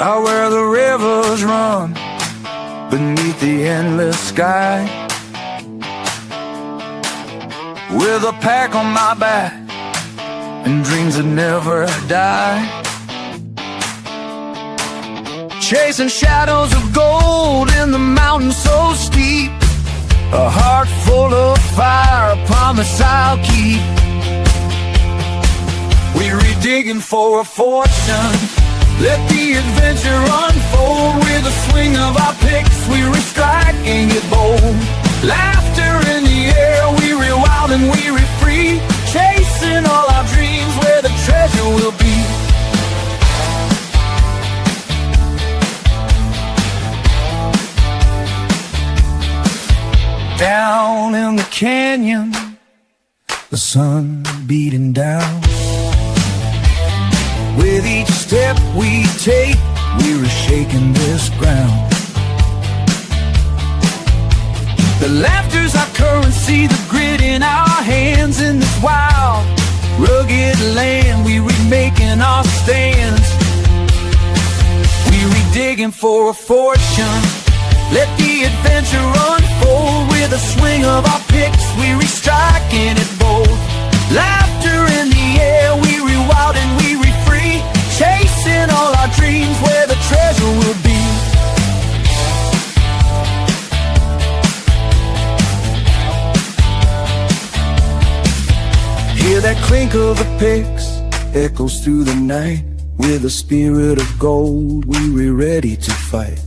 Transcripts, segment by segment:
Out where the rivers run beneath the endless sky, with a pack on my back and dreams that never die, chasing shadows of gold in the mountains so steep, a heart full of fire, a promise I'll keep. We're digging for a fortune, let the adventure unfold. With a swing of our picks, we're striking it bold. Laughter in the air, we're wild and we're free, chasing all our dreams where the treasure will be. Down in the canyon, the sun beating down. With each step we take, we're shaking this ground. The laughter's our currency, the grit in our hands. In this wild, rugged land, we're remaking our stands. We're digging for a fortune, let the adventure unfold. With a swing of our picks, we're striking it bold. Laughter in the air, we're wild and we're free, chasing all our dreams where the treasure will be. Hear that clink of the picks echoes through the night. With a spirit of gold, we're ready to fight.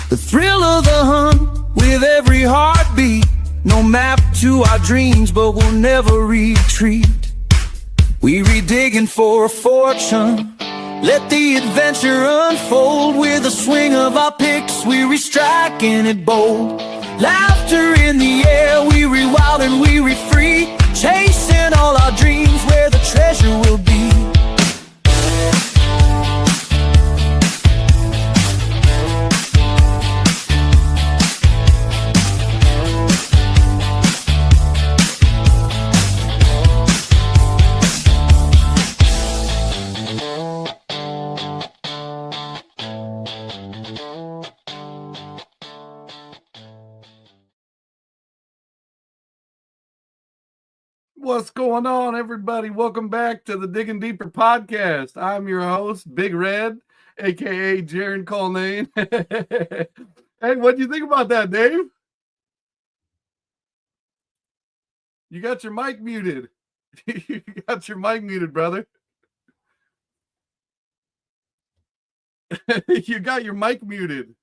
The thrill of the hunt with every heartbeat. No map to our dreams, but we'll never retreat. We're digging for a fortune, let the adventure unfold. With a swing of our picks, we're striking it bold. Laughter in the air, we're wild and we're free, chasing all our dreams where the treasure will be. What's going on, everybody? Welcome back to the Digging Deeper podcast. I'm your host, Big Red, aka Jaron Colnane. Hey, what do you think about that, Dave? You got your mic muted. You got your mic muted, brother. You got your mic muted.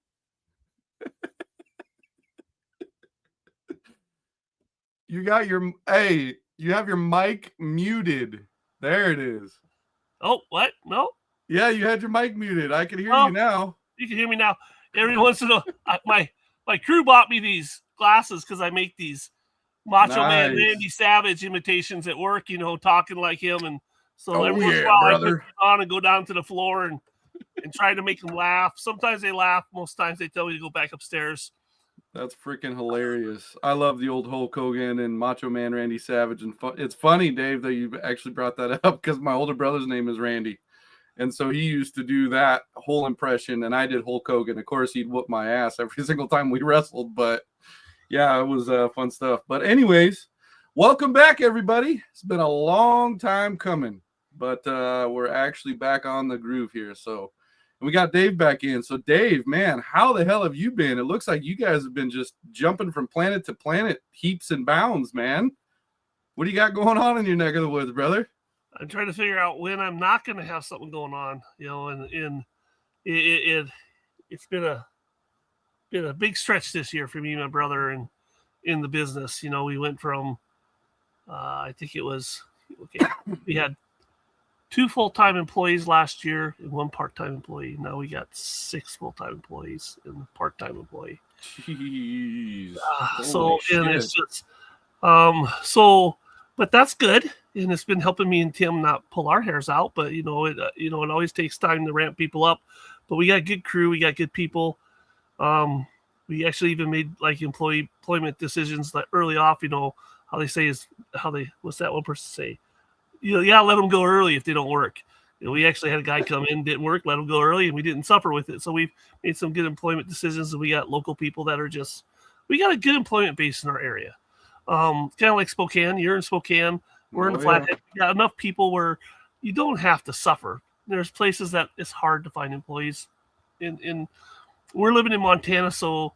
You got your, hey, you have your mic muted. There it is. Oh, what? No? Yeah, you had your mic muted. I can hear you now. You can hear me now. Every once in a while, my crew bought me these glasses because I make these Macho Man Randy Savage imitations at work, you know, talking like him. And so every once in a while I put them on and go down to the floor and try to make them laugh. Sometimes they laugh. Most times they tell me to go back upstairs. That's freaking hilarious. I love the old Hulk Hogan and Macho Man Randy Savage. And it's funny, Dave, that you actually brought that up because my older brother's name is Randy. And so he used to do that whole impression, and I did Hulk Hogan. Of course, he'd whoop my ass every single time we wrestled. But, yeah, it was fun stuff. But anyways, welcome back, everybody. It's been a long time coming. But we're actually back on the groove here. So we got Dave back in. So, Dave, man, how the hell have you been? It looks like you guys have been just jumping from planet to planet, heaps and bounds, man. What do you got going on in your neck of the woods, brother? I'm trying to figure out when I'm not going to have something going on, you know, and it's been a big stretch this year for me and my brother and in the business. You know, we went from, I think it was, okay, we had 2 full-time employees last year and 1 part-time employee. Now we got 6 full-time employees and a part-time employee. Jeez. It's just, but that's good. And it's been helping me and Tim not pull our hairs out, but it always takes time to ramp people up, but we got a good crew. We got good people. We actually even made like employment decisions like early off, how they say is what's that one person say? You gotta let them go early if they don't work. We actually had a guy come in, didn't work, let him go early, and we didn't suffer with it. So we've made some good employment decisions, and we got local people that are just, we got a good employment base in our area. Kind of like Spokane. You're in Spokane. We're in the Flathead. We got enough people where you don't have to suffer. There's places that it's hard to find employees. In we're living in Montana, so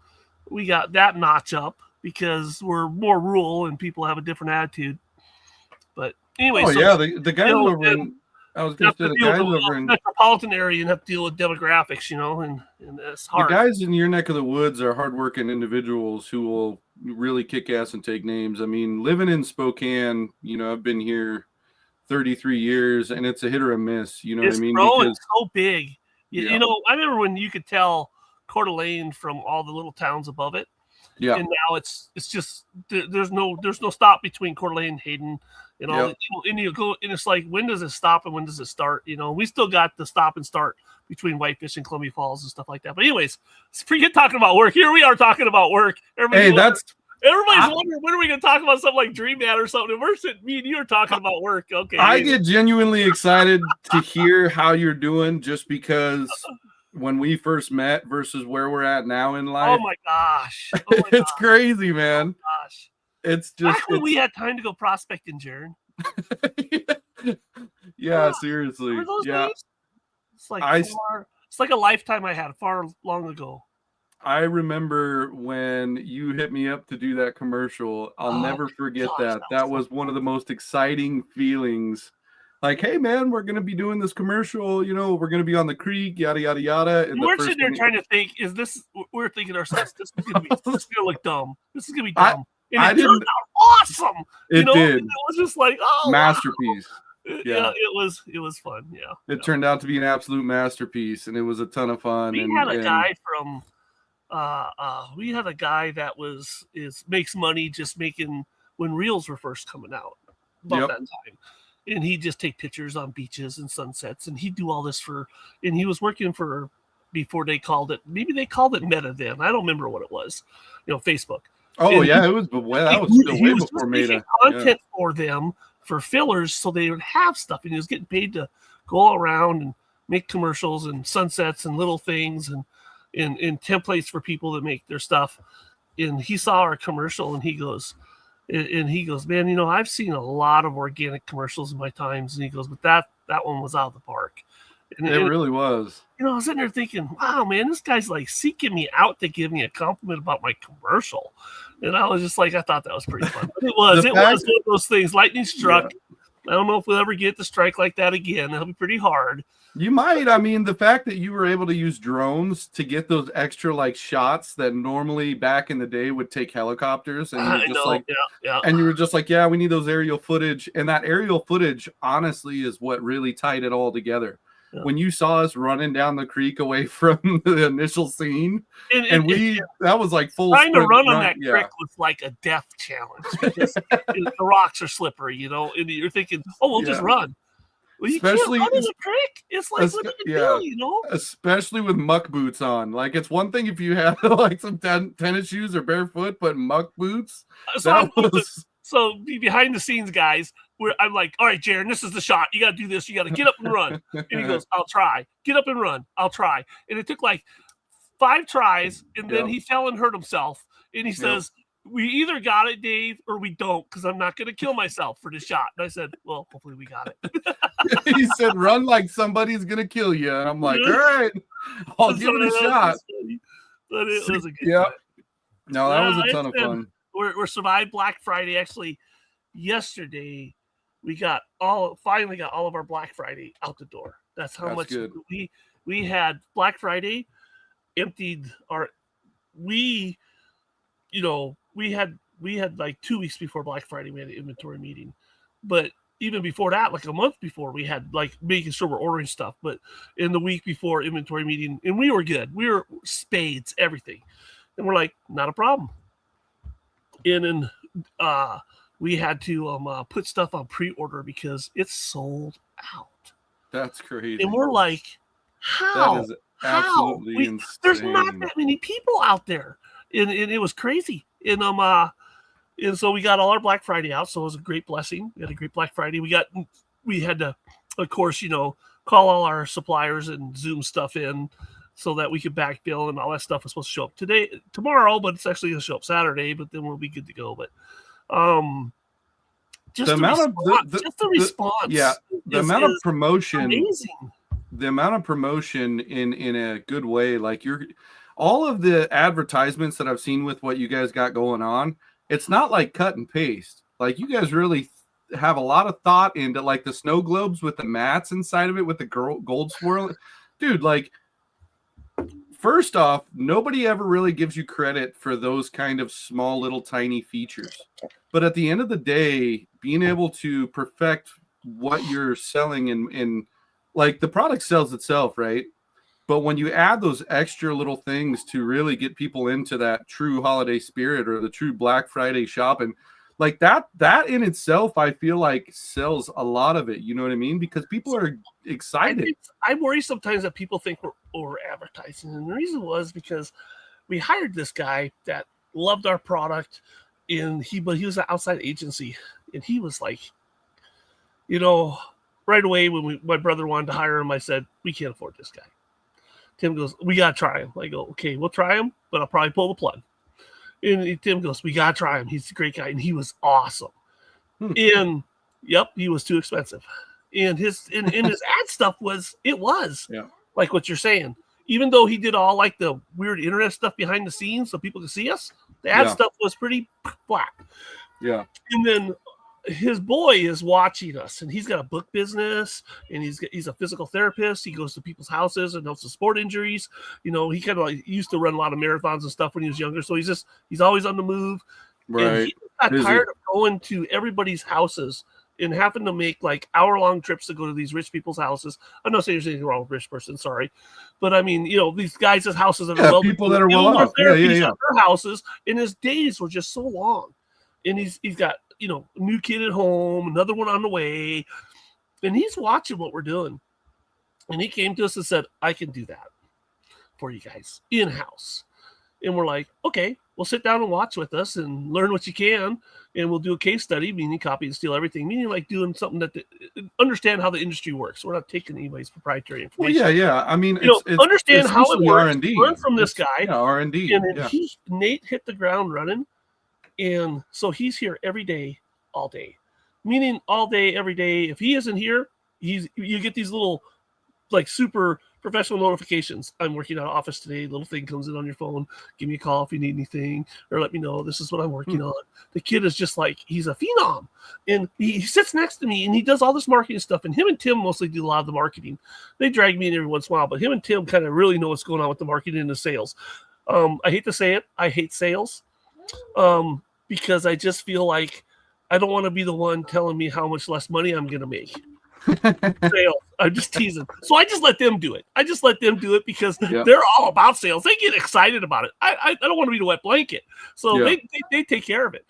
we got that notch up because we're more rural and people have a different attitude. But anyway, the guys over in I was going to say the guys over in metropolitan area, you have to deal with demographics, and it's hard. The guys in your neck of the woods are hardworking individuals who will really kick ass and take names. I mean, living in Spokane, I've been here 33 years, and it's a hit or a miss. You know what I mean? It's so big. I remember when you could tell Coeur d'Alene from all the little towns above it. Yeah. And now it's just there's no stop between Coeur d'Alene and Hayden and all that. And you go, and it's like, when does it stop and when does it start? We still got the stop and start between Whitefish and Columbia Falls and stuff like that. But anyways, forget talking about work. Here we are talking about work. Everybody's wondering, when are we going to talk about something like Dream Man or something? And we're sitting, me and you are talking about work. Okay. I get genuinely excited to hear how you're doing, just because when we first met versus where we're at now in life. Oh my gosh. It's crazy, man. Oh gosh. It's just back when we had time to go prospecting, Jaron. Yeah, seriously. Remember those yeah. days? It's like a lifetime I had far long ago. I remember when you hit me up to do that commercial. I'll never forget that. That was one of the most exciting feelings. Like, hey, man, we're going to be doing this commercial. We're going to be on the creek, yada, yada, yada. And we're sitting there trying to think, we're thinking to ourselves, this is going to look dumb. This is going to be dumb. And it turned out awesome. It did. It was just like, masterpiece. Wow. Yeah, it was fun. Yeah. It turned out to be an absolute masterpiece, and it was a ton of fun. We had a guy from that makes money just making when reels were first coming out about that time. And he'd just take pictures on beaches and sunsets, and he'd do all this and he was working for, before they called it Meta then. I don't remember what it was, Facebook. Oh, and it was, but that was still way before Meta. Content for them for fillers, so they would have stuff, and he was getting paid to go all around and make commercials and sunsets and little things and templates for people that make their stuff. And he saw our commercial, and he goes, man, I've seen a lot of organic commercials in my times. And he goes, but that one was out of the park. And it really was. I was sitting there thinking, wow, man, this guy's like seeking me out to give me a compliment about my commercial. And I was just like, I thought that was pretty fun. But it was one of those things. Lightning struck. Yeah. I don't know if we'll ever get to strike like that again. That'll be pretty hard. You might. I mean, the fact that you were able to use drones to get those extra shots that normally back in the day would take helicopters, and you were just and you were just like, yeah, we need those aerial footage. And that aerial footage, honestly, is what really tied it all together. Yeah. When you saw us running down the creek away from the initial scene, that was like full. Trying to run on that creek was like a death challenge because the rocks are slippery, and you're thinking, oh, we'll just run. Well, you especially can't run in the creek. It's like, what do you do, Especially with muck boots on. Like, it's one thing if you have some tennis shoes or barefoot, but muck boots. So behind the scenes, guys, I'm like, all right, Jaron, this is the shot. You got to do this. You got to get up and run. And he goes, I'll try. Get up and run. I'll try. And it took 5 tries, and then he fell and hurt himself. And he says, we either got it, Dave, or we don't, because I'm not going to kill myself for this shot. And I said, well, hopefully we got it. He said, run like somebody's going to kill you. And I'm like, all right, I'll give it a shot. But it was a good time. No, that was a ton of fun. We're survived Black Friday. Actually, yesterday, we finally got all of our Black Friday out the door. That's much good. We had Black Friday, emptied we had 2 weeks before Black Friday, we had an inventory meeting. But even before that, a month before, we had making sure we're ordering stuff. But in the week before inventory meeting, and we were good. We were spades, everything. And we're like, not a problem. And then we had to put stuff on pre-order because it's sold out. That's crazy. And we're like, how? That is absolutely insane. There's not that many people out there. And it was crazy. And so we got all our Black Friday out. So it was a great blessing. We had a great Black Friday. We had to of course, call all our suppliers and Zoom stuff in so that we could back bill, and all that stuff is supposed to show up tomorrow, but it's actually going to show up Saturday, but then we'll be good to go. But just the response. Yeah, the amount of promotion, amazing. The amount of promotion in a good way, like all of the advertisements that I've seen with what you guys got going on, it's not like cut and paste. Like, you guys really have a lot of thought into, like, the snow globes with the mats inside of it with the gold swirl. Dude, like, first off, nobody ever really gives you credit for those kind of small little tiny features. But at the end of the day, being able to perfect what you're selling in like, the product sells itself, right? But when you add those extra little things to really get people into that true holiday spirit or the true Black Friday shopping, like that in itself, I feel like sells a lot of it. You know what I mean? Because people are excited. I worry sometimes that people think we're over advertising. And the reason was because we hired this guy that loved our product, but he was an outside agency, and he was like, right away when my brother wanted to hire him, I said, we can't afford this guy. Tim goes, we got to try him. I go, okay, we'll try him, but I'll probably pull the plug. And Tim goes, we got to try him. He's a great guy. And he was awesome. And yep, he was too expensive. And his ad stuff was like what you're saying. Even though he did all like the weird internet stuff behind the scenes so people could see us, the ad stuff was pretty flat. Yeah. And then his boy is watching us, and he's got a book business, and he's a physical therapist. He goes to people's houses and helps with sport injuries. He kind of like used to run a lot of marathons and stuff when he was younger. So he's always on the move. Right. And he got tired of going to everybody's houses and having to make like hour-long trips to go to these rich people's houses. I'm not saying there's anything wrong with rich person, sorry. But I mean, these guys' houses that are people that are well off. Their houses, and his days were just so long. And he's got, a new kid at home, another one on the way, and he's watching what we're doing. And he came to us and said, I can do that for you guys in-house. And we're like, okay, we'll sit down and watch with us and learn what you can. And we'll do a case study, meaning copy and steal everything, meaning like doing something that understand how the industry works. We're not taking anybody's proprietary information. Well, yeah. I mean, understand how it works. R&D. Learn from this guy. Yeah, R&D. And Nate hit the ground running. And so he's here every day, all day, meaning all day, every day. If he isn't here, you get these little like super professional notifications. I'm working out of office today. Little thing comes in on your phone. Give me a call if you need anything, or let me know this is what I'm working on. The kid is just like, he's a phenom, and he sits next to me and he does all this marketing stuff. And him and Tim mostly do a lot of the marketing. They drag me in every once in a while, but him and Tim kind of really know what's going on with the marketing and the sales. I hate to say it. I hate sales. Because I just feel like I don't want to be the one telling me how much less money I'm going to make. Sales. I'm just teasing. So I just let them do it. Because they're all about sales. They get excited about it. I don't want to be the wet blanket. So they take care of it.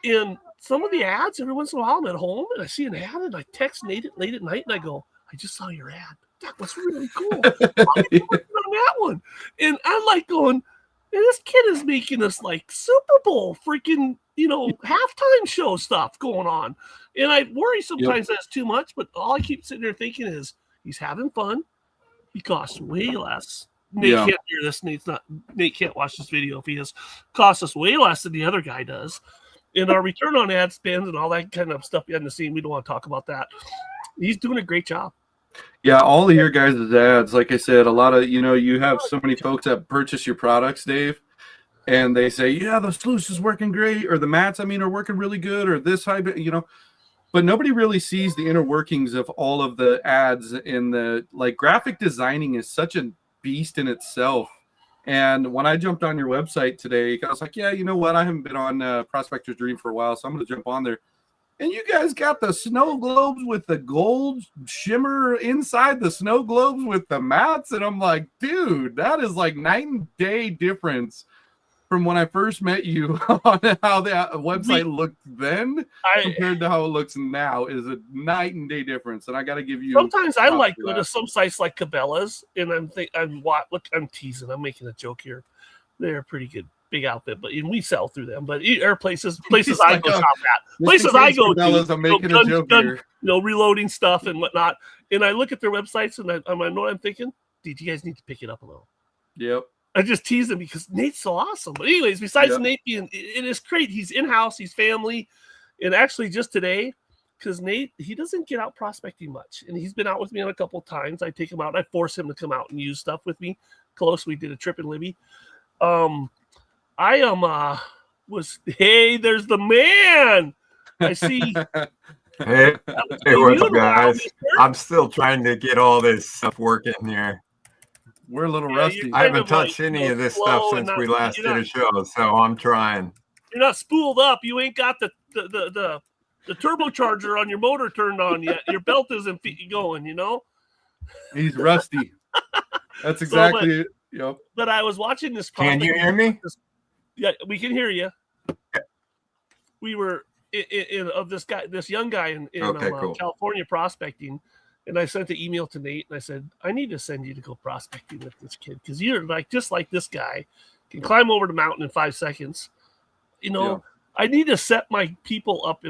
And some of the ads, every once in a while, I'm at home and I see an ad and I text Nate late at night and I go, I just saw your ad. That was really cool. I'll be working on that one. And I'm like going, this kid is making us like Super Bowl freaking, halftime show stuff going on. And I worry sometimes that's too much, but all I keep sitting there thinking is he's having fun. He costs way less. Nate can't hear this. Nate can't watch this video if he is. Costs us way less than the other guy does. And our return on ad spends and all that kind of stuff behind the scene, we don't want to talk about that. He's doing a great job. Yeah, all of your guys' ads, like I said, a lot of, you have so many folks that purchase your products, Dave, and they say, yeah, the sluice is working great, or the mats, are working really good, or this high, but nobody really sees the inner workings of all of the ads in the, like, graphic designing is such a beast in itself. And when I jumped on your website today, I was like, yeah, you know what? I haven't been on Prospector's Dream for a while, so I'm going to jump on there. And you guys got the snow globes with the gold shimmer inside the snow globes with the mats. And I'm like, dude, that is like night and day difference from when I first met you on how the website looked then compared to how it looks now is a night and day difference. And I got to give you. Sometimes I like go to some sites like Cabela's, and I'm teasing. I'm making a joke here. They're pretty good big outfit, but we sell through them. But our places He's I like, go "Oh, shop at, just places in I case go Cabela's, to, I'm making a joke here. reloading stuff and whatnot. And I look at their websites and I know what I'm thinking. Dude, you guys need to pick it up a little. Yep. I just tease him because Nate's so awesome. But anyways, besides Yep. Nate being, it is great. He's in-house, he's family. And actually just today, because Nate, he doesn't get out prospecting much. And he's been out with me on a couple of times. I take him out. I force him to come out and use stuff with me. Close. We did a trip in Libby. Hey, there's the man. I see. Hey, what's up, guys? I'm still trying to get all this stuff working here. We're a little rusty. I haven't touched any of this stuff since we last did a show, so I'm trying. You're not spooled up. You ain't got the turbocharger on your motor turned on yet. Your belt isn't going, He's rusty. That's exactly it. Yep. But I was watching this. Can you hear me? Yeah, we can hear you. We were this young guy in cool. California prospecting, and I sent the email to Nate and I said, I need to send you to go prospecting with this kid because you're just like this guy, can climb over the mountain in 5 seconds. I need to set my people up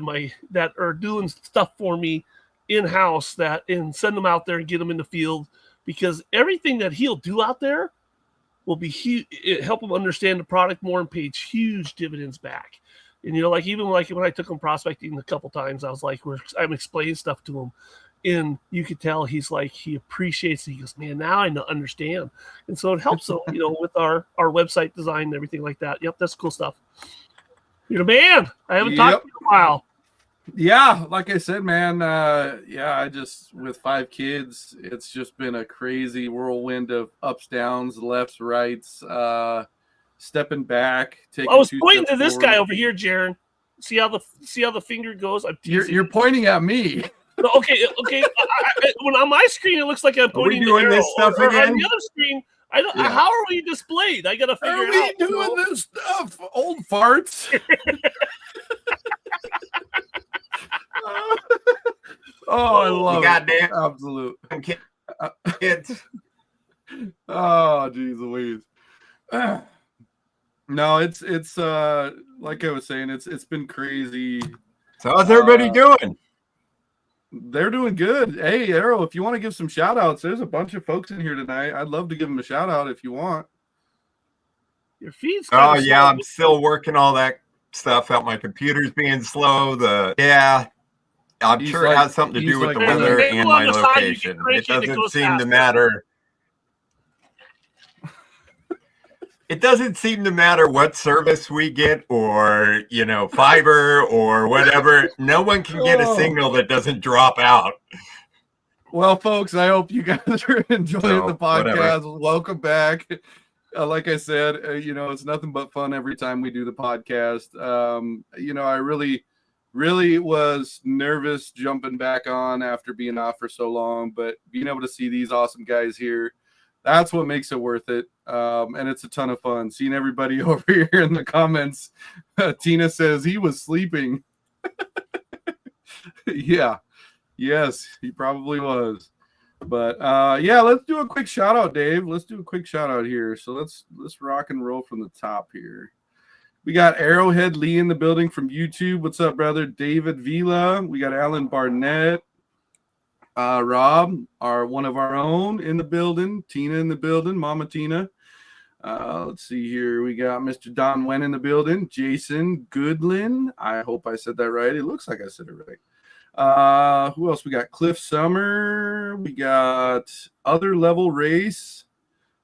that are doing stuff for me in-house and send them out there and get them in the field, because everything that he'll do out there will be huge. Help him understand the product more and pay huge dividends back. And even when I took him prospecting a couple times, I was like, I'm explaining stuff to him, and you could tell he's like, he appreciates it. He goes, man, now I understand. And so it helps him, with our website design and everything like that. Yep, that's cool stuff. You're the man. I haven't talked to you in a while. Yeah, like I said, man. I just, with 5 kids, it's just been a crazy whirlwind of ups, downs, lefts, rights, stepping back. I was pointing to this guy over here, Jaron. See how the finger goes? You're pointing at me. No, okay. When on my screen, it looks like I'm pointing Are we doing the arrow. this stuff Or again? on the other screen, I don't. Yeah. How are we displayed? I gotta figure it out. Are we doing this stuff, old farts? I love goddamn absolute kids. Oh, geez Louise. No, it's like I was saying, it's been crazy. So how's everybody doing? They're doing good. Hey, Arrow, if you want to give some shout outs, there's a bunch of folks in here tonight. I'd love to give them a shout out if you want. Your feed's Oh yeah, I'm still working all that stuff out. My computer's being slow. I'm sure it has something to do with the weather and my location. It doesn't seem to matter. It doesn't seem to matter what service we get, or fiber or whatever. No one can get a signal that doesn't drop out. Well, folks, I hope you guys are enjoying the podcast. Whatever. Welcome back. Like I said, it's nothing but fun every time we do the podcast. I really was nervous jumping back on after being off for so long, but being able to see these awesome guys here, that's what makes it worth it. And it's a ton of fun seeing everybody over here in the comments. Tina says he was sleeping. Yeah. Yes, he probably was. But let's do a quick shout out, Dave. Let's do a quick shout out here. So let's rock and roll from the top here. We got Arrowhead Lee in the building from YouTube. What's up, brother? David Vila. We got Alan Barnett. Rob, one of our own in the building. Tina in the building. Mama Tina. Let's see here. We got Mr. Don Wen in the building. Jason Goodlin. I hope I said that right. It looks like I said it right. Who else? We got Cliff Summer. We got Other Level Race.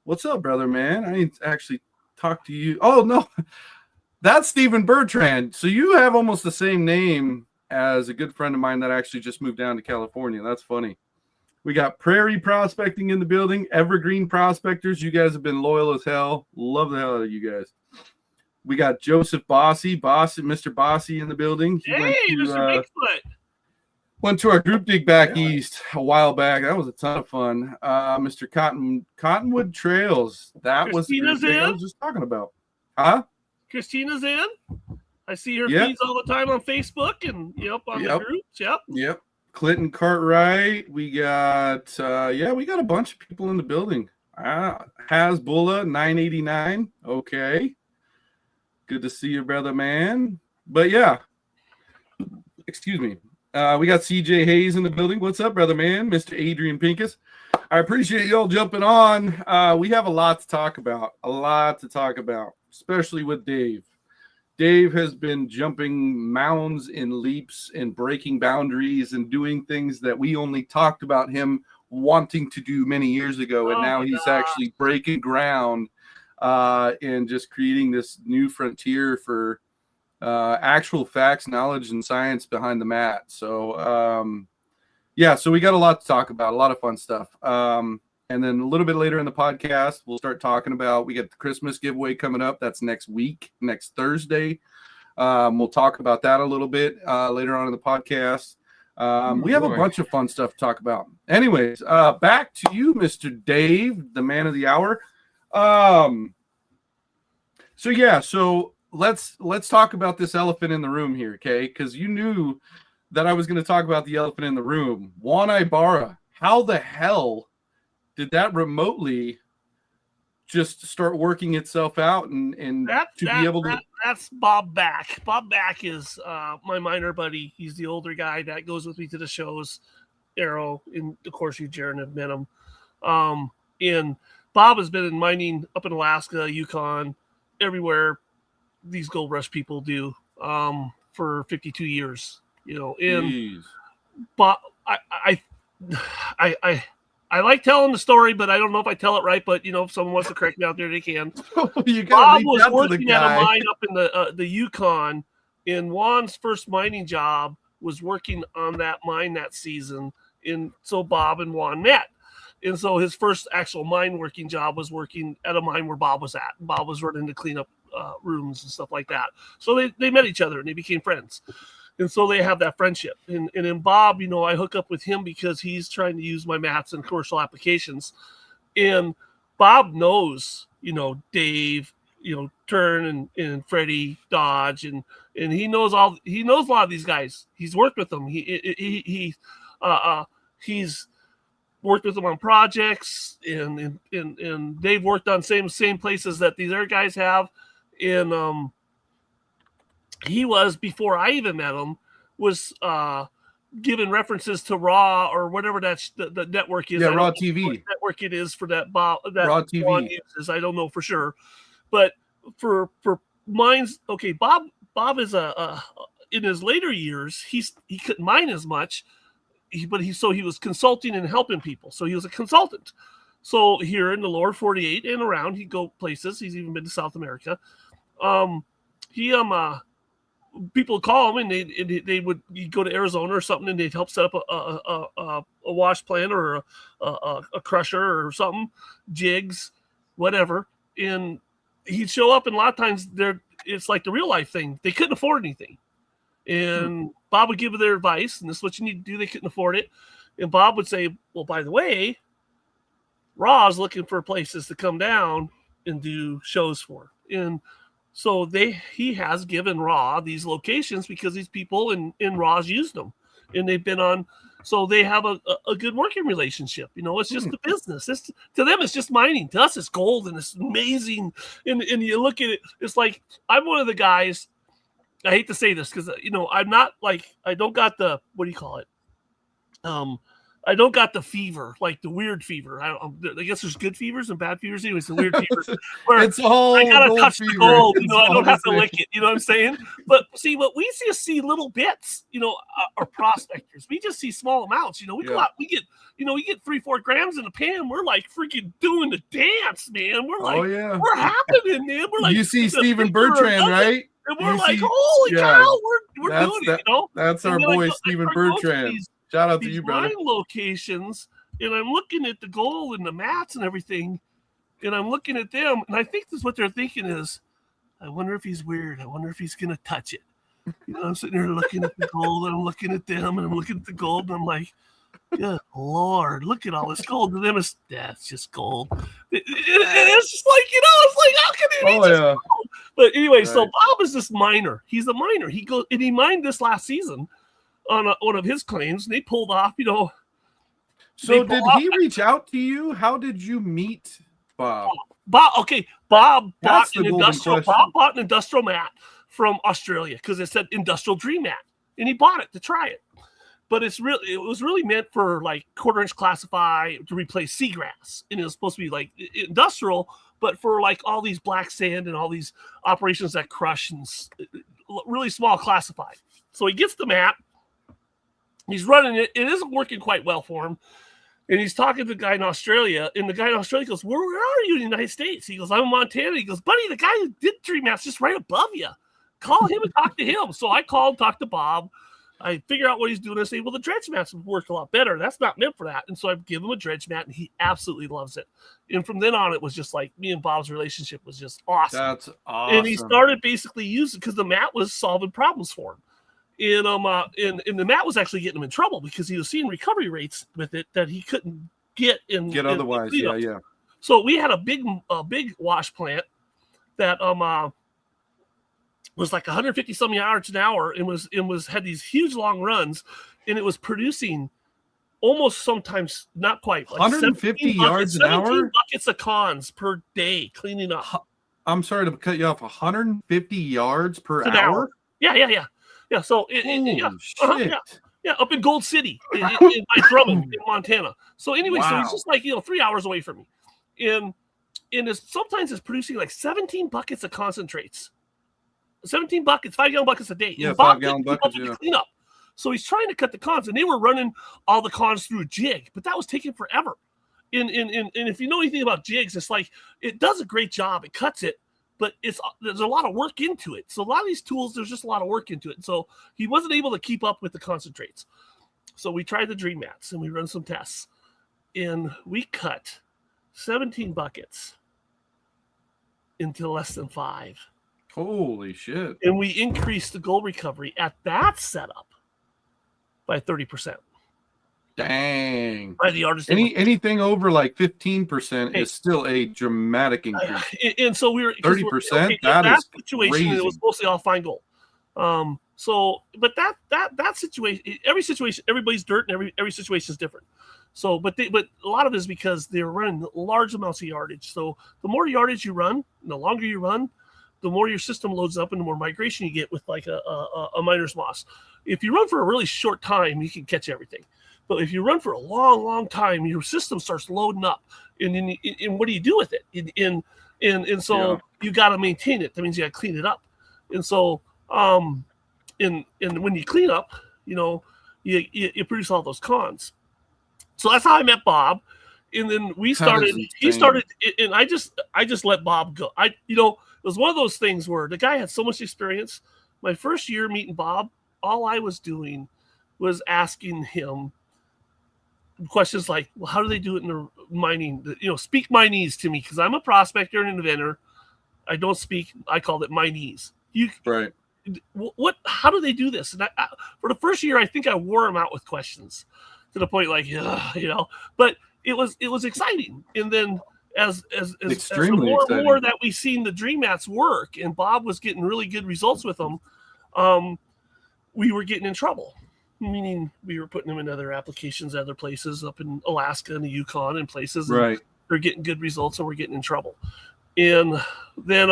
What's up, brother, man? I didn't actually talk to you. Oh, no. That's Stephen Bertrand. So you have almost the same name as a good friend of mine that actually just moved down to California. That's funny. We got Prairie Prospecting in the building. Evergreen Prospectors. You guys have been loyal as hell. Love the hell out of you guys. We got Joseph Bossy, Mr. Bossy in the building. He Mr. Bigfoot. Went to our group dig back east a while back. That was a ton of fun. Mr. Cottonwood Trails. That Christina's was the I was just talking about. Huh? Christina's in. I see her feeds all the time on Facebook and on the groups. Yep. Clinton Cartwright. We got we got a bunch of people in the building. Hasbulla 989. Okay. Good to see you, brother, man. But yeah, excuse me. We got CJ Hayes in the building. What's up, brother, man? Mr. Adrian Pincus. I appreciate y'all jumping on. We have a lot to talk about, especially with Dave. Dave has been jumping mounds and leaps and breaking boundaries and doing things that we only talked about him wanting to do many years ago. And now he's actually breaking ground and just creating this new frontier for actual facts, knowledge, and science behind the mat. So, so we got a lot to talk about, a lot of fun stuff. And then a little bit later in the podcast, we'll start talking about, we got the Christmas giveaway coming up. That's next week, next Thursday. We'll talk about that a little bit later on in the podcast. We have a bunch of fun stuff to talk about. Anyways, back to you, Mr. Dave, the man of the hour. So let's talk about this elephant in the room here, okay? Because you knew that I was going to talk about the elephant in the room. Juan Ibarra. How the hell did that remotely just start working itself out that's Bob Back. Bob Back is my minor buddy. He's the older guy that goes with me to the shows. Arrow, and of course you, Jaron, have met him. And Bob has been in mining up in Alaska, Yukon, everywhere these gold rush people do for 52 years. And Bob, I like telling the story, but I don't know if I tell it right. But if someone wants to correct me out there, they can. Bob was working at a mine up in the Yukon, and Juan's first mining job was working on that mine that season. And so Bob and Juan met. And so his first actual mine working job was working at a mine where Bob was at. Bob was running to clean up rooms and stuff like that. So they met each other and they became friends. And so they have that friendship. And then Bob, I hook up with him because he's trying to use my mats in commercial applications. And Bob knows, Dave, Turn and Freddie Dodge, and he knows a lot of these guys. He's worked with them. He's worked with them on projects, and they've worked on same places that these other guys have. And he was, before I even met him, was giving references to Raw or whatever the network is. Yeah, Raw TV. What network it is for that Bob that Raw TV Juan uses. I don't know for sure, but for mines, okay. Bob is in his later years, he couldn't mine as much, but he was consulting and helping people. So he was a consultant. So here in the lower 48 and around, he'd go places. He's even been to South America. People call him and he'd go to Arizona or something, and they'd help set up a wash plant or a crusher or something, jigs, whatever. And he'd show up, and a lot of times it's like the real life thing. They couldn't afford anything. And Bob would give their advice, and this is what you need to do. They couldn't afford it. And Bob would say, well, by the way, Raw's looking for places to come down and do shows for. And so he has given Raw these locations because these people in Raw's used them, and they've been on. So they have a good working relationship. It's just the business. To them, it's just mining. To us, it's gold, and it's amazing. And you look at it, it's like, I'm one of the guys. I hate to say this because I'm not like, I don't got the, what do you call it? I don't got the fever, like the weird fever. I guess there's good fevers and bad fevers. Anyways, the weird fevers. Where it's all I gotta touch fever. the gold. I don't have to lick it. You know what I'm saying? But see, what we just see little bits. Are prospectors. We just see small amounts. We go out. We get 3-4 grams in a pan. We're like freaking doing the dance, man. We're like, we're happening, man. We're like, you see Stephen Bertrand, right? And we're like, holy cow, we're doing it. That's our boy Stephen Bertrand. Shout out to you, brother. Mine locations, and I'm looking at the gold and the mats and everything, and I'm looking at them, and I think this is what they're thinking is, I wonder if he's weird. I wonder if he's gonna touch it. I'm sitting there looking at the gold, and I'm looking at them, and I'm looking at the gold, and I'm like, good Lord, look at all this gold. To them, it's just gold. It's just like, it's like, how can it be just gold? But anyway, so Bob is this miner. He's a miner. He goes, and he mined this last season on one of his claims, and they pulled off, So did he reach out to you? How did you meet Bob? Bob bought That's the golden question. Bob bought an industrial mat from Australia because it said industrial dream mat, and he bought it to try it. But it was really meant for like 1/4-inch classify to replace seagrass, and it was supposed to be like industrial, but for like all these black sand and all these operations that crush and really small classified. So he gets the mat, he's running it. It isn't working quite well for him, and he's talking to the guy in Australia, and the guy in Australia goes, "Where are you in the United States?" He goes, "I'm in Montana." He goes, "Buddy, the guy who did dream mat's just right above you. Call him and talk to him." So I called, talked to Bob. I figure out what he's doing and say, well, the dredge mats would work a lot better. That's not meant for that. And so I give him a dredge mat, and he absolutely loves it. And from then on, it was just like me and Bob's relationship was just awesome. That's awesome. And he started basically using because the mat was solving problems for him. And the mat was actually getting him in trouble because he was seeing recovery rates with it that he couldn't get otherwise. Yeah. So we had a big wash plant that was like 150 some yards an hour and had these huge long runs, and it was producing almost sometimes not quite like 150 yards an hour buckets of cons per day cleaning up. I'm sorry to cut you off. 150 yards per hour? Yeah. So up in Gold City in by Drummond in Montana. So anyway, So he's just like 3 hours away from me, and sometimes it's producing like 17 buckets of concentrates. 17 buckets, 5-gallon buckets a day. Yeah, 5-gallon buckets. To clean up. So he's trying to cut the cons, and they were running all the cons through a jig, but that was taking forever. And if you know anything about jigs, it's like it does a great job. It cuts it, but there's a lot of work into it. So a lot of these tools, there's just a lot of work into it. So he wasn't able to keep up with the concentrates. So we tried the dream mats, and we run some tests, and we cut 17 buckets into less than 5. Holy shit. And we increased the gold recovery at that setup by 30%. Dang. By the artist. Anything over like 15% is still a dramatic increase. And so we were 30%. That situation, crazy. It was mostly all fine gold. But that situation, every situation, everybody's dirt, and every situation is different. So, but a lot of it is because they're running large amounts of yardage. So the more yardage you run, the longer you run, the more your system loads up and the more migration you get with like a miner's moss. If you run for a really short time, you can catch everything. But if you run for a long, long time, your system starts loading up. And what do you do with it? And so you got to maintain it. That means you got to clean it up. And so and when you clean up, you produce all those cons. So that's how I met Bob. And then he started, and I just let Bob go. It was one of those things where the guy had so much experience. My first year meeting Bob, all I was doing was asking him questions like, well, how do they do it in the mining? Speak Minese to me, because I'm a prospector and an inventor. I don't speak, I called it Minese. Right. How do they do this? And I, for the first year, I think I wore him out with questions to the point like, but it was exciting. And then as the more that we've seen the dream mats work, and Bob was getting really good results with them, we were getting in trouble. Meaning we were putting them in other applications, other places up in Alaska and the Yukon and places. And right. They're getting good results, and we're getting in trouble. And then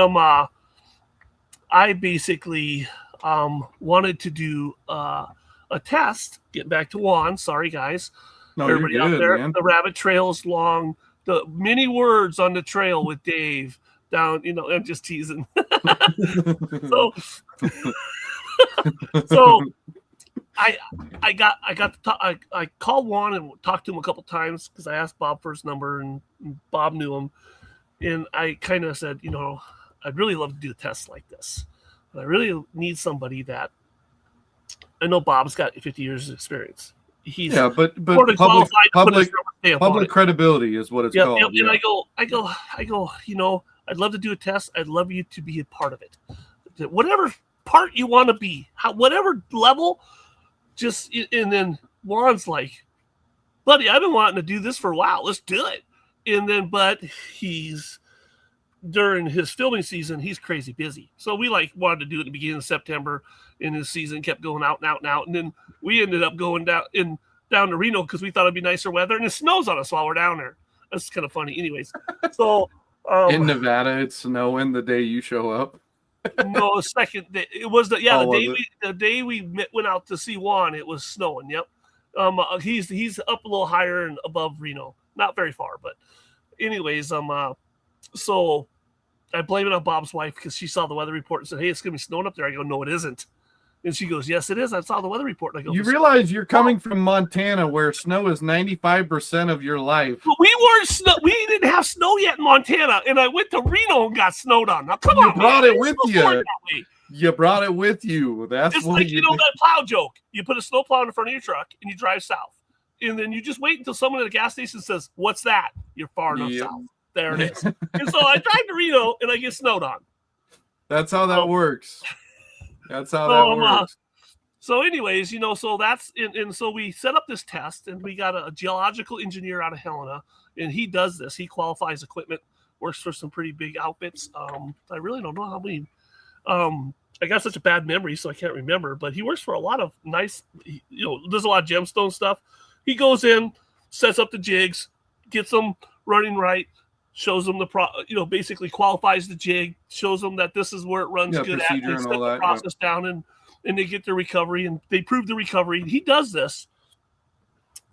I basically wanted to do a test. Getting back to Juan, sorry guys. No, everybody you're good, out there. man. The rabbit trail is long. The many words on the trail with Dave down. I'm just teasing. So I called Juan and talked to him a couple times because I asked Bob for his number, and Bob knew him. And I kind of said, I'd really love to do a test like this. But I really need somebody that, I know Bob's got 50 years of experience. He's but public credibility is what it's called. Yep. And I go, I'd love to do a test. I'd love you to be a part of it. Whatever part you want to be, whatever level, and then Juan's like, buddy, I've been wanting to do this for a while. Let's do it. And then, but during his filming season, he's crazy busy. So we wanted to do it at the beginning of September, and his season kept going out and out and out. And then we ended up going down to Reno because we thought it'd be nicer weather, and it snows on us while we're down there. That's kind of funny. Anyways, so In Nevada, it's snowing the day you show up. No, second day. It was the day we went out to see Juan. It was snowing. Yep. He's up a little higher and above Reno, not very far, but anyways, so I blame it on Bob's wife because she saw the weather report and said, "Hey, it's gonna be snowing up there." I go, "No, it isn't." And she goes, "Yes, it is. I saw the weather report." And I go, "You realize you're coming from Montana, where snow is 95% of your life." But we didn't have snow yet in Montana, and I went to Reno and got snowed on. Now, come on, you brought it with you. You brought it with you. That's it's what like you know that plow joke. You put a snow plow in the front of your truck and you drive south, and then you just wait until someone at a gas station says, "What's that?" You're far enough south. There it is. And so I drive to Reno and I get snowed on. That's how that works. That's how that works. So anyways, so that's and so we set up this test, and we got a geological engineer out of Helena, and he does this. He qualifies equipment, works for some pretty big outfits. I really don't know how many. I got such a bad memory, so I can't remember. But he works for a lot of nice, there's a lot of gemstone stuff. He goes in, sets up the jigs, gets them running right, shows them basically qualifies the jig, shows them that this is where it runs good at, and set the process down, and they get their recovery, and they prove the recovery. He does this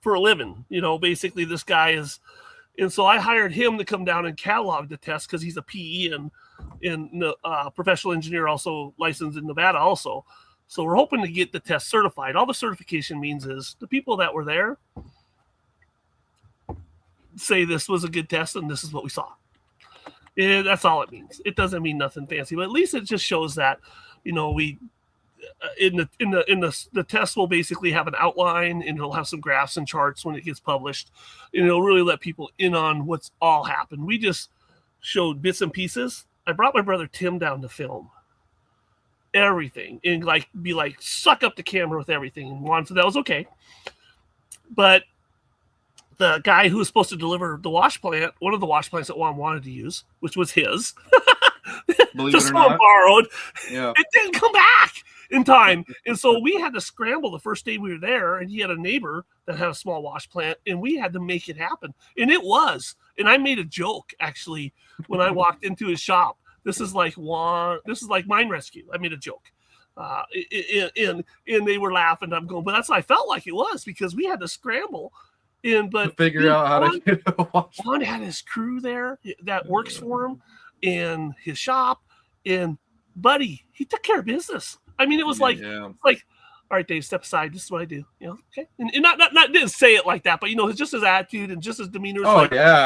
for a living, basically this guy is, and so I hired him to come down and catalog the test because he's a PE and professional engineer, also licensed in Nevada also. So we're hoping to get the test certified. All the certification means is the people that were there say this was a good test and this is what we saw. And that's all it means. It doesn't mean nothing fancy, but at least it just shows that, we in the test will basically have an outline, and it'll have some graphs and charts when it gets published, and it'll really let people in on what's all happened. We just showed bits and pieces. I brought my brother Tim down to film everything and be like suck up the camera with everything, and Juan said that was okay. But the guy who was supposed to deliver the wash plant, one of the wash plants that Juan wanted to use, which was his, just borrowed, it didn't come back in time. And so we had to scramble the first day we were there, and he had a neighbor that had a small wash plant, and we had to make it happen. And it was. And I made a joke, actually, when I walked into his shop. This is like mine rescue. I made a joke. And they were laughing. I'm going, but that's what I felt like it was, because we had to scramble. To figure out how to get a wash. Juan had his crew there that works for him in his shop, and buddy, he took care of business. I mean, it was like, all right, Dave, step aside. This is what I do. Okay. And not didn't say it like that, but just his attitude and just his demeanor.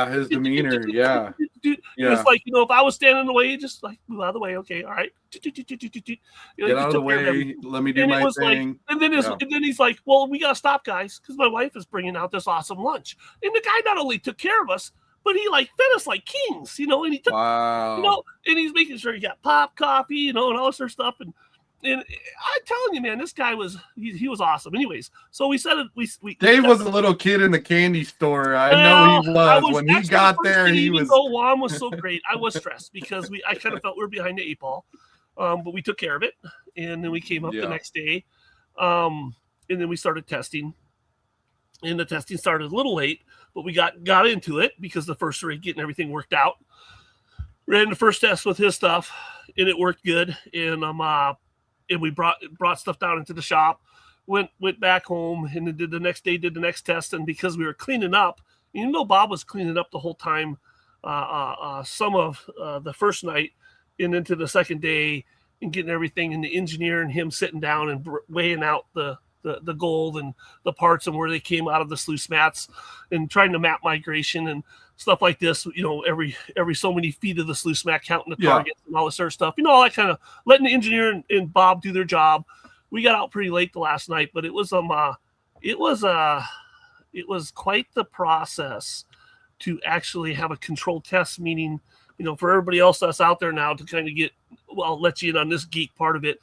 His demeanor. Yeah. It's like, if I was standing in the way, just like move out of the way. Okay, all right. Get out of the way. Let me do my thing. And then he's like, well, we gotta stop, guys, because my wife is bringing out this awesome lunch. And the guy not only took care of us, but he fed us like kings, and he took, and he's making sure he got pop coffee, and all this sort of stuff. And I'm telling you, man, this guy was awesome. Anyways, so we said it. Dave was a little kid in the candy store. I know he was. When he got there, he was. Though Juan was so great, I was stressed because I kind of felt we were behind the 8 ball, but we took care of it, and then we came up the next day, and then we started testing, and the testing started a little late, but we got into it because the first rig getting everything worked out. Ran the first test with his stuff, and it worked good, and we brought stuff down into the shop, went back home, and then did the next test. And because we were cleaning up, Bob was cleaning up the whole time, some of the first night and into the second day, and getting everything, and the engineer and him sitting down and weighing out the gold and the parts and where they came out of the sluice mats, and trying to map migration and stuff like this, every so many feet of the sluice mat, counting the targets and all this sort of stuff, all that kind of letting the engineer and Bob do their job. We got out pretty late the last night, but it was quite the process to actually have a controlled test, meaning, for everybody else that's out there now to kind of let you in on this geek part of it.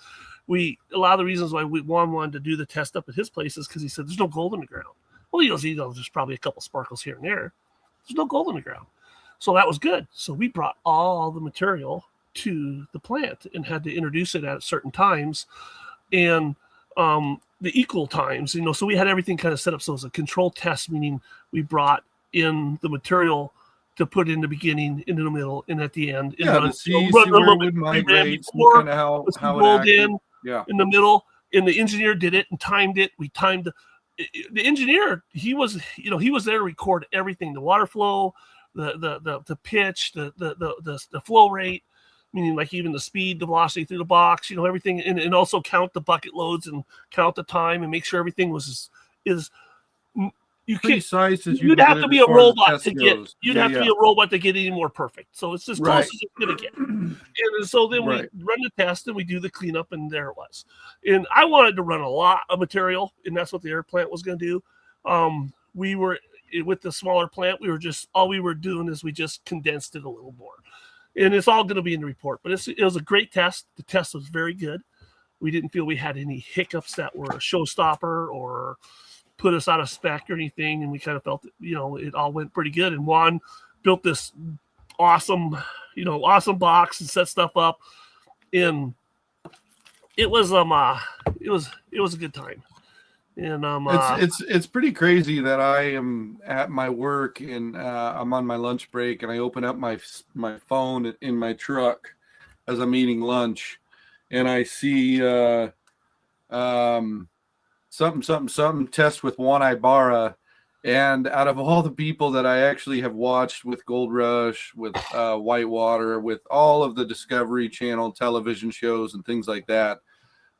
A lot of the reasons why Juan wanted to do the test up at his place is because he said there's no gold in the ground. Well, there's probably a couple sparkles here and there. There's no gold in the ground. So that was good. So we brought all the material to the plant and had to introduce it at certain times and the equal times, so we had everything kind of set up. So it was a controlled test, meaning we brought in the material to put in the beginning, in the middle, and at the end. Yeah, to see where it would migrate, kind of how it rolled acted. in, in the middle, and the engineer did it and timed it. We timed the engineer. He was there to record everything: the water flow, the pitch, the flow rate, meaning like even the speed, the velocity through the box, everything, and also count the bucket loads and count the time and make sure everything was you can't. You'd have to be a robot to get. You'd have to be a robot to get any more perfect. So it's as close as it's gonna get. And so then we run the test and we do the cleanup, and there it was. And I wanted to run a lot of material, and that's what the air plant was gonna do. We were with the smaller plant. All we were doing is we just condensed it a little more, and it's all gonna be in the report. But it was a great test. The test was very good. We didn't feel we had any hiccups that were a showstopper or put us out of spec or anything, and we kind of felt that, it all went pretty good. And Juan built this awesome box and set stuff up, and it was a good time. And it's pretty crazy that I am at my work and I'm on my lunch break, and I open up my phone in my truck as I'm eating lunch, and I see something test with Juan Ibarra. And out of all the people that I actually have watched with Gold Rush, with Whitewater, with all of the Discovery Channel television shows and things like that,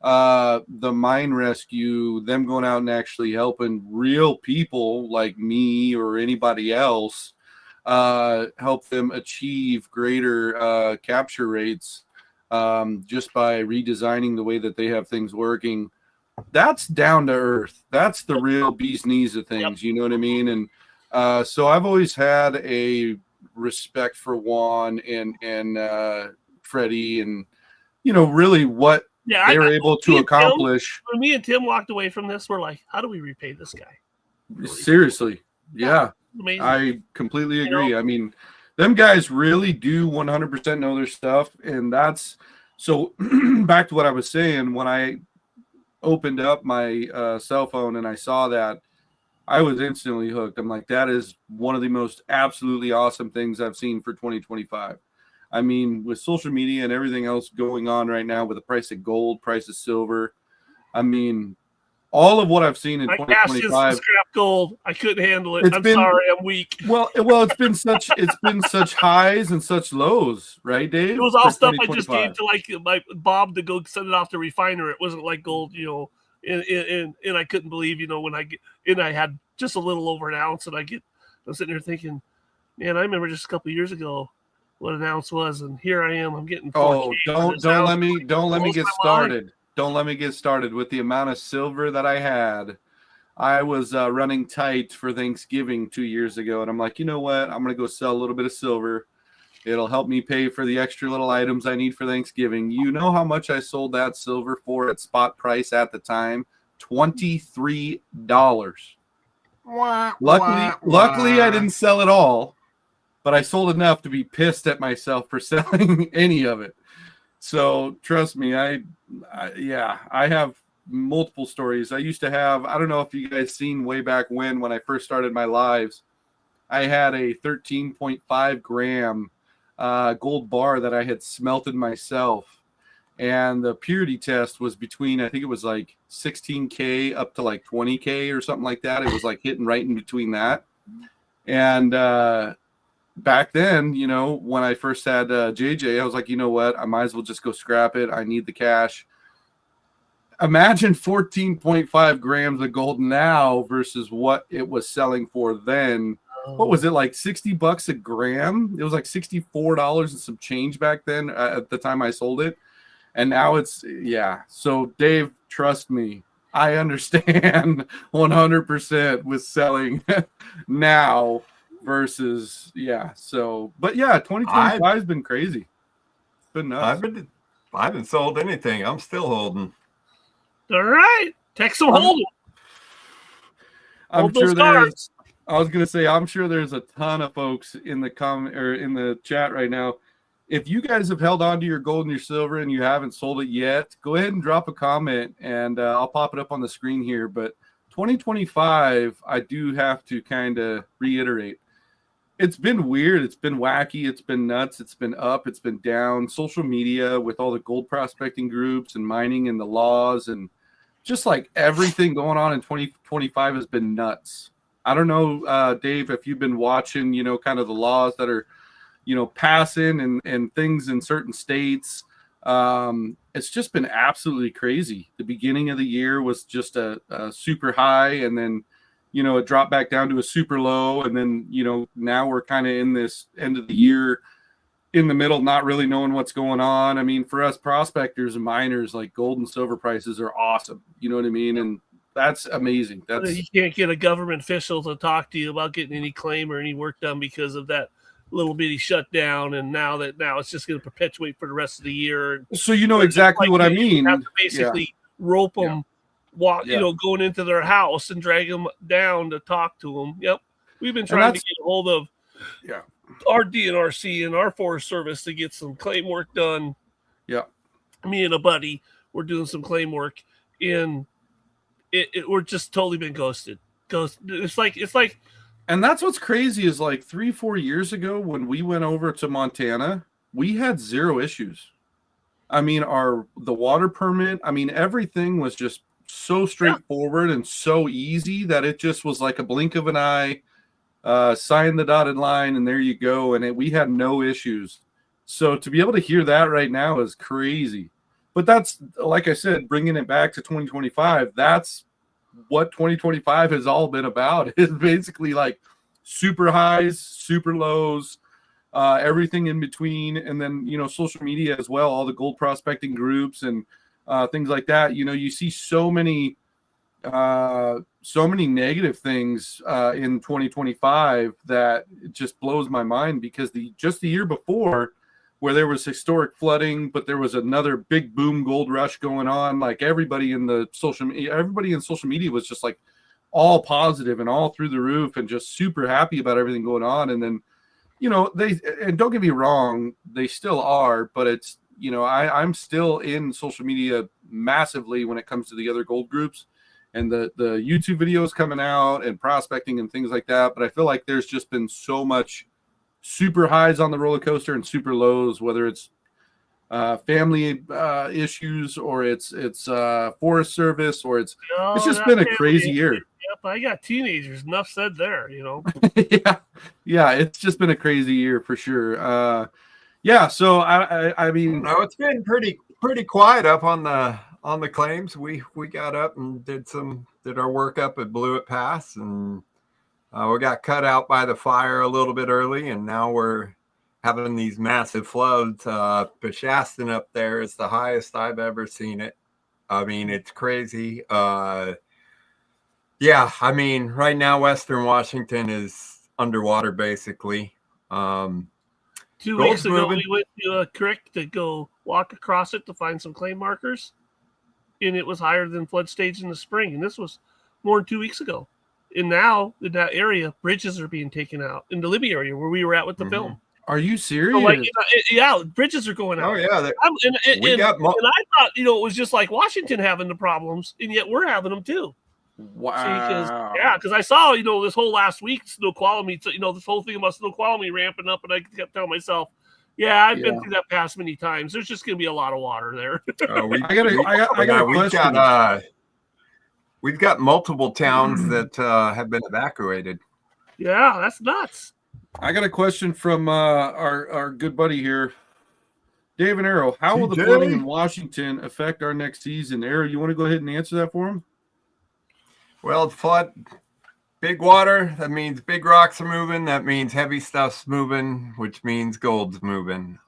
the mine rescue, them going out and actually helping real people like me or anybody else, help them achieve greater capture rates just by redesigning the way that they have things working. That's down to earth. That's the real bee's knees of things. You know what I mean? And so I've always had a respect for Juan and Freddie, and really what they were able to accomplish. When me and Tim walked away from this, we're like, how do we repay this guy? Really? Seriously. Yeah. Amazing. I completely agree. I mean, them guys really do 100% know their stuff. And that's so back to what I was saying, when I opened up my cell phone and I saw that, I was instantly hooked. I'm like, that is one of the most absolutely awesome things I've seen for 2025. I mean, with social media and everything else going on right now, with the price of gold, price of silver, I mean, all of what I've seen in 2025. Scrap gold. I couldn't handle it. Sorry, I'm weak. Well, it's been such highs and such lows, right, Dave? It was all stuff I just gave to my Bob to go send it off to refiner. It wasn't like gold, and I couldn't believe, when I had just a little over an ounce, and I'm sitting there thinking, man, I remember just a couple of years ago what an ounce was, and here I am. I'm getting. Oh, don't let me get started. Don't let me get started with the amount of silver that I had. I was running tight for Thanksgiving 2 years ago, and I'm like, you know what? I'm going to go sell a little bit of silver. It'll help me pay for the extra little items I need for Thanksgiving. You know how much I sold that silver for at spot price at the time? $23. Luckily, I didn't sell it all, but I sold enough to be pissed at myself for selling any of it. So trust me, I have multiple stories. I used to have, I don't know if you guys seen way back when I first started my lives, I had a 13.5 gram gold bar that I had smelted myself. And the purity test was between, I think it was like 16K up to like 20K or something like that. It was like hitting right in between that. And back then, when I first had JJ, I was like, you know what? I might as well just go scrap it. I need the cash. Imagine 14.5 grams of gold now versus what it was selling for then. What was it, like $60 a gram? It was like $64 and some change back then at the time I sold it. And now it's, So Dave, trust me, I understand 100% with selling now versus, So, but 2025 has been crazy. It's been nuts. I haven't sold anything. I'm still holding. All right. Text them holding. I'm sure there's, I was going to say, I'm sure there's a ton of folks in the in the chat right now. If you guys have held on to your gold and your silver and you haven't sold it yet, go ahead and drop a comment, and I'll pop it up on the screen here. But 2025, I do have to kind of reiterate, it's been weird. It's been wacky. It's been nuts. It's been up. It's been down. Social media with all the gold prospecting groups and mining and the laws and just like everything going on in 2025 has been nuts. I don't know, Dave, if you've been watching, kind of the laws that are, passing and things in certain states. It's just been absolutely crazy. The beginning of the year was just a super high, and then, it dropped back down to a super low. And then, now we're kind of in this end of the year in the middle, not really knowing what's going on. I mean, for us prospectors and miners, like gold and silver prices are awesome. You know what I mean? And that's amazing. You can't get a government official to talk to you about getting any claim or any work done because of that little bitty shutdown. And now it's just going to perpetuate for the rest of the year. So exactly what I mean. You have to basically rope them, going into their house and drag them down to talk to them. Yep. We've been trying to get a hold of our DNRC and our Forest Service to get some claim work done. Yeah. Me and a buddy were doing some claim work, and we're just totally been ghosted. It's like, and that's what's crazy is like 3-4 years ago when we went over to Montana, we had zero issues. I mean, the water permit, I mean, everything was just so straightforward and so easy that it just was like a blink of an eye. Sign the dotted line, and there you go. And we had no issues. So to be able to hear that right now is crazy. But that's, like I said, bringing it back to 2025. That's what 2025 has all been about. It's basically like super highs, super lows, everything in between. And then, social media as well, all the gold prospecting groups and things like that. You see so many negative things in 2025 that it just blows my mind, because just the year before, where there was historic flooding, but there was another big boom gold rush going on, like everybody in social media was just like all positive and all through the roof and just super happy about everything going on. And then, and don't get me wrong, they still are, but it's, I'm still in social media massively when it comes to the other gold groups and the YouTube videos coming out and prospecting and things like that. But I feel like there's just been so much super highs on the roller coaster and super lows, whether it's family issues or it's Forest Service or it's just been a crazy year. Yep, I got teenagers. Enough said there, yeah, it's just been a crazy year for sure. So I mean, no, it's been pretty quiet up on the claims. We got up and did our work up at Blewett Pass, and we got cut out by the fire a little bit early, and now we're having these massive floods. Shaston up there is the highest I've ever seen it. I mean, it's crazy. I mean, right now Western Washington is underwater basically. 2 weeks ago, we went to a creek to go walk across it to find some claim markers, and it was higher than flood stage in the spring, and this was more than 2 weeks ago. And now in that area, bridges are being taken out in the Libby area where we were at with the film. Are you serious? So bridges are going out. Oh yeah, and I thought it was just like Washington having the problems, and yet we're having them too. Wow. Because I saw this whole last week Snoqualmie, this whole thing about Snoqualmie ramping up, and I kept telling myself, I've been through that pass many times. There's just going to be a lot of water there. We've got multiple towns that have been evacuated. Yeah, that's nuts. I got a question from our good buddy here, Dave and Arrow. How will the flooding in Washington affect our next season? Arrow, you want to go ahead and answer that for him? Well, flood, big water, that means big rocks are moving. That means heavy stuff's moving, which means gold's moving.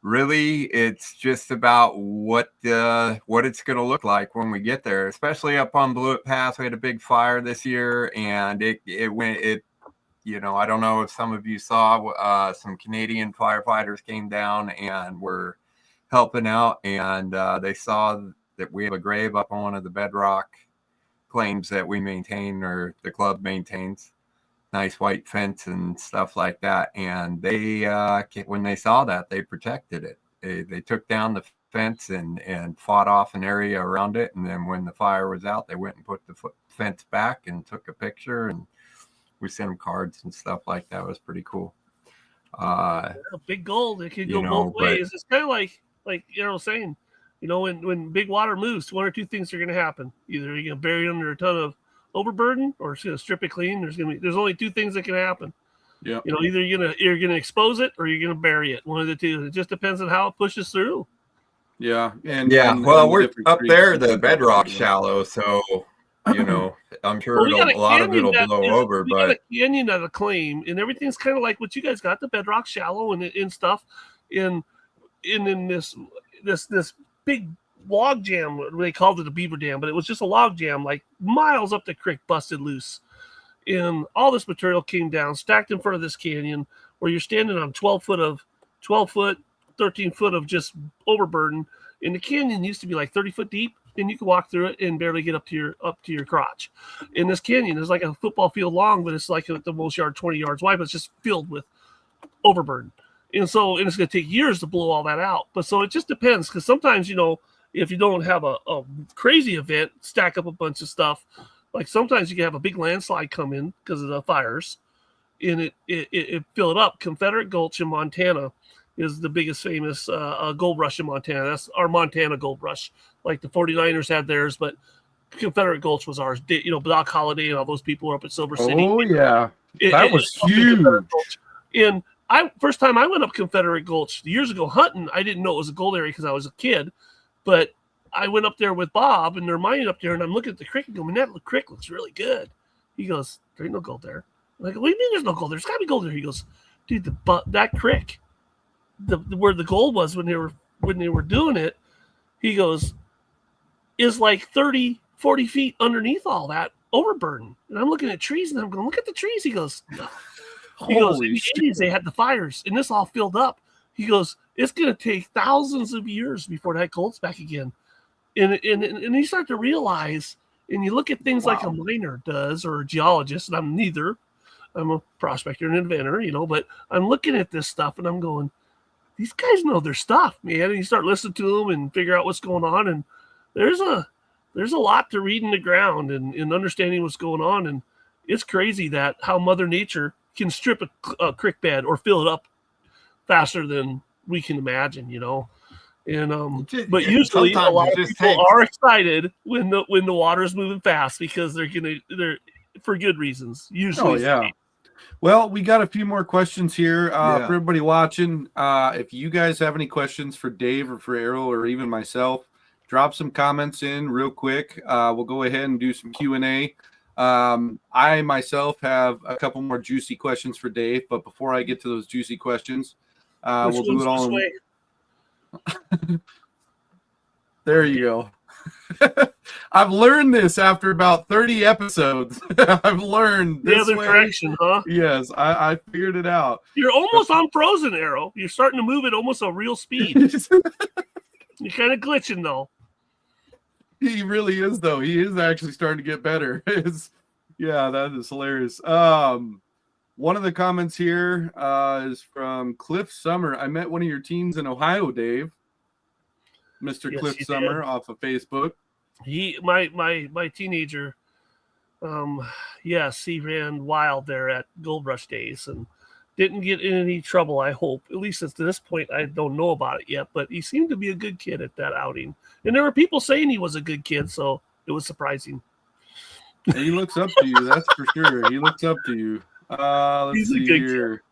Really, it's just about what it's going to look like when we get there, especially up on Blewett Pass. We had a big fire this year, and it went. I don't know if some of you saw, some Canadian firefighters came down and were helping out, and they saw that we have a grave up on one of the bedrock claims that we maintain, or the club maintains. Nice white fence and stuff like that. And they, when they saw that, they protected it. They took down the fence and fought off an area around it. And then when the fire was out, they went and put the fence back and took a picture. And we sent them cards and stuff like that. It was pretty cool. Big gold, it could You go know, both but- ways. It's kind of like saying, when big water moves, one or two things are going to happen. Either you're going to bury it under a ton of overburden, or it's going to strip it clean. There's only two things that can happen. Yeah. Either you're gonna expose it or you're gonna bury it. One of the two. It just depends on how it pushes through. Yeah. Well, we're different up creeks there, and the things like bedrock's that. shallow, so I'm sure Well, we got a lot of canyon it'll that blow is- over, we got but a canyon at a claim, and everything's kind of like what you guys got. The bedrock shallow and stuff, in this big log jam. They called it a beaver dam, but it was just a log jam, like miles up the creek, busted loose. And all this material came down, stacked in front of this canyon, where you're standing on 12 foot, 13 foot of just overburden. And the canyon used to be like 30 foot deep, and you could walk through it and barely get up to your crotch. In this canyon is like a football field long, but it's like at the most 20 yards wide, but it's just filled with overburden. And it's going to take years to blow all that out. But so it just depends, because sometimes, if you don't have a crazy event, stack up a bunch of stuff. Like sometimes you can have a big landslide come in because of the fires, and it fill it up. Confederate Gulch in Montana is the biggest famous gold rush in Montana. That's our Montana gold rush. Like the 49ers had theirs, but Confederate Gulch was ours. Doc Holliday and all those people were up at Silver City. Oh yeah, that was up in huge. Confederate Gulch. And first time I went up Confederate Gulch years ago hunting, I didn't know it was a gold area because I was a kid, but I went up there with Bob, and they're mining up there, and I'm looking at the creek and going, man, that creek looks really good. He goes, there ain't no gold there. I'm like, what do you mean there's no gold there? There's got to be gold there. He goes, dude, that creek, where the gold was when they were doing it, he goes, is like 30, 40 feet underneath all that overburden. And I'm looking at trees, and I'm going, look at the trees. He goes, in Holy the shit. 80s, they had the fires, and this all filled up. He goes, it's going to take thousands of years before that gold's back again. And you start to realize, and you look at things like a miner does, or a geologist, and I'm neither. I'm a prospector and inventor, but I'm looking at this stuff, and I'm going, these guys know their stuff, man. And you start listening to them and figure out what's going on, and there's a lot to reading the ground and understanding what's going on. And it's crazy that how Mother Nature can strip a creek bed or fill it up faster than we can imagine, And but usually a lot of people are excited when the water is moving fast, because they're for good reasons. Usually, Oh yeah. Well, we got a few more questions here for everybody watching. If you guys have any questions for Dave or for Errol or even myself, drop some comments in real quick. We'll go ahead and do some Q&A. I myself have a couple more juicy questions for Dave, but before I get to those juicy questions, we'll do it all. There you go. I've learned this after about 30 episodes. I've learned the this other way. direction, huh? Yes, I figured it out. You're almost unfrozen, Arrow. You're starting to move at almost a real speed. You're kind of glitching, though. He really is, though. He is actually starting to get better. Yeah, that is hilarious. One of the comments here is from Cliff Summer. I met one of your teams in Ohio, Dave. Mr. Yes, Cliff you Summer did. off of Facebook. My teenager, yes, he ran wild there at Gold Rush days and didn't get in any trouble, I hope. At least at this point, I don't know about it yet, but he seemed to be a good kid at that outing. And there were people saying he was a good kid, so it was surprising. He looks up to you, that's for sure. He looks up to you. Let's He's a see good here.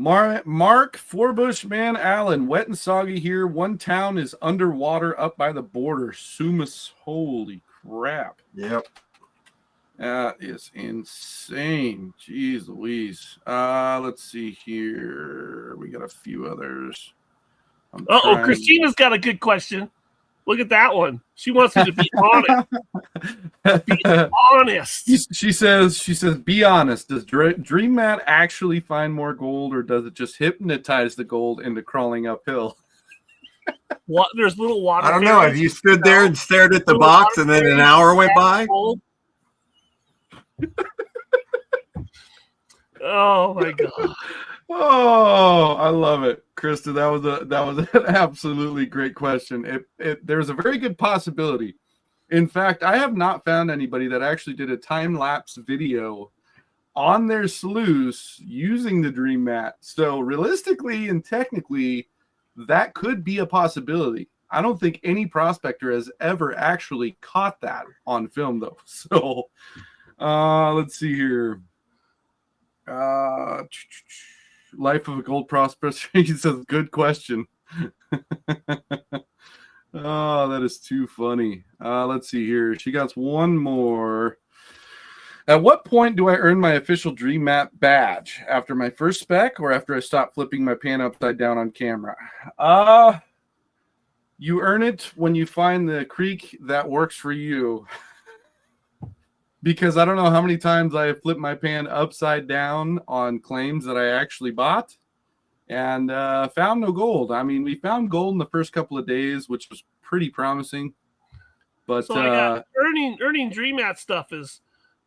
Mark Forbush, man, Allen, wet and soggy here. One town is underwater up by the border. Sumas, holy crap. Yep. That is insane. Jeez Louise. Let's see here. We got a few others. Christina's got a good question. Look at that one. She wants me to be honest. Be honest. She says, be honest. Does Dream Mat actually find more gold, or does it just hypnotize the gold into crawling uphill? What? There's little water. I don't know. Have you stood there and stared at the box, and then an hour went by? Oh my god. Oh, I love it, Krista. That was an absolutely great question. There's a very good possibility. In fact, I have not found anybody that actually did a time-lapse video on their sluice using the Dream Mat. So realistically and technically, that could be a possibility. I don't think any prospector has ever actually caught that on film, though. So let's see here. Life of a gold prospector. He says, good question. Oh, that is too funny. Let's see here. She got one more. At what point do I earn my official Dream Mat badge? After my first spec or after I stop flipping my pan upside down on camera? You earn it when you find the creek that works for you. Because I don't know how many times I have flipped my pan upside down on claims that I actually bought and found no gold. I mean, we found gold in the first couple of days, which was pretty promising. But so I got earning Dream Mat stuff has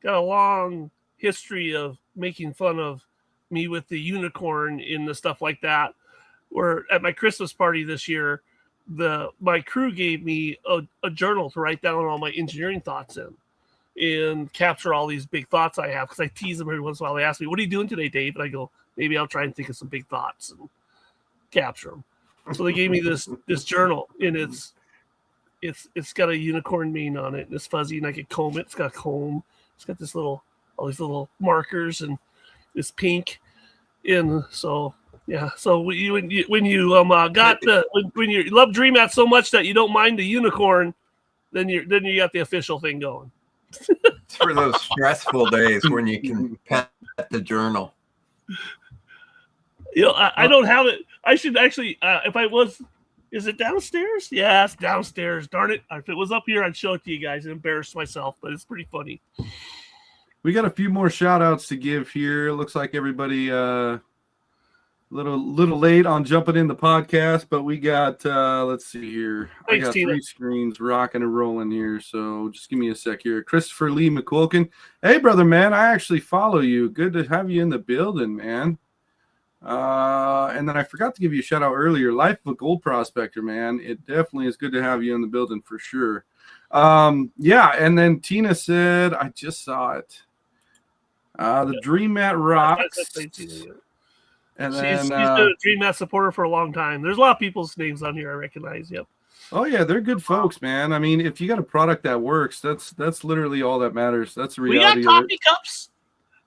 got a long history of making fun of me with the unicorn in the stuff like that. Where at my Christmas party this year, my crew gave me a journal to write down all my engineering thoughts in and capture all these big thoughts I have, because I tease them every once in a while. They ask me, what are you doing today, Dave? And I go, maybe I'll try and think of some big thoughts and capture them. So they gave me this journal, and it's got a unicorn mane on it, and it's fuzzy, and I can comb it. It's got a comb. It's got all these little markers, and it's pink. And so yeah, so when you when you love Dream Mat so much that you don't mind the unicorn, then you got the official thing going. It's for those stressful days when you can pet the journal. You know, I don't have it. I should actually, if I was, is it downstairs? Yeah, it's downstairs. Darn it. If it was up here, I'd show it to you guys and embarrass myself, but it's pretty funny. we got a few more shout outs to give here. It looks like everybody little late on jumping in the podcast, but we got let's see here. Thanks, I got Tina. 3 screens rocking and rolling here, so just give me a sec here. Christopher Lee McQuilkin. Hey brother, man, I actually follow you. Good to have you in the building, man. And then I forgot to give you a shout out earlier. Life of a Gold Prospector, man. It definitely is good to have you in the building for sure. Yeah, and then Tina said, I just saw it. The Dream Mat rocks. And then, she's been a Dream Mat supporter for a long time. There's a lot of people's names on here I recognize. Yep. oh yeah, they're good folks, man. I mean, if you got a product that works, that's literally all that matters. That's the reality. We got coffee cups.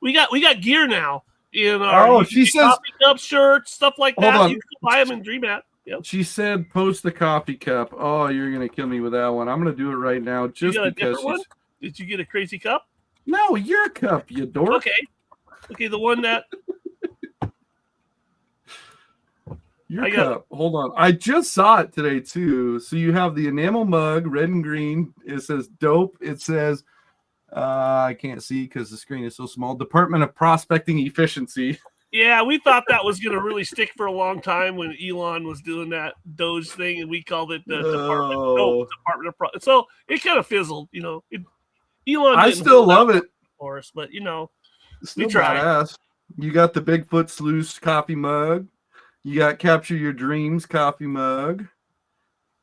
We got gear now. In our, Oh, she says coffee cup shirts, stuff like Hold that. on. You can buy them in Dream Mat. Yep. she said post the coffee cup. Oh, you're gonna kill me with that one. I'm gonna do it right now You just got a because different one? Did you get a crazy cup? No, your cup, you dork. Okay, the one that Your I got cup. Hold on. I just saw it today too. So you have the enamel mug, red and green. It says dope. It says I can't see because the screen is so small. Department of Prospecting Efficiency. Yeah, we thought that was going to really stick for a long time when Elon was doing that Doge thing, and we called it the Department of Pro. So it kind of fizzled, you know. Elon, I didn't still hold love out it. for us, but you know, Still tried. badass. You got the Bigfoot Sluice coffee mug. You got Capture Your Dreams coffee mug.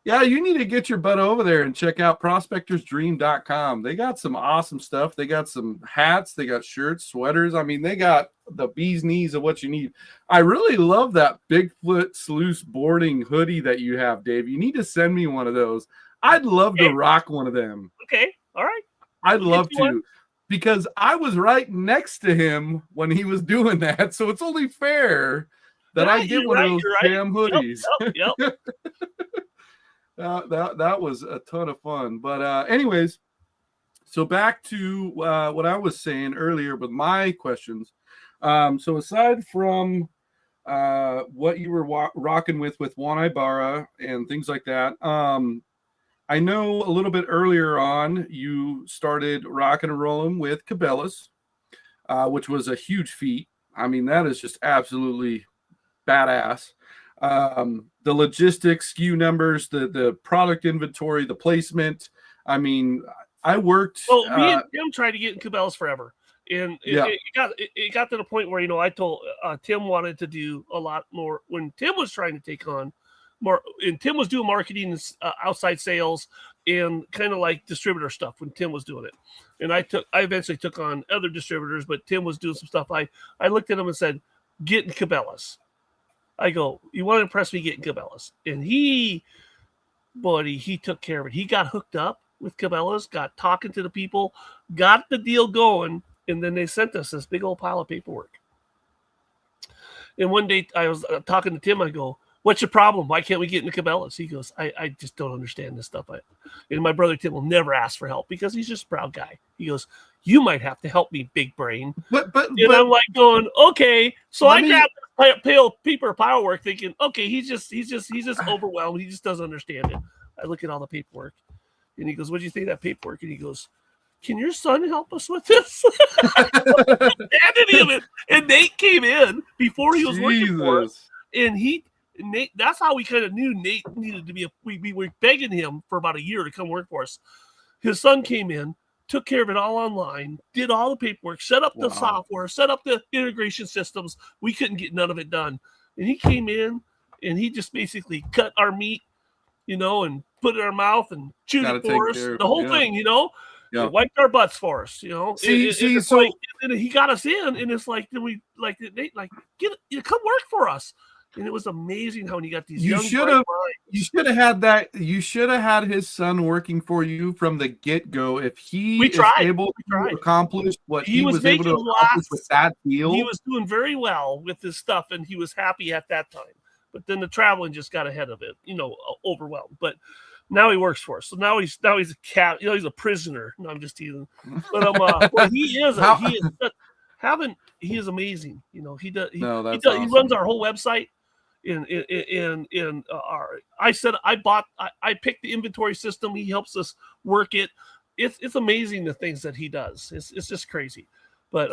Yeah, you need to get your butt over there and check out prospectorsdream.com. They got some awesome stuff. They got some hats. They got shirts, sweaters. I mean, they got the bee's knees of what you need. I really love that Bigfoot Sluice boarding hoodie that you have, Dave. You need to send me one of those. I'd love to rock one of them. Okay, all right. I'd love you one. to, because I was right next to him when he was doing that. So it's only fair that I get one of those damn hoodies. Yep. That was a ton of fun. But anyways, so back to what I was saying earlier with my questions. So aside from what you were rocking with Juan Ibarra and things like that, I know a little bit earlier on you started rocking and rolling with Cabela's, which was a huge feat. I mean, that is just absolutely badass. The logistics, SKU numbers, the product inventory, the placement. I mean, I worked. Well, me and Tim tried to get in Cabela's forever, and Yeah. it got to the point where, you know, I told Tim wanted to do a lot more when Tim was trying to take on more, and Tim was doing marketing, outside sales. and kind of like distributor stuff when Tim was doing it. And I eventually took on other distributors, but Tim was doing some stuff. I looked at him and said, "Get in Cabela's." I go, "You want to impress me? Get in Cabela's." And he took care of it. He got hooked up with Cabela's, got talking to the people, got the deal going, and then they sent us this big old pile of paperwork. And one day I was talking to Tim. I go, "What's your problem? Why can't we get into Cabela's?" He goes, I just don't understand this stuff. And my brother Tim will never ask for help because he's just a proud guy. He goes, "You might have to help me, big brain." But I'm like going, okay. So I grabbed this pale paper firework thinking, okay, he's just overwhelmed. He just doesn't understand it. I look at all the paperwork and he goes, "What do you think of that paperwork?" And he goes, "Can your son help us with this?" Handed him it. And Nate came in before he was working for us. And Nate, that's how we kind of knew Nate needed to be we were begging him for about a year to come work for us. His son came in, took care of it all online, did all the paperwork, set up the software, set up the integration systems. We couldn't get none of it done. And he came in and he just basically cut our meat, and put it in our mouth and chewed it for us. The whole thing, Yeah. wiped our butts for us, So like, and he got us in, and it's like, then we like Nate, like, come work for us. And it was amazing how when you got these you should have had that. You should have had his son working for you from the get-go. If he is able to accomplish what he was able to accomplish with that deal. He was doing very well with his stuff, and he was happy at that time. But then the traveling just got ahead of it, overwhelmed. But now he works for us. So now he's a cat. He's a prisoner. No, I'm just teasing. But well, he is amazing. He runs our whole website. I picked the inventory system. He helps us work it. It's amazing the things that he does. It's just crazy. But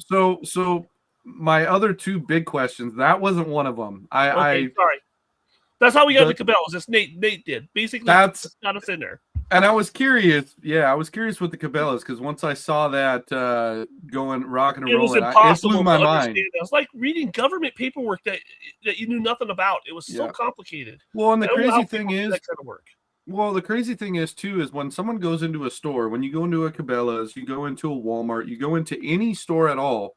so my other two big questions, that wasn't one of them. Sorry. That's how we got the Cabela's. That's Nate did. Basically, that's got us in there. And I was curious. Yeah, I was curious with the Cabela's because once I saw that going rock and rolling, it blew my mind. It was like reading government paperwork that you knew nothing about. It was so complicated. Well, and the crazy thing is, that kind of work. Well, the crazy thing is too is when someone goes into a store, when you go into a Cabela's, you go into a Walmart, you go into any store at all.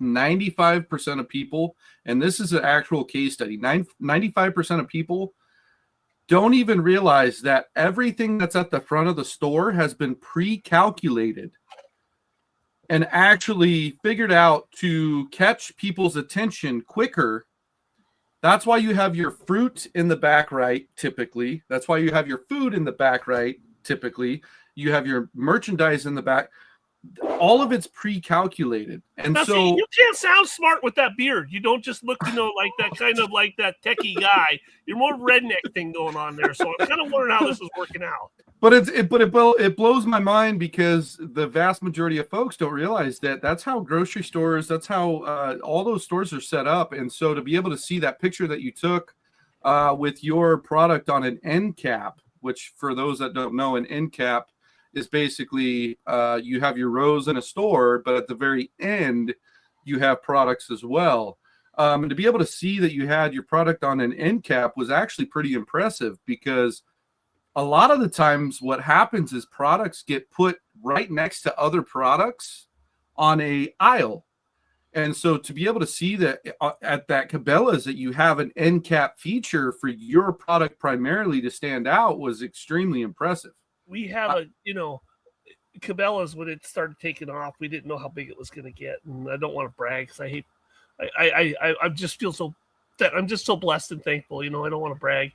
95% of people, and this is an actual case study, 95% of people don't even realize that everything that's at the front of the store has been pre-calculated and actually figured out to catch people's attention quicker. That's why you have your fruit in the back right, typically. That's why you have your food in the back right, typically. You have your merchandise in the back. All of it's pre-calculated. And now, so see, you can't sound smart with that beard. You don't just look, like that kind of like that techie guy. You're more redneck thing going on there. So I'm kind of wondering how this is working out. But it blows my mind because the vast majority of folks don't realize that that's how grocery stores, that's how all those stores are set up. And so to be able to see that picture that you took with your product on an end cap, which for those that don't know, an end cap is basically you have your rows in a store, but at the very end, you have products as well. And to be able to see that you had your product on an end cap was actually pretty impressive because a lot of the times what happens is products get put right next to other products on a aisle. And so to be able to see that at that Cabela's that you have an end cap feature for your product primarily to stand out was extremely impressive. We have Cabela's, when it started taking off, we didn't know how big it was going to get. And I don't want to brag because I just feel so that I'm just so blessed and thankful. I don't want to brag,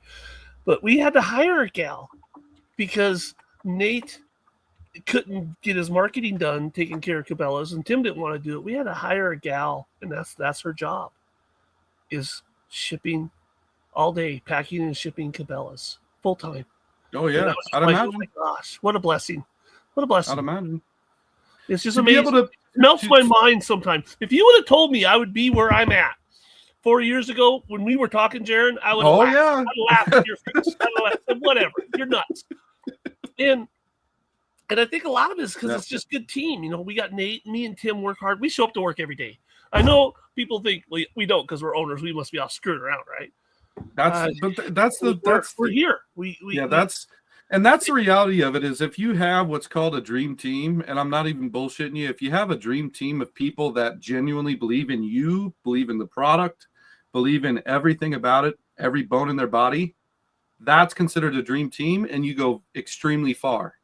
but we had to hire a gal because Nate couldn't get his marketing done, taking care of Cabela's, and Tim didn't want to do it. We had to hire a gal, and that's her job, is shipping all day, packing and shipping Cabela's full time. Oh yeah, I'd imagine. Oh my gosh, what a blessing! What a blessing! I'd imagine. It's just amazing. It melts my mind sometimes. If you would have told me I would be where I'm at 4 years ago when we were talking, Jaron, I would. Oh laugh. yeah. I'd laugh at your face. I'd laugh. Whatever, you're nuts. And I think a lot of it is because it's just good team. We got Nate, me, and Tim work hard. We show up to work every day. I know people think we don't because we're owners. We must be all screwed around, right? We're here. And that's the reality of it is if you have what's called a dream team, and I'm not even bullshitting you, if you have a dream team of people that genuinely believe in you, believe in the product, believe in everything about it, every bone in their body, that's considered a dream team, and you go extremely far.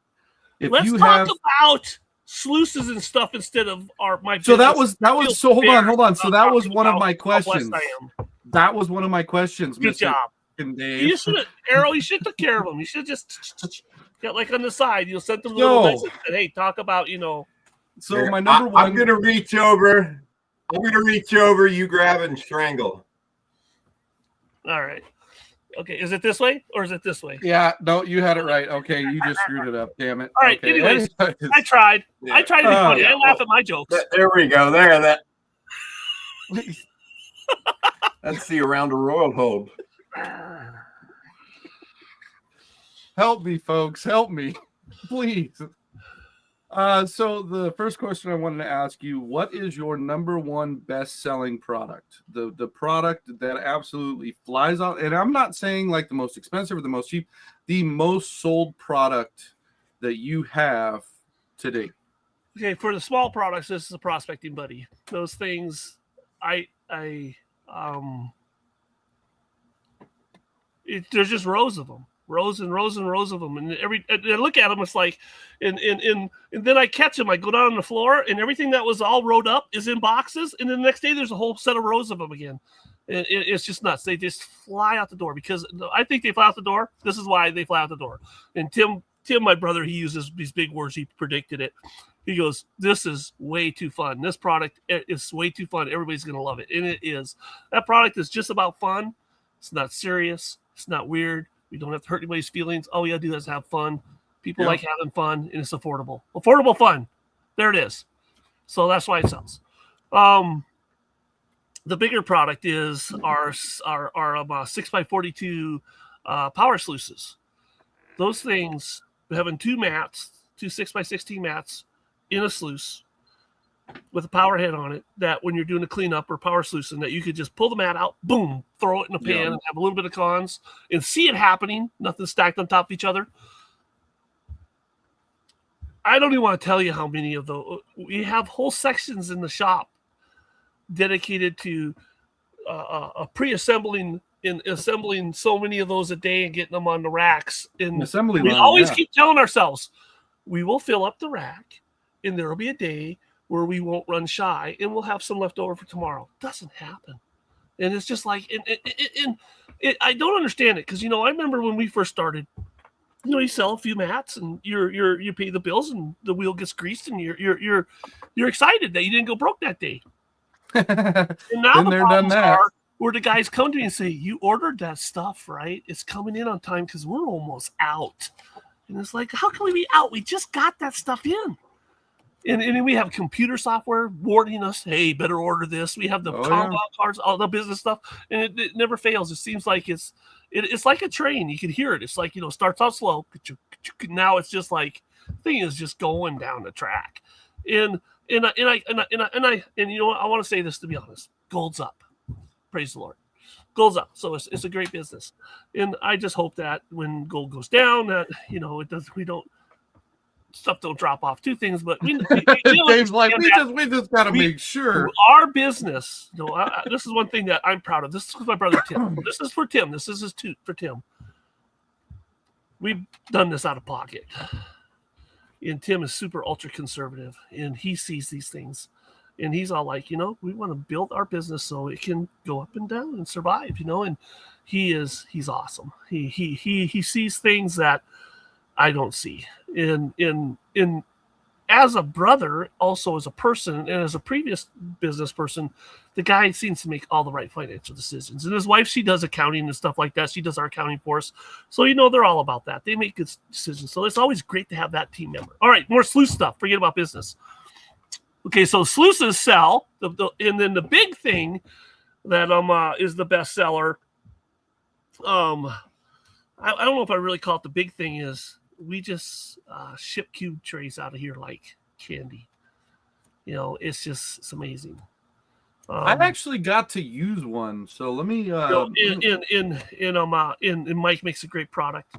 If Let's you talk have about sluices and stuff instead of my so that business. was so hold on. So that was one of my How questions. blessed I am. That was one of my questions, Good Mr. job. Dave. You should have, Errol, you should have took care of them. You should just get like on the side. You'll send them a Yo. little message that, hey, talk about, So Here, my number one. I'm gonna reach over. You grab and strangle. All right. Okay, is it this way or is it this way? Yeah, no, you had it right. Okay, you just screwed it up. Damn it. All right. Okay. Anyways, I tried. Yeah. I tried to be funny. yeah. I laugh at my jokes. There we go. There, that. That's the around the royal hold. Help me, folks. Help me, please. So the first question I wanted to ask you: what is your number one best-selling product? The product that absolutely flies out, and I'm not saying like the most expensive or the most cheap, the most sold product that you have today. Okay, for the small products, this is a prospecting buddy. Those things, there's just rows of them, rows and rows and rows of them, and I look at them, it's like, and then I catch them. I go down on the floor, and everything that was all rolled up is in boxes, and then the next day there's a whole set of rows of them again. It's just nuts. They just fly out the door because I think they fly out the door. This is why they fly out the door. And Tim, my brother, he uses these big words. He predicted it. He goes, this is way too fun. This product is way too fun. Everybody's going to love it. And it is. That product is just about fun. It's not serious. It's not weird. We don't have to hurt anybody's feelings. All we got to do is have fun. People like having fun, and it's affordable. Affordable fun. There it is. So that's why it sells. The bigger product is our 6x42 power sluices. Those things, having two 6x16 mats in a sluice with a power head on it, that when you're doing a cleanup or power sluicing, that you could just pull the mat out, boom, throw it in a pan and have a little bit of cons and see it happening, nothing stacked on top of each other. I don't even want to tell you how many of those. We have whole sections in the shop dedicated to pre-assembling and assembling so many of those a day and getting them on the racks. And assembly we line, always keep telling ourselves, we will fill up the rack, and there will be a day where we won't run shy, and we'll have some left over for tomorrow. Doesn't happen. And it's just like, I don't understand it because, I remember when we first started, you sell a few mats and you pay the bills and the wheel gets greased and you're excited that you didn't go broke that day. And now the problems are where the guys come to me and say, you ordered that stuff, right? It's coming in on time because we're almost out. And it's like, how can we be out? We just got that stuff in. And then we have computer software warning us, hey, better order this. We have the combo cards, all the business stuff, and it never fails. It seems like it's like a train. You can hear it. It's like, starts out slow. Now it's just like thing is just going down the track. And I want to say this, to be honest. Gold's up. Praise the Lord. Gold's up. So it's a great business. And I just hope that when gold goes down, that stuff don't drop off. Two things, but Dave's like, we just got to make sure our business. This is one thing that I'm proud of. This is my brother Tim. This is for Tim. This is his toot for Tim. We've done this out of pocket, and Tim is super ultra conservative, and he sees these things, and he's all like, we want to build our business so it can go up and down and survive, and he's awesome. He sees things that I don't see. In as a brother, also as a person, and as a previous business person, the guy seems to make all the right financial decisions. And his wife, she does accounting and stuff like that. She does our accounting for us. So, they're all about that. They make good decisions. So it's always great to have that team member. All right, more sluice stuff. Forget about business. Okay, so sluices sell. And then the big thing that is the best seller, I don't know if I really call it the big thing, is we just ship cube trays out of here like candy. It's amazing. I actually got to use one, so let me. And Mike makes a great product.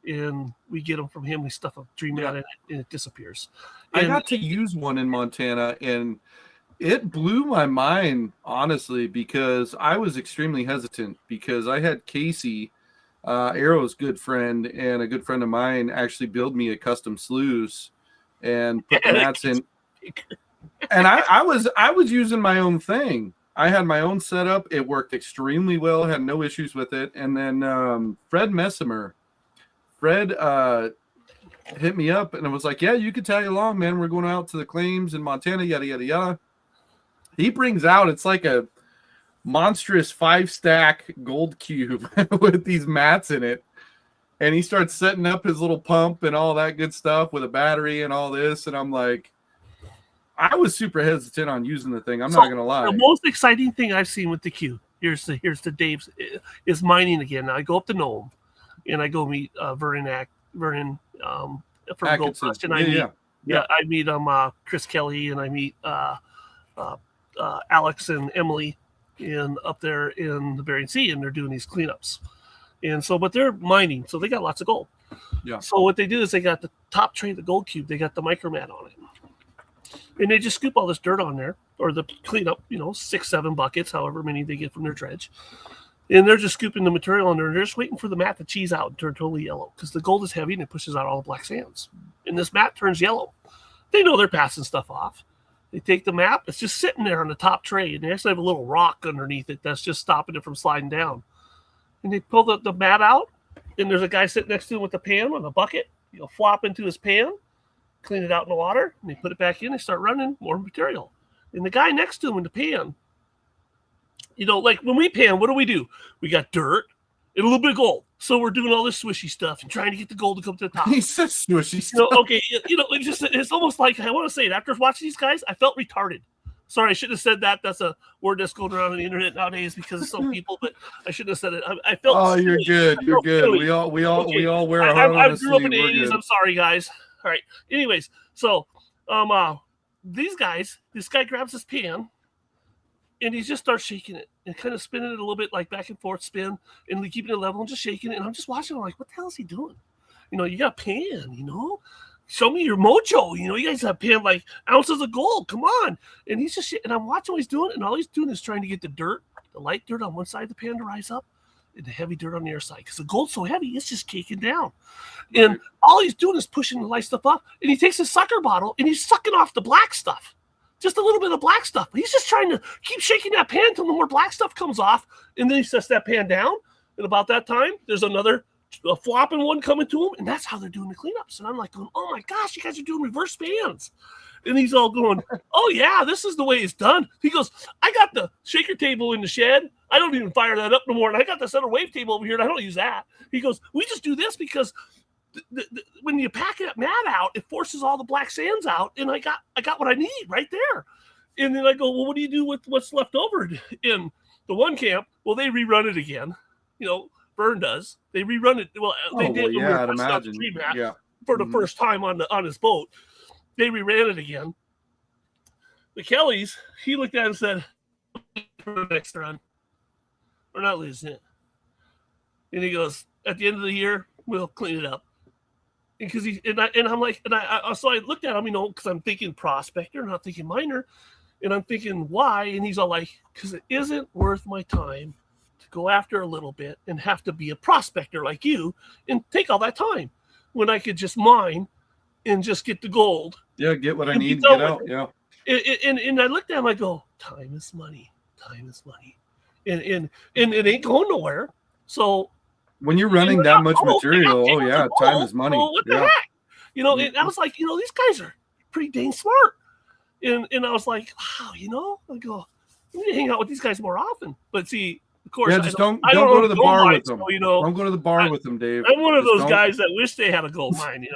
and we get them from him. We stuff a dream mat in it, and it disappears. I And got to use one in Montana, and it blew my mind, honestly, because I was extremely hesitant because I had Casey, Arrow's good friend, and a good friend of mine actually build me a custom sluice and put the mats in. And I was using my own thing. I had my own setup. It worked extremely well. Had no issues with it. And then Fred Messimer, hit me up and it was like, yeah, you could tag along, man. We're going out to the claims in Montana, yada, yada, yada. He brings out, it's like a monstrous 5-stack gold cube with these mats in it. And he starts setting up his little pump and all that good stuff with a battery and all this. And I'm like, I was super hesitant on using the thing. I'm not going to lie. The most exciting thing I've seen with the cube, here's the Dave's, is mining again. Now I go up to Nome and I go meet Vernon from Gold Rush, and I meet Chris Kelly, and I meet Alex and Emily up there in the Bering Sea, and they're doing these cleanups. And so, but they're mining, so they got lots of gold. Yeah. So what they do is they got the top tray of the gold cube, they got the micromat on it. And they just scoop all this dirt on there, or the cleanup, 6-7 buckets, however many they get from their dredge. And they're just scooping the material on there, and they're just waiting for the mat to cheese out and turn totally yellow, because the gold is heavy and it pushes out all the black sands. And this mat turns yellow. They know they're passing stuff off. They take the mat, it's just sitting there on the top tray, and they actually have a little rock underneath it that's just stopping it from sliding down. And they pull the mat out, and there's a guy sitting next to him with a pan and a bucket. He'll flop into his pan, clean it out in the water, and they put it back in. They start running more material. And the guy next to him in the pan, like when we pan, what do? We got dirt and a little bit of gold. So we're doing all this swishy stuff and trying to get the gold to come to the top. He said swishy stuff. Okay, it's almost like, I want to say it, after watching these guys, I felt retarded. Sorry, I shouldn't have said that. That's a word that's going around on the internet nowadays because of some people, but I shouldn't have said it. I felt. Oh, you're good. You're good. Silly. We all wear a heart on I a grew up in the sleeve. 80s. I'm sorry, guys. All right. Anyways, so these guys, this guy grabs his pan and he just starts shaking it and kind of spinning it a little bit, like back and forth spin, and keeping it level and just shaking it. And I'm just watching him like, what the hell is he doing? You got a pan, show me your mojo. You guys have pan like ounces of gold. Come on. And he's just and I'm watching what he's doing, and all he's doing is trying to get the light dirt on one side of the pan to rise up, and the heavy dirt on the other side. Because the gold's so heavy, it's just caking down. Right. And all he's doing is pushing the light stuff up, and he takes his sucker bottle and he's sucking off the black stuff. Just a little bit of black stuff. But he's just trying to keep shaking that pan until the more black stuff comes off, and then he sets that pan down. And about that time, there's another flopping one coming to him, and that's how they're doing the cleanups. And I'm like going, oh my gosh, you guys are doing reverse pans. And he's all going, oh yeah, this is the way it's done. He goes, I got the shaker table in the shed. I don't even fire that up no more. And I got the center wave table over here, and I don't use that. He goes, we just do this because when you pack that mat out, it forces all the black sands out, and I got what I need right there. And then I go, well, what do you do with what's left over in the one camp? Well, they rerun it again. Vern does. They rerun it. Well, they did. Yeah, I'd imagine. For the first time on his boat, they reran it again. The Kellys, he looked at it and said, "For the next run, we're not losing it." And he goes, "At the end of the year, we'll clean it up." Because I'm like, so I looked at him, because I'm thinking prospector, not thinking miner, and I'm thinking why, and he's all like, "Because it isn't worth my time to go after a little bit and have to be a prospector like you and take all that time when I could just mine and just get the gold." Yeah, get what I need to get out. Yeah. And I looked at him, I go, time is money. Time is money. And it ain't going nowhere. So when you're running that much material, time is money. Well, what the heck? And I was like, these guys are pretty dang smart. And I was like, wow, I go, I need to hang out with these guys more often. But see, of course, just don't go to the bar with them. Don't go to the bar with them, Dave. I'm one of those guys that wish they had a gold mine.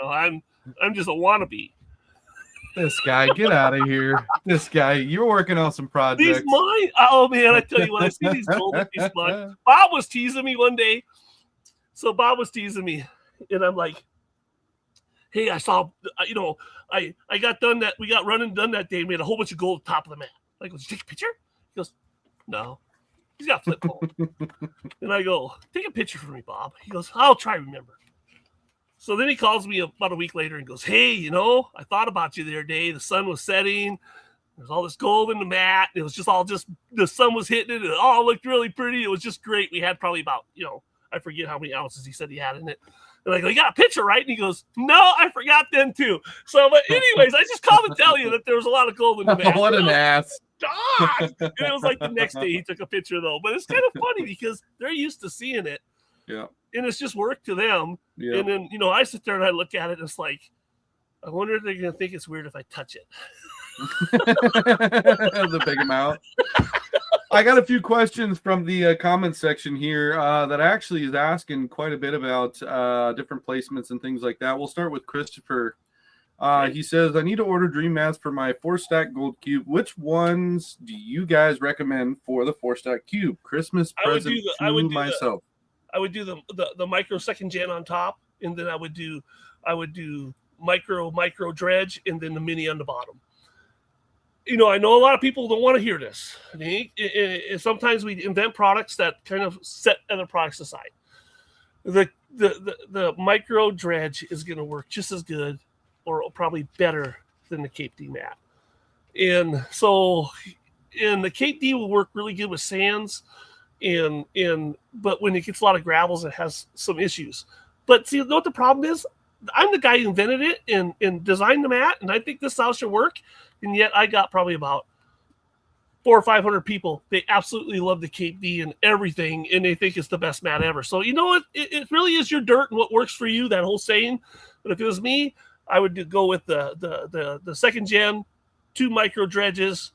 I'm just a wannabe. This guy, get out of here. This guy, you're working on some projects. These mine. Oh man, I tell you what, I see these gold at these mine. Bob was teasing me one day. So Bob was teasing me, and I'm like, "Hey, I saw, I got done that. We got running done that day. And we had a whole bunch of gold at the top of the mat. I go, did you take a picture?" He goes, "No." He's got a flip phone. And I go, "Take a picture for me, Bob." He goes, "I'll try to remember." So then he calls me about a week later and goes, "Hey, you know, I thought about you the other day. The sun was setting. There's all this gold in the mat. It was just the sun was hitting it. It all looked really pretty. It was just great. We had probably about, I forget how many ounces he said he had in it. And I go, you got a picture, right? And he goes, no, I forgot then too. So, but anyways, I just called to tell you that there was a lot of gold in the mat. What an ass. And it was like the next day he took a picture though. But it's kind of funny because they're used to seeing it. Yeah. And it's just work to them. Yeah. And then, I sit there and I look at it and it's like, I wonder if they're going to think it's weird if I touch it. The big amount. I got a few questions from the comment section here that actually is asking quite a bit about different placements and things like that. We'll start with Christopher. He says, I need to order dream mats for my 4-stack gold cube. Which ones do you guys recommend for the 4-stack cube? Christmas present to myself. I would do the micro second gen on top, and then I would do micro dredge, and then the mini on the bottom. I know a lot of people don't want to hear this. Sometimes we invent products that kind of set other products aside. The micro dredge is going to work just as good, or probably better than the Cape D mat. And the Cape D will work really good with sands, but when it gets a lot of gravels, it has some issues. But see, you know what the problem is? I'm the guy who invented it and designed the mat, and I think this style should work. And yet I got probably about 400 or 500 people. They absolutely love the Cape D and everything, and they think it's the best mat ever. So, it really is your dirt and what works for you, that whole saying. But if it was me, I would go with the second gen, 2 micro dredges,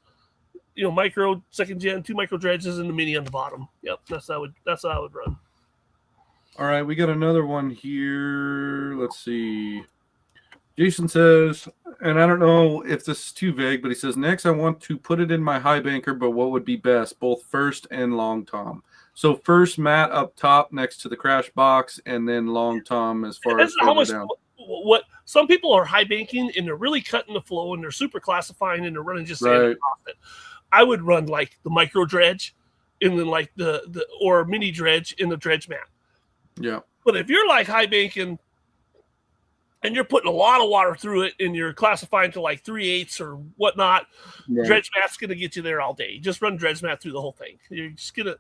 micro second gen, 2 micro dredges, and the mini on the bottom. Yep, that's how I would run. All right, we got another one here. Let's see. Jason says, and I don't know if this is too vague, but he says, next I want to put it in my high banker, but what would be best, both first and long tom? So first mat up top next to the crash box, and then long tom as far as how much down. What some people are high banking and they're really cutting the flow and they're super classifying and they're running just sand off it. I would run like the micro dredge and then like the or mini dredge in the dredge mat. Yeah. But if you're like high banking and you're putting a lot of water through it and you're classifying to like 3/8 or whatnot, dredge mat's going to get you there all day. Just run dredge mat through the whole thing. You're just going to,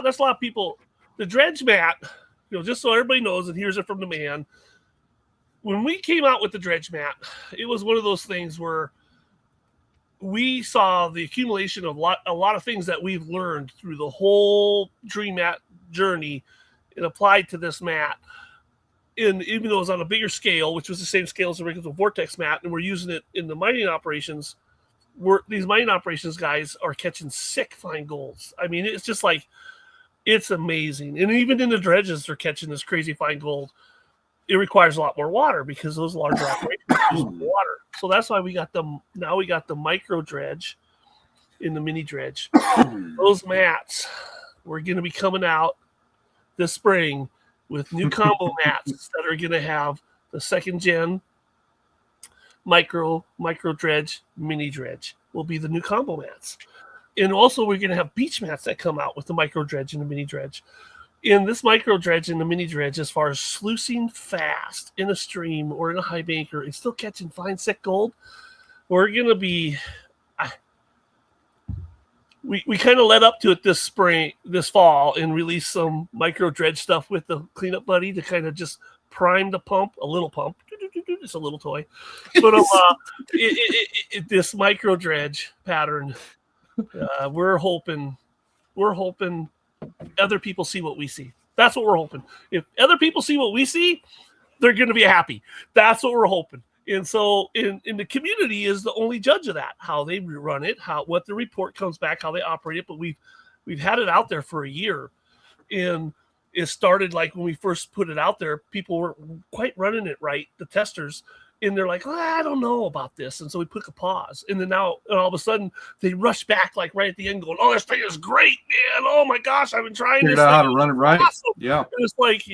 that's a lot of people. The dredge mat, just so everybody knows and hears it from the man, when we came out with the dredge mat, it was one of those things where we saw the accumulation of a lot of things that we've learned through the whole dream mat journey and applied to this mat. And even though it was on a bigger scale, which was the same scale as the regular vortex mat, and we're using it in the mining operations, these mining operations guys are catching sick fine golds. I mean, it's just like, it's amazing. And even in the dredges, they're catching this crazy fine gold. It requires a lot more water because those larger operations use water. So that's why we got the micro dredge in the mini dredge. Those mats, we're going to be coming out this spring with new combo mats that are going to have the second gen micro dredge, mini dredge will be the new combo mats. And also we're going to have beach mats that come out with the micro dredge and the mini dredge. In this micro dredge and the mini dredge, as far as sluicing fast in a stream or in a high banker and still catching fine sick gold, we're going to be we kind of led up to it this fall, and released some micro dredge stuff with the cleanup buddy to kind of just prime the pump, a little pump. It's a little toy, but this micro dredge pattern, we're hoping other people see what we see. That's what we're hoping. If other people see what we see, they're going to be happy. That's what we're hoping. And so in the community is the only judge of that, how they run it, what the report comes back, how they operate it. But we've had it out there for a year, and it started like when we first put it out there, people weren't quite running it right, the testers, and they're like, I don't know about this. And so we put a pause. And then now all of a sudden they rush back like right at the end going, oh, this thing is great, man. Oh my gosh, I've been trying this. Figured out how to run it right. Awesome. Yeah. And it's like,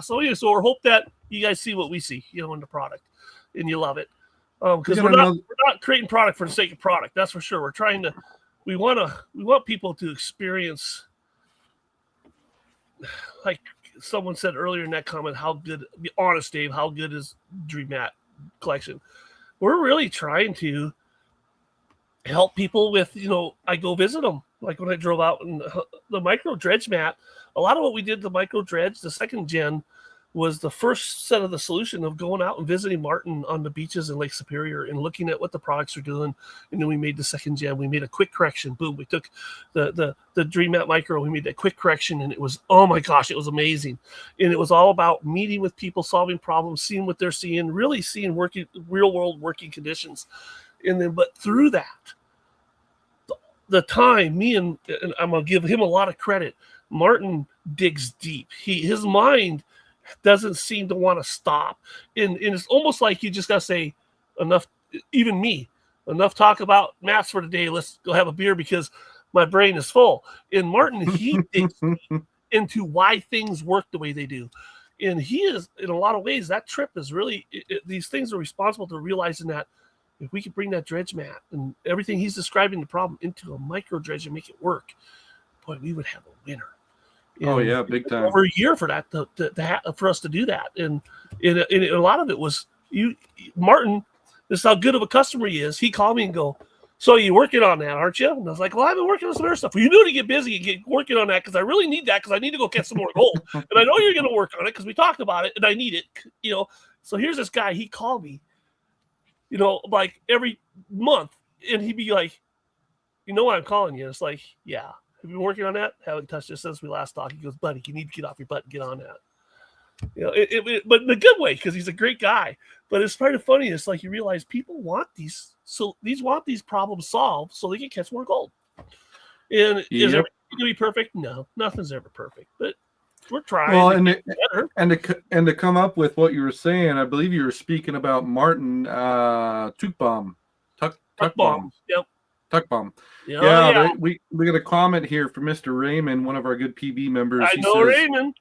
So we hope that you guys see what we see, in the product and you love it. Because we're not creating product for the sake of product. That's for sure. We're trying to, we want people to experience like someone said earlier in that comment, how good, be honest, Dave, how good is Dream Mat collection? We're really trying to help people with, I go visit them. Like when I drove out in the micro dredge mat, a lot of what we did, the micro dredge, the second gen, was the first set of the solution of going out and visiting Martin on the beaches in Lake Superior and looking at what the products are doing. And then we made the second gen. We made a quick correction. Boom. We took the Dream Mat Micro. We made that quick correction, and it was, oh my gosh, it was amazing. And it was all about meeting with people, solving problems, seeing what they're seeing, really seeing real world working conditions. And then, but through that, the time, and I'm going to give him a lot of credit, Martin digs deep. His mind doesn't seem to want to stop. And it's almost like you just got to say, enough, even me, enough talk about mats for today. Let's go have a beer because my brain is full. And Martin, he digs deep into why things work the way they do. And he is, in a lot of ways, that trip is really, these things are responsible to realizing that if we could bring that dredge mat and everything he's describing the problem into a micro dredge and make it work, boy, we would have a winner. And oh yeah, big time. Over a year for that for us to do that, and a lot of it was Martin. This is how good of a customer he is. He called me and go, "So you're working on that, aren't you?" And I was like, "Well, I've been working on some other stuff." Well, you knew to get busy and get working on that because I really need that because I need to go catch some more gold, and I know you're going to work on it because we talked about it, and I need it. So here's this guy. He called me, like every month, and he'd be like, "You know why I'm calling you?" It's like, "Yeah. Have you been working on that?" "Haven't touched it since we last talked." He goes, "Buddy, you need to get off your butt and get on that." But in a good way, because he's a great guy. But it's kind of funny. It's like you realize people want these problems solved so they can catch more gold. And is everything going to be perfect? No, nothing's ever perfect. But we're trying. Well, and to come up with what you were saying, I believe you were speaking about Martin Tuckbaum. Tuckbaum. Yep. Tuckbaum. Yeah. We got a comment here from Mr. Raymond, one of our good PB members. I know Raymond.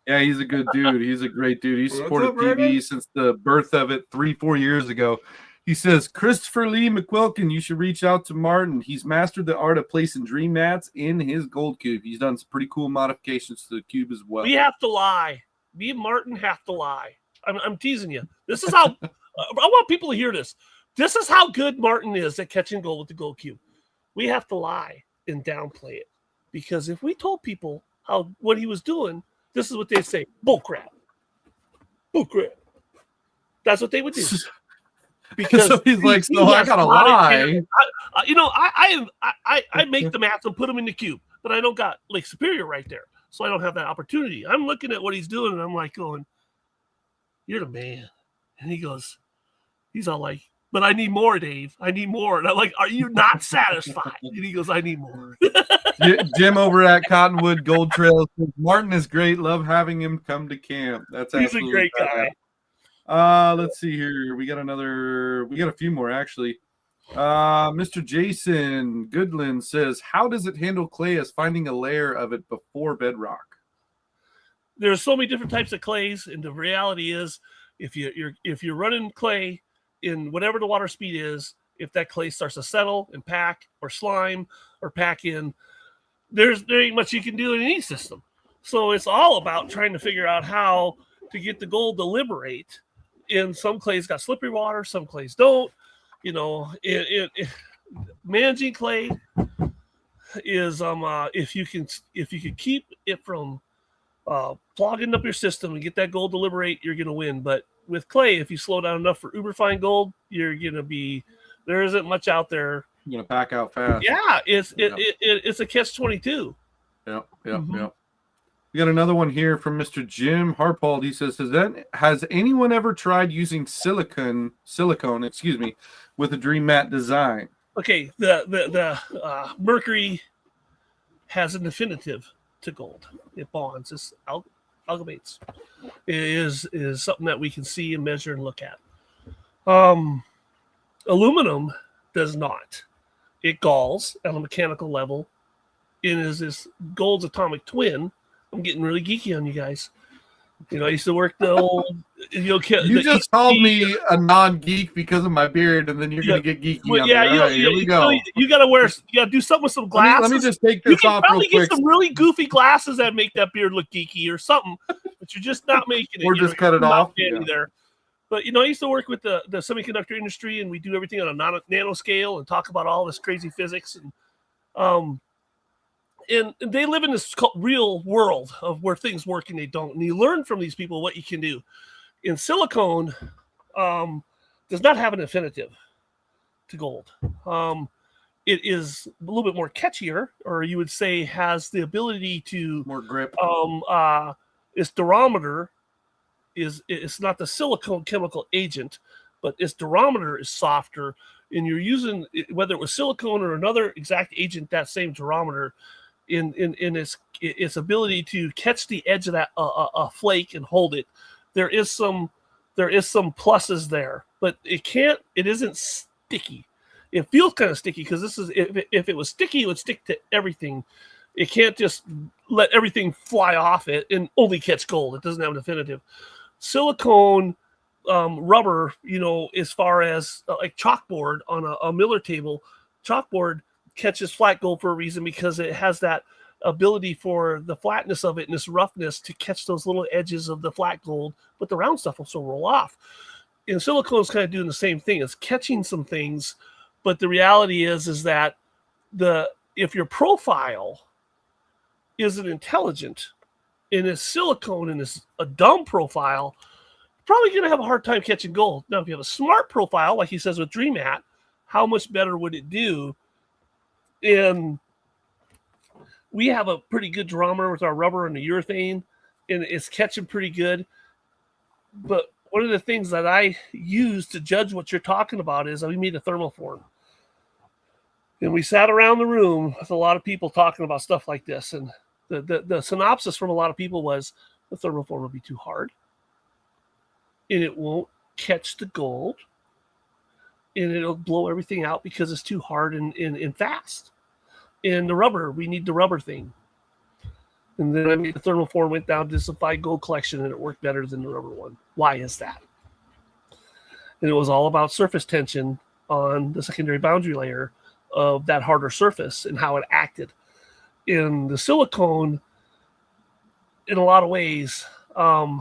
Yeah, he's a good dude. He's a great dude. He supported PB since the birth of it 3-4 years ago. He says, Christopher Lee McQuilkin, you should reach out to Martin. He's mastered the art of placing dream mats in his gold cube. He's done some pretty cool modifications to the cube as well. We have to lie. Me and Martin have to lie. I'm teasing you. This is how I want people to hear this. This is how good Martin is at catching gold with the gold cube. We have to lie and downplay it. Because if we told people what he was doing, this is what they'd say: bull crap. Bull crap. That's what they would do. Because so he's like, so I gotta lie. I make the mats and put them in the cube, but I don't got Lake Superior right there, so I don't have that opportunity. I'm looking at what he's doing, and I'm like going, "You're the man." And he's all like, "But I need more, Dave. I need more." And I'm like, "Are you not satisfied?" And he goes, "I need more." Jim over at Cottonwood Gold Trail says, Martin is great. Love having him come to camp. He's a great guy. Let's see here. We got a few more actually. Mr. Jason Goodland says, how does it handle clay as finding a layer of it before bedrock? There's so many different types of clays, and the reality is if you're running clay in whatever the water speed is, if that clay starts to settle and pack or slime or pack in, there ain't much you can do in any system. So it's all about trying to figure out how to get the gold to liberate. And some clays got slippery water, some clays don't. Managing clay is if you can keep it from clogging up your system and get that gold to liberate, you're gonna win. But with clay, if you slow down enough for uber fine gold, there isn't much out there. You're gonna pack out fast. Yeah, it's a catch-22. Yep. We got another one here from Mr. Jim Harpold. He says, has anyone ever tried using silicone, with a dream mat design? Okay, the mercury has an infinitive to gold. It bonds. It's amalgamates. It is something that we can see and measure and look at. Aluminum does not. It galls on a mechanical level. It is this gold's atomic twin. I'm getting really geeky on you guys. I used to work the old. You just called me a non-geek because of my beard, and then you're gonna get geeky. Well, here we go. You gotta do something with some glasses. Let me just take this off real quick. You can probably get some really goofy glasses that make that beard look geeky or something. but you're just not making it. Or you just know, cut you're it not off. standing Yeah. there. But, you know, I used to work with the semiconductor industry, and we do everything on a nanoscale and talk about all this crazy physics. And they live in this real world of where things work and they don't. And you learn from these people what you can do. In silicone, does not have an infinitive to gold. It is a little bit more catchier, or you would say has the ability to More grip. its durometer it's not the silicone chemical agent, but its durometer is softer, and you're using whether it was silicone or another exact agent, that same durometer in its ability to catch the edge of that a flake and hold it. There is some pluses there, but it isn't sticky. It feels kind of sticky because this is if it was sticky, it would stick to everything. It can't just let everything fly off it and only catch gold. It doesn't have an definitive. Silicone rubber, you know, as far as like chalkboard on a miller table, chalkboard catches flat gold for a reason because it has that ability for the flatness of it and this roughness to catch those little edges of the flat gold, but the round stuff will still roll off. And silicone is kind of doing the same thing. It's catching some things, but the reality is that if your profile isn't intelligent and it's silicone and it's a dumb profile, probably going to have a hard time catching gold. Now, if you have a smart profile, like he says with DreamAt, how much better would it do? And we have a pretty good durometer with our rubber and the urethane, and it's catching pretty good. But one of the things that I use to judge what you're talking about is we made a thermoform. And we sat around the room with a lot of people talking about stuff like this. And the synopsis from a lot of people was the thermoform will be too hard. And it won't catch the gold. And it'll blow everything out because it's too hard and fast. And the rubber, we need the rubber thing. And then I made the thermoform, went down to some fine gold collection, and it worked better than the rubber one. Why is that? And it was all about surface tension on the secondary boundary layer of that harder surface and how it acted. In the silicone, in a lot of ways, I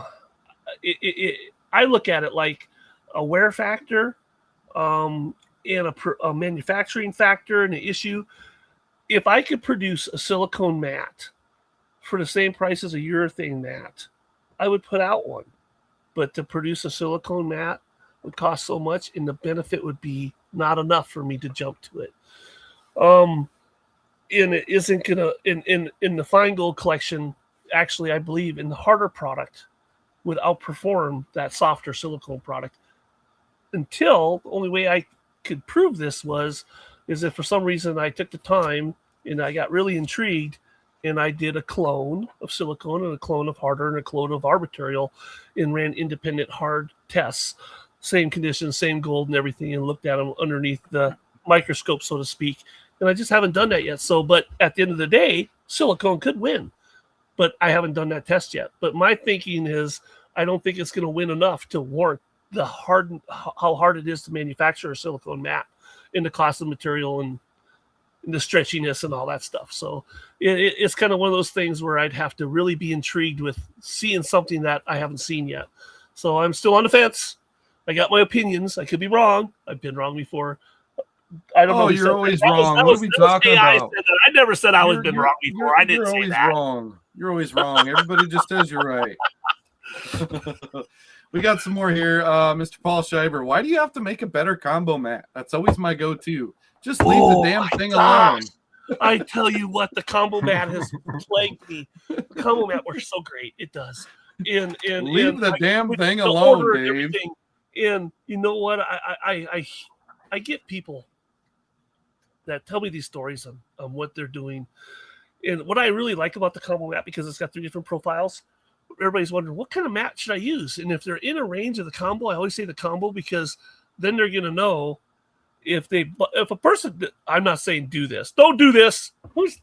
look at it like a wear factor and a manufacturing factor and an issue. If I could produce a silicone mat for the same price as a urethane mat, I would put out one. But to produce a silicone mat would cost so much, and the benefit would be not enough for me to jump to it. And it isn't gonna in the fine gold collection. Actually, I believe in the harder product would outperform that softer silicone product. Until the only way I could prove this is if for some reason I took the time and I got really intrigued and I did a clone of silicone and a clone of harder and a clone of arbitarial and ran independent hard tests, same conditions, same gold and everything, and looked at them underneath the microscope, so to speak. And I just haven't done that yet. So, but at the end of the day, silicone could win, but I haven't done that test yet. But my thinking is I don't think it's going to win enough to warrant how hard it is to manufacture a silicone mat and the cost of material and the stretchiness and all that stuff. So it's kind of one of those things where I'd have to really be intrigued with seeing something that I haven't seen yet. So I'm still on the fence. I got my opinions. I could be wrong. I've been wrong before. I don't know. You're always wrong. What are we talking about? I never said I was been wrong before. I didn't say that. Wrong. You're always wrong. Everybody just says you're right. We got some more here. Mr. Paul Schreiber, why do you have to make a better combo mat? That's always my go-to. Just leave the damn thing alone. I tell you what, the combo mat has plagued me. The combo mat works so great. It does. And leave the damn thing alone, Dave. And you know what? I get people that tell me these stories on what they're doing. And what I really like about the combo mat, because it's got 3 different profiles, everybody's wondering, what kind of mat should I use? And if they're in a range of the combo, I always say the combo, because then they're going to know if a person, I'm not saying do this. Don't do this.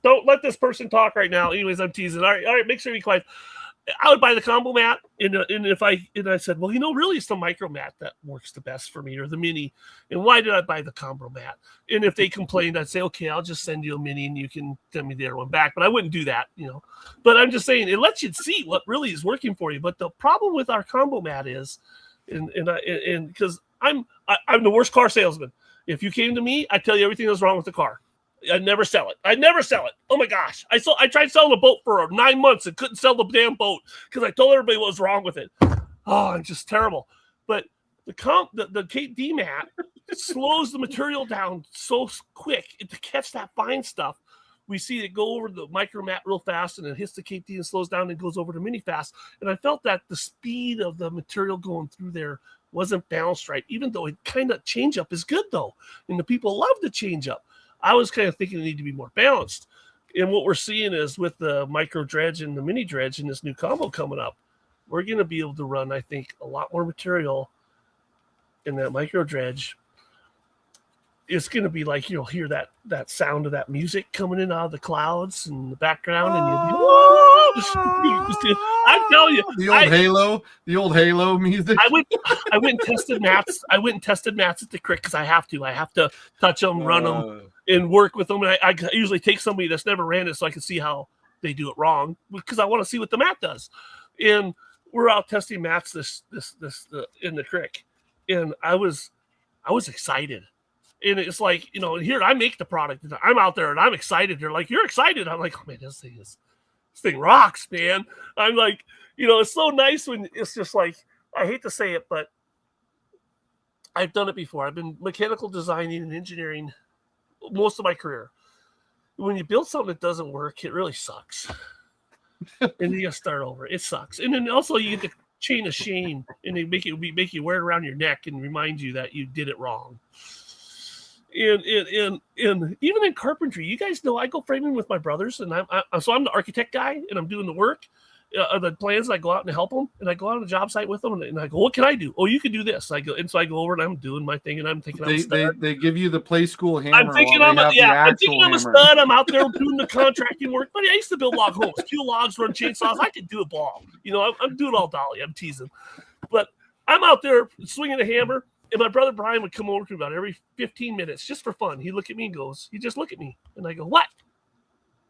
Don't let this person talk right now. Anyways, I'm teasing. All right, make sure you're quiet. I would buy the combo mat, and I said, well, really it's the micro mat that works the best for me, or the mini. And why did I buy the combo mat? And if they complained, I'd say, okay, I'll just send you a mini, and you can send me the other one back. But I wouldn't do that, But I'm just saying, it lets you see what really is working for you. But the problem with our combo mat is, and because I'm the worst car salesman. If you came to me, I'd tell you everything that's wrong with the car. I'd never sell it. Oh my gosh. I tried selling a boat for 9 months and couldn't sell the damn boat because I told everybody what was wrong with it. Oh, I'm just terrible. But the KD mat slows the material down so quick to catch that fine stuff. We see it go over the micro mat real fast, and it hits the KD and slows down and goes over to mini fast. And I felt that the speed of the material going through there wasn't balanced right, even though it kind of change up is good though. And the people love the change up. I was kind of thinking it needed to be more balanced. And what we're seeing is with the micro dredge and the mini dredge and this new combo coming up, we're going to be able to run, I think, a lot more material in that micro dredge. It's going to be like, hear that sound of that music coming in out of the clouds in the background. And you'll be, I'm telling you. The old Halo music. I went and tested mats. I went and tested mats at the creek because I have to touch them, run them, and work with them. And I usually take somebody that's never ran it so I can see how they do it wrong because I want to see what the mat does. And we're out testing mats this in the creek, and I was excited. And it's like, here I make the product. And I'm out there and I'm excited. They're like, you're excited. I'm like, oh man, this thing rocks, man. I'm like, it's so nice when it's just like, I hate to say it, but I've done it before. I've been mechanical designing and engineering most of my career. When you build something that doesn't work, it really sucks. And you start over. It sucks. And then also you get the chain of shame, and they make you wear it around your neck and remind you that you did it wrong. And even in carpentry, you guys know I go framing with my brothers, and so I'm the architect guy, and I'm doing the work, the plans. And I go out and help them, and I go out on the job site with them, and I go, "What can I do? Oh, you can do this." So I go over and I'm doing my thing, and I'm thinking they give you the play school hammer. I'm thinking I'm a stud. I'm out there doing the contracting work, but I used to build log homes, peel logs, run chainsaws. I could do it all. I'm doing all dolly. I'm teasing, but I'm out there swinging a hammer. And my brother Brian would come over to me about every 15 minutes just for fun. He'd look at me and goes, "You just look at me." And I go, "What?"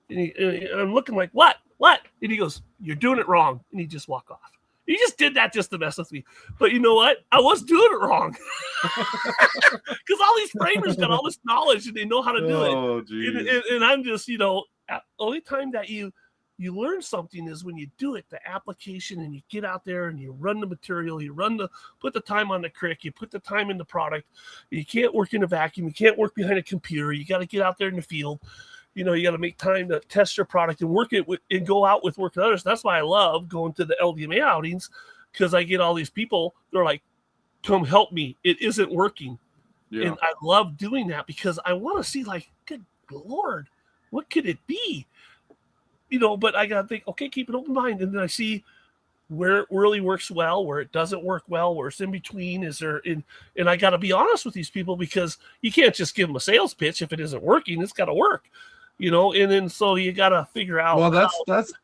And I'm looking like, "What? What?" And he goes, "You're doing it wrong." And he just walk off. He just did that just to mess with me. But you know what? I was doing it wrong. Because all these framers got all this knowledge and they know how to do it. Oh, geez. And I'm just, the only time that you learn something is when you do it, the application, and you get out there and you run the material, put the time on the crick, you put the time in the product. You can't work in a vacuum. You can't work behind a computer. You got to get out there in the field. You got to make time to test your product and work it and go out with work with others. That's why I love going to the LDMA outings, because I get all these people. They're like, "Come help me. It isn't working." Yeah. And I love doing that because I want to see, like, good Lord, what could it be? But I got to think, okay, keep an open mind. And then I see where it really works well, where it doesn't work well, where it's in between. And I got to be honest with these people, because you can't just give them a sales pitch. If it isn't working, it's got to work, and then so you got to figure out. Well,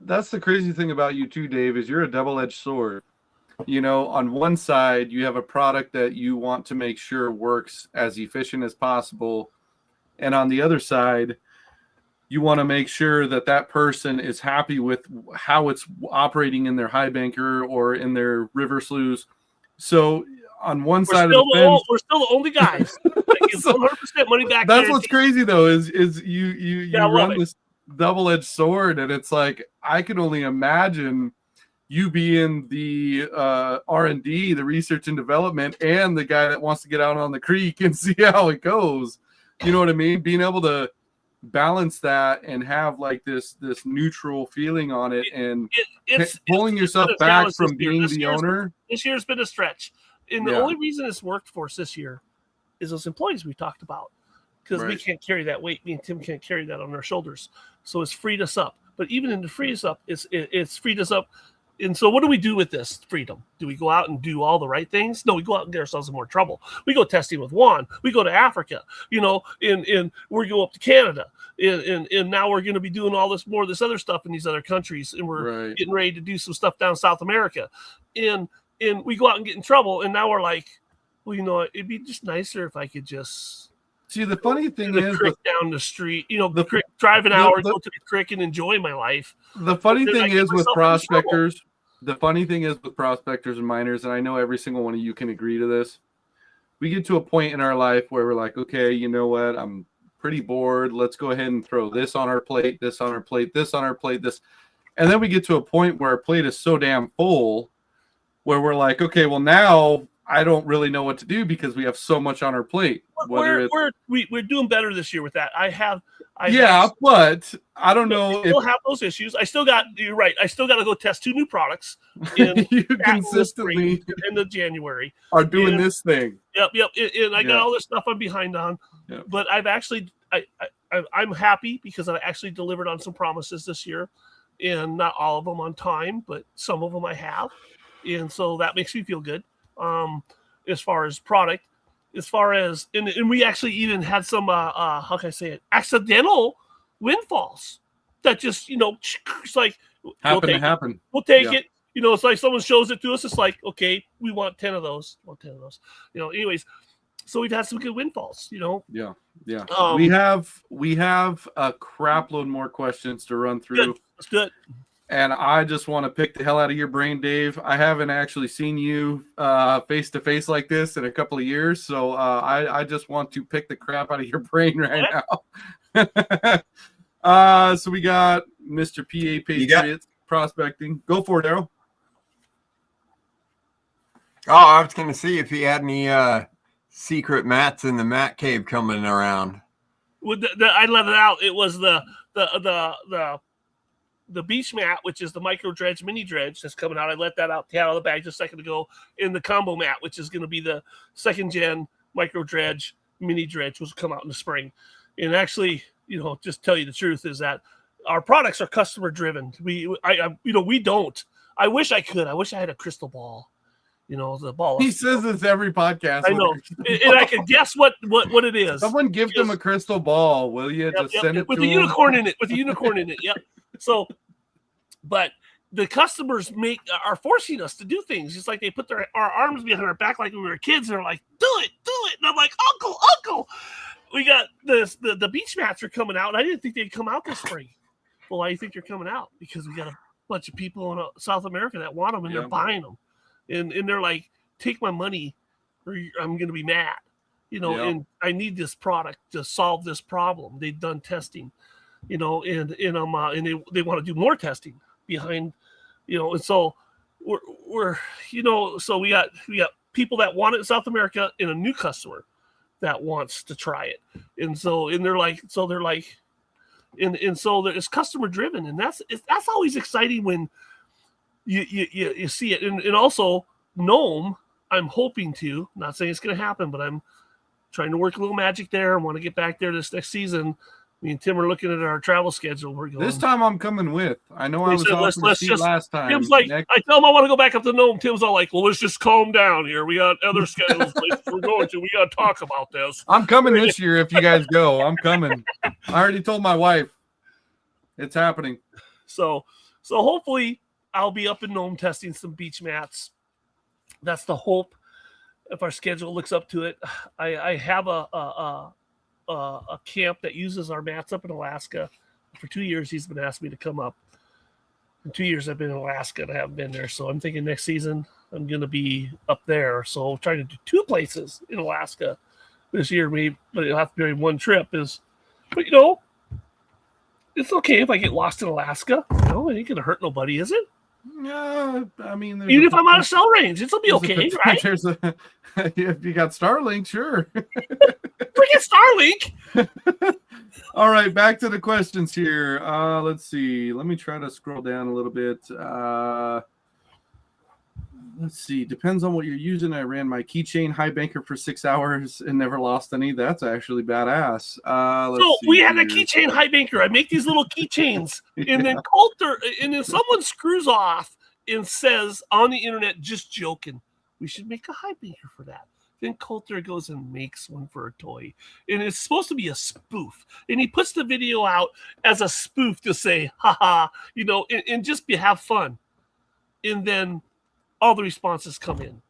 that's the crazy thing about you too, Dave, is you're a double-edged sword. On one side, you have a product that you want to make sure works as efficient as possible. And on the other side, you want to make sure that person is happy with how it's operating in their high banker or in their river sloughs. So on one side of the fence, we're still the only guys. 100% money back. That's what's crazy though, is you run this double-edged sword, and it's like, I can only imagine you being the R&D, the research and development, and the guy that wants to get out on the creek and see how it goes. You know what I mean? Being able to balance that and have like this neutral feeling on it, and pulling yourself back from being the owner. This year's been a stretch, and the only reason it's worked for us this year is those employees we talked about, because we can't carry that weight. Me and Tim can't carry that on our shoulders, so it's freed us up. But even in the frees up, it's freed us up And so what do we do with this freedom? Do we go out and do all the right things? No, we go out and get ourselves in more trouble. We go testing with Juan. We go to Africa, you know, and we go up to Canada. And now we're going to be doing all this more of this other stuff in these other countries. And we're getting ready to do some stuff down South America. And we go out and get in trouble. And now we're like, well, you know, it'd be just nicer if I could just see. The funny thing is, creek down the street, you know, the creek, drive an hour, go to the creek and enjoy my life. The funny thing is with prospectors, and miners, and I know every single one of you can agree to this. We get to a point in our life where we're like, okay, you know what? I'm pretty bored. Let's go ahead and throw this on our plate, this on our plate, this on our plate, this. And then we get to a point where our plate is so damn full where we're like, okay, well, now I don't really know what to do because we have so much on our plate. We're doing better this year with that. But I don't know. Still have those issues. You're right. I still got to go test 2 new products. In you consistently end of January are doing this thing. Yep. And I got all this stuff I'm behind on. Yep. But I've actually, I'm happy because I actually delivered on some promises this year, and not all of them on time, but some of them I have, and so that makes me feel good. As far as product. As far as, and we actually even had some, how can I say it, accidental windfalls that just, you know, it's like, We'll take it. You know, it's like someone shows it to us. It's like, okay, we want 10 of those. You know, anyways, so we've had some good windfalls, you know? Yeah. We have a crap load more questions to run through. Good. Let's do it. And I just want to pick the hell out of your brain, Dave. I haven't actually seen you face to face like this in a couple of years, so I just want to pick the crap out of your brain right now. So we got Mr. PA Patriots prospecting. Go for it, Daryl. Oh, I was going to see if he had any secret mats in the mat cave coming around. I let it out. It was the beach mat, which is the micro dredge, mini dredge that's coming out. I let that out of the bag just a second ago. In the combo mat, which is going to be the 2nd gen micro dredge, mini dredge, which will come out in the spring. And actually, you know, just tell you the truth is that our products are customer driven. We don't. I wish I could. I wish I had a crystal ball. You know, the ball. He says this every podcast. I know, and I can guess what it is. Someone give them a crystal ball, will you? Send it with a unicorn in it. With a unicorn in it. Yep. So, but the customers are forcing us to do things. It's like they put our arms behind our back like we were kids. And they're like, do it. And I'm like, Uncle. We got the beach mats are coming out. And I didn't think they'd come out this spring. Well, why do you think they're coming out? Because we got a bunch of people in South America that want them, and they're buying them. And they're like, take my money or I'm going to be mad. You know, and I need this product to solve this problem. They've done testing. You know, and they want to do more testing behind, you know, and so we're you know, so we got people that want it in South America and a new customer that wants to try it, and they're like, and so it's customer driven, and that's always exciting when you see it, and also Nome, I'm hoping to, not saying it's going to happen, but I'm trying to work a little magic there. I want to get back there this next season. Me and Tim are looking at our travel schedule. We're going. This time I'm coming with. I know I was off the seat last time. Tim's like, I tell him I want to go back up to Nome. Tim's all like, well, let's just calm down here. We got other schedules we're going to. We got to talk about this. I'm coming this year if you guys go. I'm coming. I already told my wife. It's happening. So hopefully I'll be up in Nome testing some beach mats. That's the hope. If our schedule looks up to it, I have a camp that uses our mats up in Alaska. For 2 years, he's been asking me to come up. In 2 years, I've been in Alaska and I haven't been there. So I'm thinking next season I'm going to be up there. So I'm trying to do 2 places in Alaska this year, maybe, but it'll have to be one trip. But you know, it's okay if I get lost in Alaska. You know, it ain't going to hurt nobody, is it? Yeah, I mean, even if I'm out of cell range, it'll be okay, right? If you got Starlink, sure. Freaking Starlink! All right, back to the questions here. Let's see. Let me try to scroll down a little bit. Let's see. Depends on what you're using. I ran my keychain high banker for 6 hours and never lost any. That's actually badass. We had a keychain high banker. I make these little keychains, and then someone screws off and says on the internet, just joking, we should make a high banker for that. Then Coulter goes and makes one for a toy. And it's supposed to be a spoof. And he puts the video out as a spoof to say, haha, and just have fun. And then all the responses come in.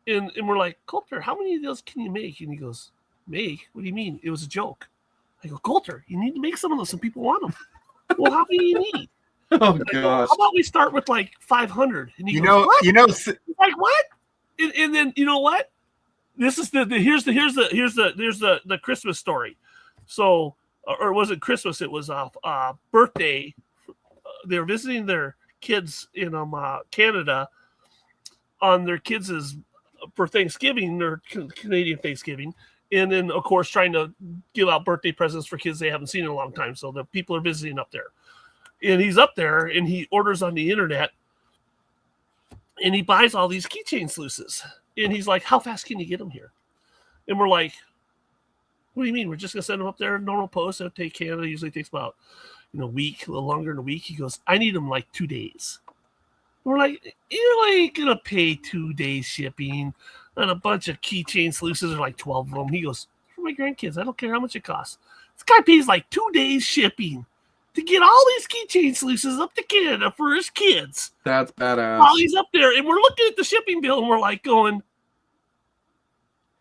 And we're like, Coulter, how many of those can you make? And he goes, make? What do you mean? It was a joke. I go, Coulter, you need to make some of those. Some people want them. Well, how many do you need? Oh, gosh. gosh. How about we start with like 500? And he goes, what? Like what? And then you know what? This is here's the Christmas story. So, or was it Christmas? It was birthday. They were visiting their kids in Canada on their kids' for Thanksgiving, their Canadian Thanksgiving, and then of course trying to give out birthday presents for kids they haven't seen in a long time. So the people are visiting up there, and he's up there and he orders on the internet, and he buys all these keychain sluices. And he's like, how fast can you get them here? And we're like, what do you mean? We're just going to send them up there, normal post. It'll take Canada. Usually takes about, a week, a little longer than a week. He goes, I need them like 2 days. And we're like, you're like going to pay 2 days shipping on a bunch of keychain sluices, or like 12 of them. He goes, for my grandkids, I don't care how much it costs. This guy pays like 2 days shipping to get all these keychain sluices up to Canada for his kids. That's badass. While he's up there, and we're looking at the shipping bill, and we're like going,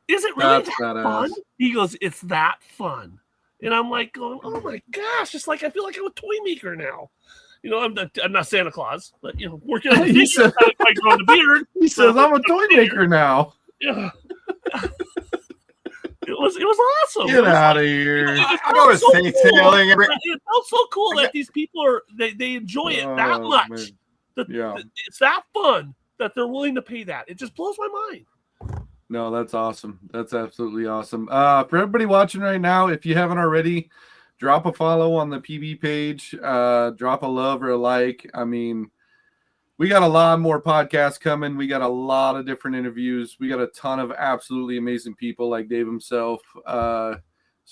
is it really that fun? He goes, it's that fun. And I'm like going, oh my gosh, it's like I feel like I'm a toy maker now. I'm not Santa Claus, but working on the like growing the beard. He says, I'm a toy maker now. Yeah. It was awesome. Get out of here. It felt so cool that these people they enjoy it that much. It's that fun that they're willing to pay that. It just blows my mind. No, that's awesome. That's absolutely awesome. For everybody watching right now, if you haven't already, drop a follow on the PB page. Drop a love or a like. I mean, we got a lot more podcasts coming. We got a lot of different interviews. We got a ton of absolutely amazing people like Dave himself. So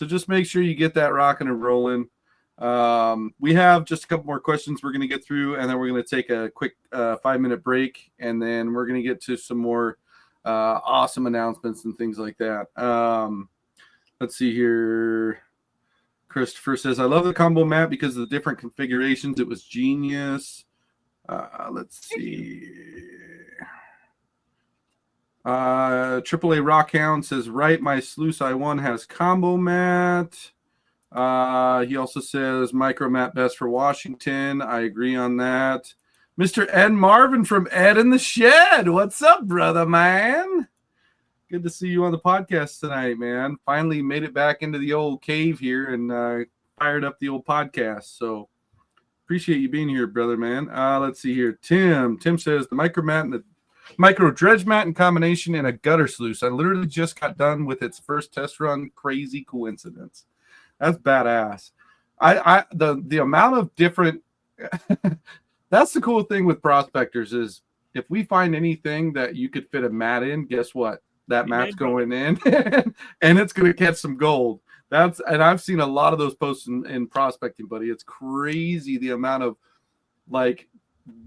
just make sure you get that rocking and rolling. We have just a couple more questions we're going to get through, and then we're going to take a quick 5-minute break, and then we're going to get to some more awesome announcements and things like that. Let's see here. Christopher says, I love the combo mat because of the different configurations. It was genius. Let's see. AAA Rockhound says, right, my Sluice I1 has combo mat. He also says micro mat best for Washington. I agree on that. Mr. Ed Marvin from Ed in the Shed. What's up, brother, man? Good to see you on the podcast tonight, man. Finally made it back into the old cave here and fired up the old podcast. So appreciate you being here, brother, man. Let's see here. Tim says the micro mat and the micro dredge mat in combination and a gutter sluice. I literally just got done with its first test run. Crazy coincidence. That's badass. The amount of different that's the cool thing with prospectors is if we find anything that you could fit a mat in, guess what? That mat's going in and it's going to catch some gold. And I've seen a lot of those posts in prospecting, buddy. It's crazy the amount of like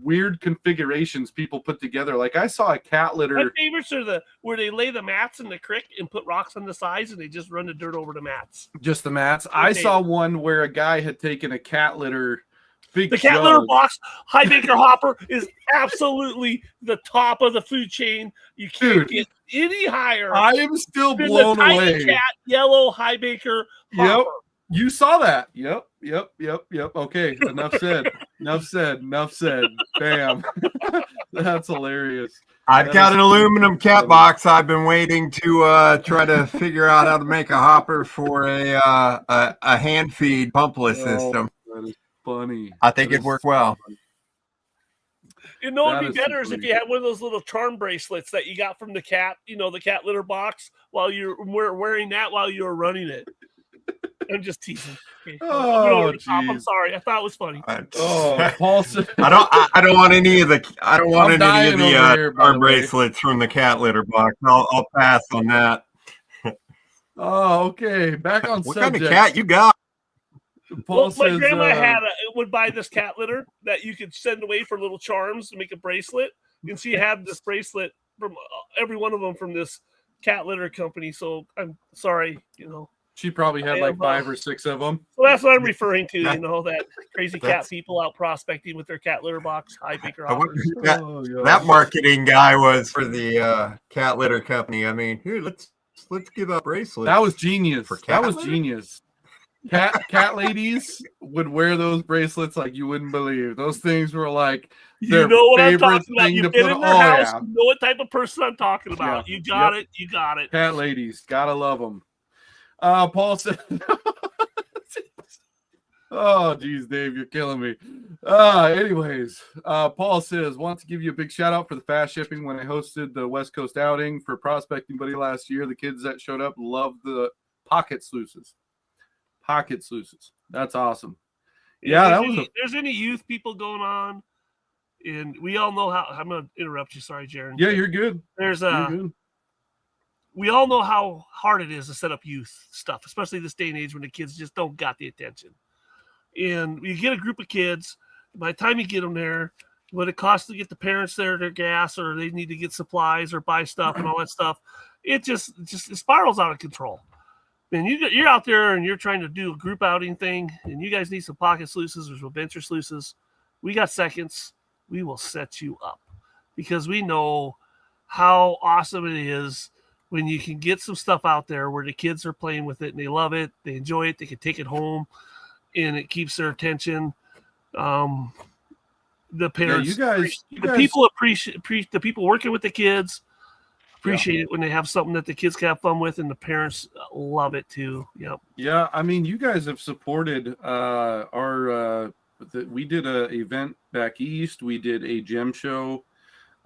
weird configurations people put together. Like I saw a cat litter. My favorites are where they lay the mats in the creek and put rocks on the sides and they just run the dirt over the mats. Just the mats. I saw one where a guy had taken a cat litter. The cat litter box high baker hopper is absolutely the top of the food chain. You can't get any higher. I am still blown away. Cat yellow high baker hopper. Yep. You saw that. Yep. Okay. Enough said. Bam. That's hilarious. I've got an aluminum cat box. I've been waiting to try to figure out how to make a hopper for a hand feed pumpless system. That is funny. I think it'd work well. You know what would be better is if you had one of those little charm bracelets that you got from the cat, the cat litter box, while you're wearing that while you were running it. I'm just teasing. Okay. I'm sorry. I thought it was funny. Paul said, I don't want any of the arm bracelets from the cat litter box. I'll pass on that. Oh, okay. Back on what subject. What kind of cat you got? Paul my says, grandma would buy this cat litter that you could send away for little charms to make a bracelet, and she had this bracelet from every one of them from this cat litter company. So I'm sorry, she probably had like 5 or 6 of them. So that's what I'm referring to. That crazy cat people out prospecting with their cat litter box. Hi, Baker. I wonder who that marketing guy was for the cat litter company. I mean, here, let's give out bracelets. That was genius. For cat that was litter? Genius. Cat ladies would wear those bracelets like you wouldn't believe. Those things were like their what I'm favorite talking about. thing You've to been put in their on. house. Yeah. You know what type of person I'm talking about. Yeah. You got it. You got it. Cat ladies, gotta love them. Paul said, "Oh, geez, Dave, you're killing me." Anyways, Paul says, "Want to give you a big shout out for the fast shipping when I hosted the West Coast outing for Prospecting Buddy last year. The kids that showed up loved the pocket sluices. Pocket sluices. That's awesome. Yeah, there's any youth people going on, and we all know how. I'm going to interrupt you. Sorry, Jaron. Yeah, you're good. There's You're good. We all know how hard it is to set up youth stuff, especially this day and age when the kids just don't got the attention. And you get a group of kids. By the time you get them there, what it costs to get the parents there, their gas, or they need to get supplies or buy stuff and all that stuff, it just it spirals out of control. And you're out there and you're trying to do a group outing thing, and you guys need some pocket sluices or some venture sluices. We got seconds. We will set you up because we know how awesome it is when you can get some stuff out there where the kids are playing with it and they love it, they enjoy it, they can take it home, and it keeps their attention. The parents, people appreciate the people working with the kids. Appreciate it when they have something that the kids can have fun with, and the parents love it too. Yep. Yeah, I mean, you guys have supported we did an event back east. We did a gem show.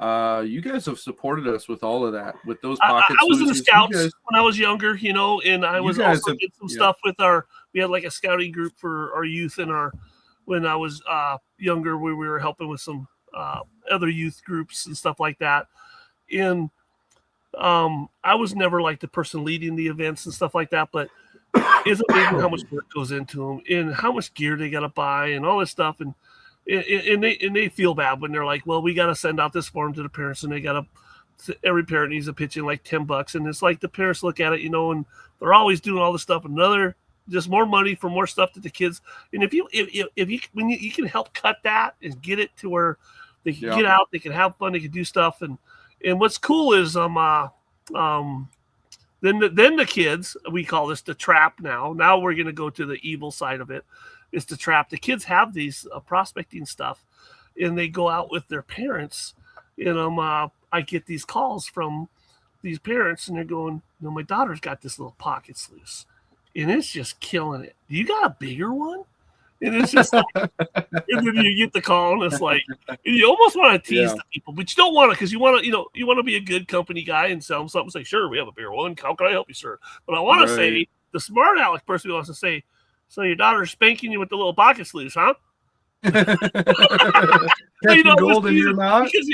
You guys have supported us with all of that, with those pockets. I was in the Scouts when I was younger, and I was also did some stuff with we had like a scouting group for our youth when I was younger, where we were helping with some other youth groups and stuff like that. And I was never like the person leading the events and stuff like that, but it's amazing how much work goes into them and how much gear they got to buy and all this stuff. And they feel bad when they're like, well, we got to send out this form to the parents, and they got to, every parent needs to pitch in like $10. And it's like the parents look at it, and they're always doing all this stuff. Just more money for more stuff to the kids. And if you can help cut that and get it to where they can get out, they can have fun, they can do stuff. And what's cool is then the kids, we call this the trap now. Now we're going to go to the evil side of it. It's the trap. The kids have these prospecting stuff, and they go out with their parents. And I get these calls from these parents, and they're going, my daughter's got this little pocket sluice, and it's just killing it. Do you got a bigger one? And it's just like, and then you get the call, and it's like, you almost want to tease the people, but you don't want to, because you want to be a good company guy and sell them something. Say, sure, we have a bigger one. How can I help you, sir? But I want to say, the smart aleck person wants to say, so your daughter's spanking you with the little pocket sleeves, huh? Gold in your mouth. Because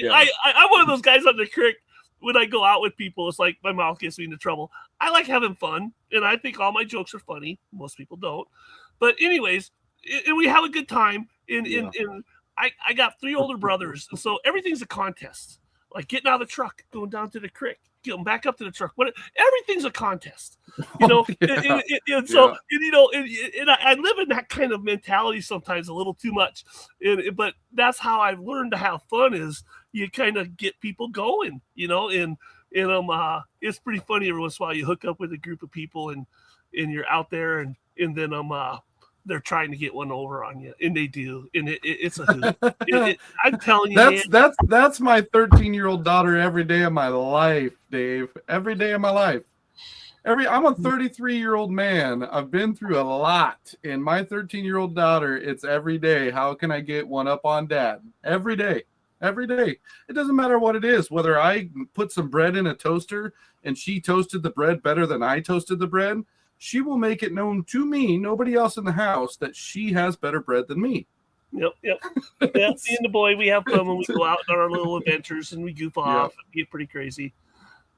I'm one of those guys on the creek. When I go out with people, it's like my mouth gets me into trouble. I like having fun, and I think all my jokes are funny. Most people don't. But anyways, and we have a good time. And I got 3 older brothers, and so everything's a contest. Like getting out of the truck, going down to the creek, getting back up to the truck. Everything's a contest, And I live in that kind of mentality sometimes a little too much. But that's how I've learned to have fun. Is you kind of get people going, and it's pretty funny every once in a while you hook up with a group of people and you're out there and then they're trying to get one over on you, and they do, and it's a hoot. I'm telling you, that's my 13-year-old daughter every day of my life, Dave. Every day of my life. I'm a 33-year-old man. I've been through a lot, and my 13-year-old daughter, it's every day. How can I get one up on dad? Every day. Every day. It doesn't matter what it is, whether I put some bread in a toaster and she toasted the bread better than I toasted the bread. She will make it known to me, nobody else in the house, that she has better bread than me. Yep. Yeah, me and the boy, we have fun when we go out on our little adventures and we goof off and get pretty crazy.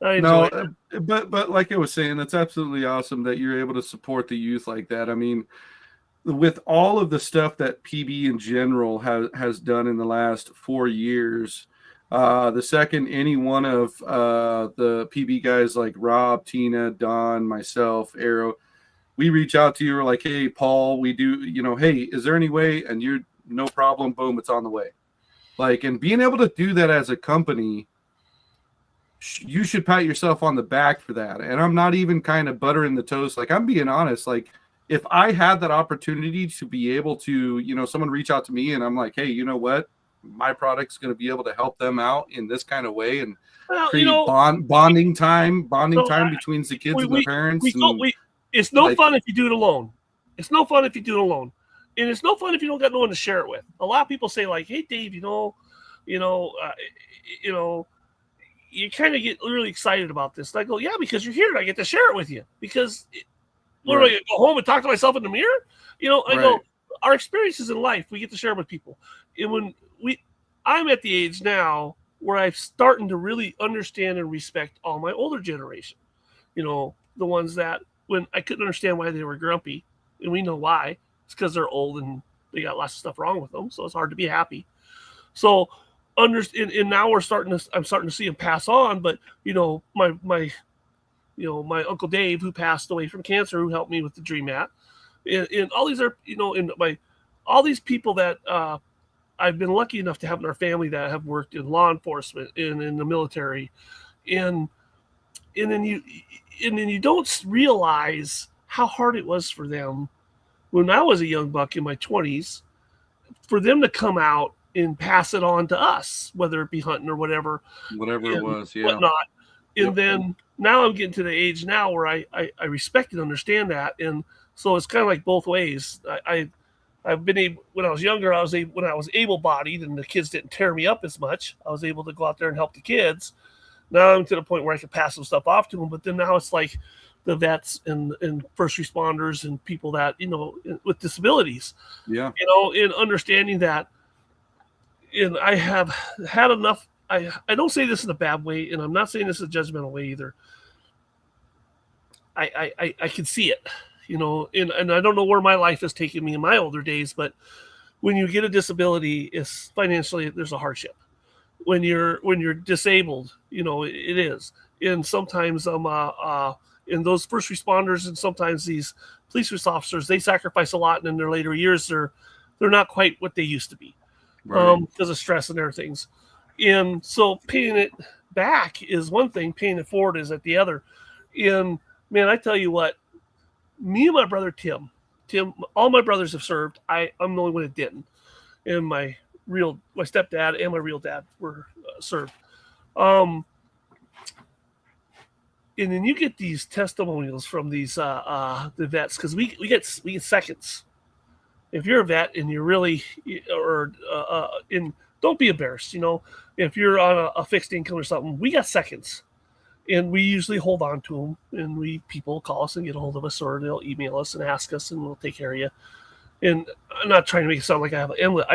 I enjoy it. But like I was saying, it's absolutely awesome that you're able to support the youth like that. I mean, with all of the stuff that PB in general has done in the last 4 years, the second any one of the PB guys like Rob, Tina, Don, myself, Arrow, we reach out to you, we're like, hey, Paul, we do, hey, is there any way? And you're no problem, boom, it's on the way. Like, and being able to do that as a company, you should pat yourself on the back for that. And I'm not even kind of buttering the toast. Like, I'm being honest. Like, if I had that opportunity to be able to, someone reach out to me and I'm like, hey, you know what? My product's going to be able to help them out in this kind of way and create bonding time between the kids and the parents. It's no fun if you do it alone. It's no fun if you do it alone. And it's no fun if you don't got no one to share it with. A lot of people say like, hey, Dave, you kind of get really excited about this. And I go, yeah, because you're here and I get to share it with you. Because what do I go home and talk to myself in the mirror? I go, our experiences in life, we get to share with people. And I'm at the age now where I'm starting to really understand and respect all my older generation. The ones that when I couldn't understand why they were grumpy, and we know why. It's because they're old and they got lots of stuff wrong with them, so it's hard to be happy. So, and now I'm starting to see them pass on. But my Uncle Dave, who passed away from cancer, who helped me with the Dream Mat, and all these are all these people that I've been lucky enough to have in our family that have worked in law enforcement and in the military, and then you don't realize how hard it was for them when I was a young buck in my 20s, for them to come out and pass it on to us, whether it be hunting or whatever it was, whatnot. And then now I'm getting to the age now where I respect and understand that, and so it's kind of like both ways. I've been able, when I was younger, when I was able-bodied and the kids didn't tear me up as much, I was able to go out there and help the kids. Now I'm to the point where I can pass some stuff off to them, but then now it's like the vets and first responders and people that, with disabilities, in understanding that. And I have had enough. I don't say this in a bad way, and I'm not saying this in a judgmental way either. I can see it, and I don't know where my life has taken me in my older days, but when you get a disability, it's financially, there's a hardship. When you're disabled, it is. And sometimes in those first responders and sometimes these police officers, they sacrifice a lot, and in their later years they're not quite what they used to be, because of stress and other things. And so paying it back is one thing, paying it forward is at the other. And man, I tell you what, me and my brother Tim, all my brothers have served. I'm the only one that didn't. And my stepdad and my real dad were served. And then you get these testimonials from these the vets, because we get seconds. If you're a vet and you're really don't be embarrassed. If you're on a fixed income or something, we got seconds, and we usually hold on to them. And people call us and get a hold of us, or they'll email us and ask us, and we'll take care of you. And I'm not trying to make it sound like I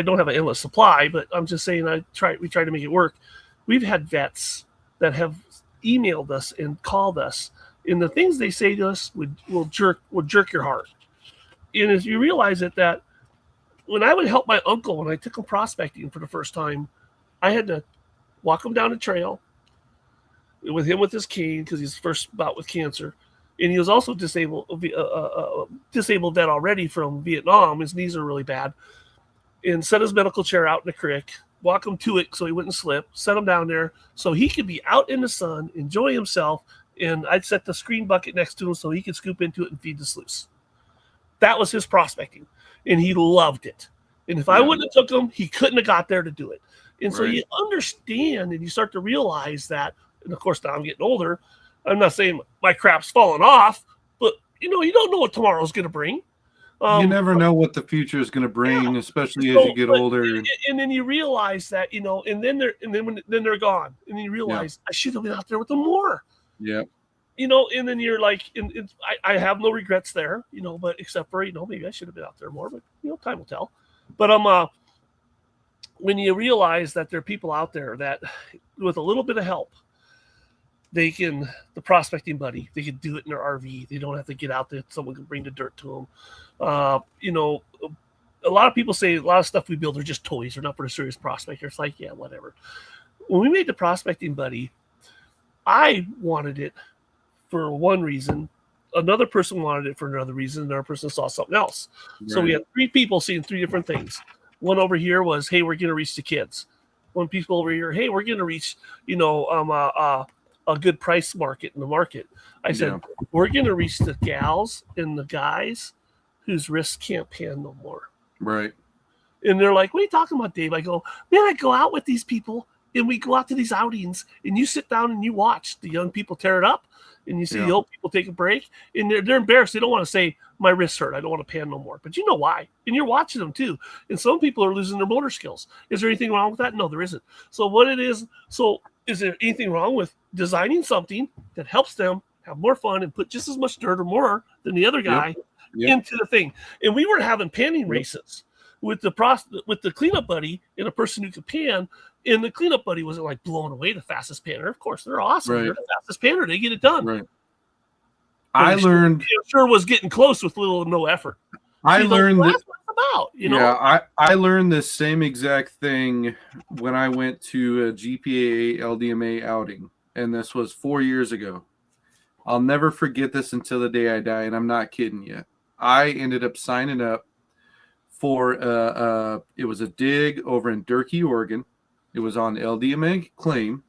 don't have an endless supply, but I'm just saying we try to make it work. We've had vets that have emailed us and called us, and the things they say to us will jerk your heart. And as you realize it, that when I would help my uncle when I took him prospecting for the first time, I had to walk him down the trail with him with his cane because he's first bout with cancer. And he was also disabled vet already from Vietnam. His knees are really bad. And set his medical chair out in the creek, walk him to it so he wouldn't slip, set him down there so he could be out in the sun, enjoy himself. And I'd set the screen bucket next to him so he could scoop into it and feed the sluice. That was his prospecting. And he loved it. And if I wouldn't have took him, he couldn't have got there to do it. And so you understand and you start to realize that, and of course now I'm getting older. I'm not saying my crap's falling off, but you don't know what tomorrow's going to bring. You never know what the future is going to bring, especially as you get older. And then you realize that, and then they're gone, and then you realize I should have been out there with them more. Yeah. And then you're like, I have no regrets there, but except for, maybe I should have been out there more, but time will tell. But when you realize that there are people out there that with a little bit of help the prospecting buddy, they can do it in their RV. They don't have to get out there. Someone can bring the dirt to them. You know, a lot of people say a lot of stuff we build are just toys. They're not for a serious prospector. It's like, yeah, whatever. When we made the prospecting buddy, I wanted it for one reason. Another person wanted it for another reason. Another person saw something else. Right. So we had three people seeing three different things. One over here was, hey, we're going to reach the kids. One people over here, hey, we're going to reach, you know, a good price market in the market. I said, we're going to reach the gals and the guys whose wrists can't pan no more. Right. And they're like, what are you talking about, Dave? I go, man, I go out with these people and we go out to these outings and you sit down and you watch the young people tear it up and you see the old people take a break and they're embarrassed. They don't want to say, my wrists hurt. I don't want to pan no more. But you know why. And you're watching them too. And some people are losing their motor skills. Is there anything wrong with that? No, there isn't. So what it is, is there anything wrong with designing something that helps them have more fun and put just as much dirt or more than the other guy into the thing? And we were having panning races with the cleanup buddy and a person who could pan. And the cleanup buddy wasn't like blowing away the fastest panner. Of course, they're awesome. Right. They're the fastest panner. They get it done. Right. I learned sure was getting close with little or no effort. I learned that that's what it's about, you know. Yeah, I learned this same exact thing when I went to a GPAA LDMA outing, and this was 4 years ago. I'll never forget this until the day I die, and I'm not kidding you. I ended up signing up for it was a dig over in Durkee, Oregon. It was on LDMA claim.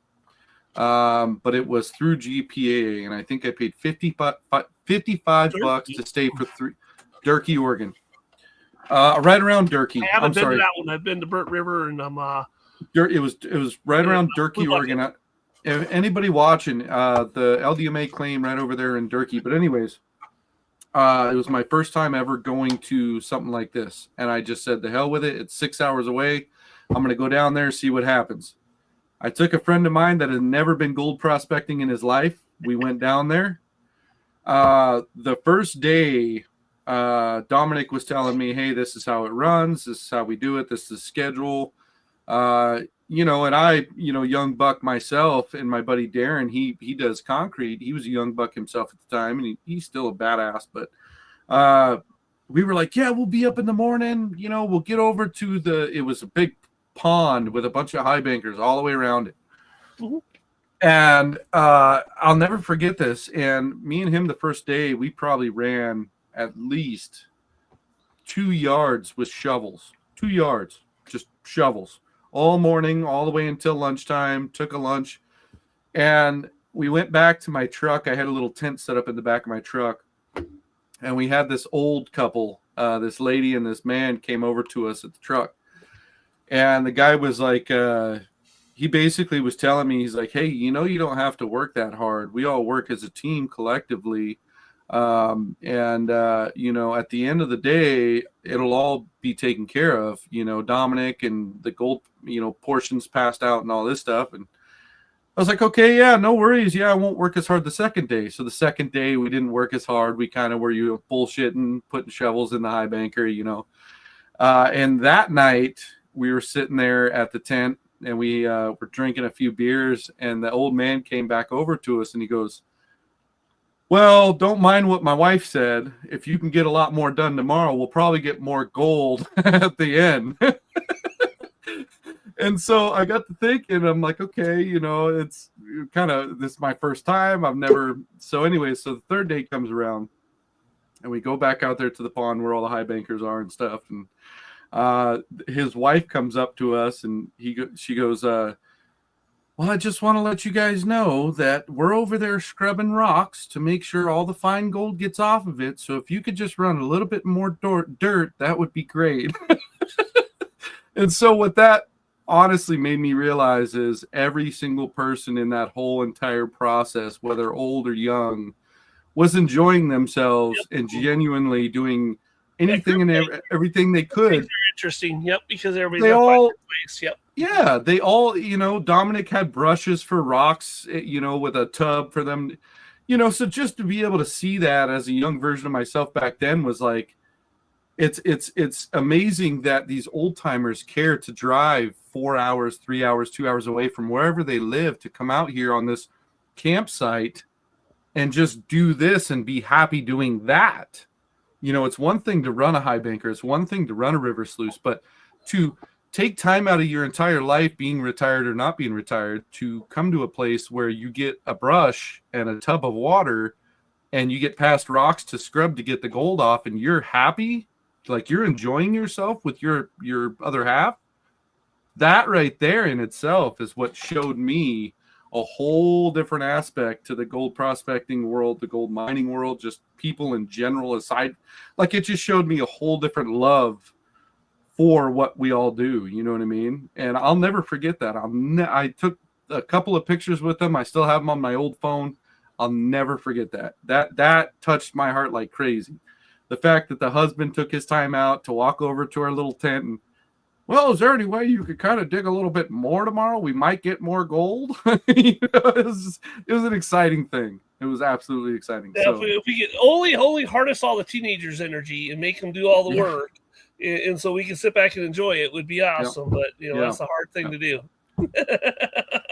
But it was through GPAA, and I think I paid $55 to stay for Durkee, Oregon. Right around Durkee. I haven't been to that one. I've been to Burnt River, and it was right around Durkee, Oregon. If anybody watching, the LDMA claim right over there in Durkee. But anyways, it was my first time ever going to something like this, and I just said, "The hell with it! It's 6 hours away. I'm going to go down there and see what happens." I took a friend of mine that had never been gold prospecting in his life. We went down there. The first day, Dominic was telling me, hey, this is how it runs. This is how we do it. This is the schedule. You know, and I, you know, young buck myself and my buddy Darren, he does concrete. He was a young buck himself at the time, and he's still a badass. But we were like, yeah, we'll be up in the morning. You know, we'll get over to it was a big pond with a bunch of high bankers all the way around it. Mm-hmm. And I'll never forget this. And me and him the first day, we probably ran at least 2 yards with shovels. 2 yards, just shovels. All morning, all the way until lunchtime, took a lunch. And we went back to my truck. I had a little tent set up in the back of my truck. And we had this old couple, this lady and this man came over to us at the truck. And the guy was like, he basically was telling me, he's like, hey, you know, you don't have to work that hard. We all work as a team collectively. You know, at the end of the day, it'll all be taken care of, you know, Dominic and the gold, you know, portions passed out and all this stuff. And I was like, okay, yeah, no worries. Yeah, I won't work as hard the second day. So the second day we didn't work as hard. We kind of were, you know, bullshitting, putting shovels in the high banker, you know. And that night, we were sitting there at the tent and we were drinking a few beers, and the old man came back over to us and he goes, well, don't mind what my wife said. If you can get a lot more done tomorrow, we'll probably get more gold at the end. And so I got to thinking, I'm like, okay, you know, it's kind of, this is my first time. I've never, so anyway, so the third day comes around and we go back out there to the pond where all the high bankers are and stuff. And his wife comes up to us and she goes, well, I just want to let you guys know that we're over there scrubbing rocks to make sure all the fine gold gets off of it. So if you could just run a little bit more dirt, that would be great. And so what that honestly made me realize is every single person in that whole entire process, whether old or young, was enjoying themselves and genuinely doing anything and everything they could. Interesting. Yep, because everybody's all place. Yep. Yeah, they all, you know, Dominic had brushes for rocks, you know, with a tub for them, you know, so just to be able to see that as a young version of myself back then was like, it's amazing that these old timers care to drive 4 hours, 3 hours, 2 hours away from wherever they live to come out here on this campsite and just do this and be happy doing that. You know, it's one thing to run a high banker, it's one thing to run a river sluice, but to take time out of your entire life, being retired or not being retired, to come to a place where you get a brush and a tub of water and you get past rocks to scrub to get the gold off, and you're happy, like you're enjoying yourself with your other half. That right there in itself is what showed me a whole different aspect to the gold prospecting world, the gold mining world, just people in general aside. Like, it just showed me a whole different love for what we all do. You know what I mean? And I'll never forget that. I took a couple of pictures with them. I still have them on my old phone. I'll never forget that. That touched my heart like crazy. The fact that the husband took his time out to walk over to our little tent and, well, is there any way you could kind of dig a little bit more tomorrow? We might get more gold. You know, it was an exciting thing. It was absolutely exciting. Yeah, So, if we could only harness all the teenagers' energy and make them do all the work, and so we can sit back and enjoy it, would be awesome. But that's a hard thing to do.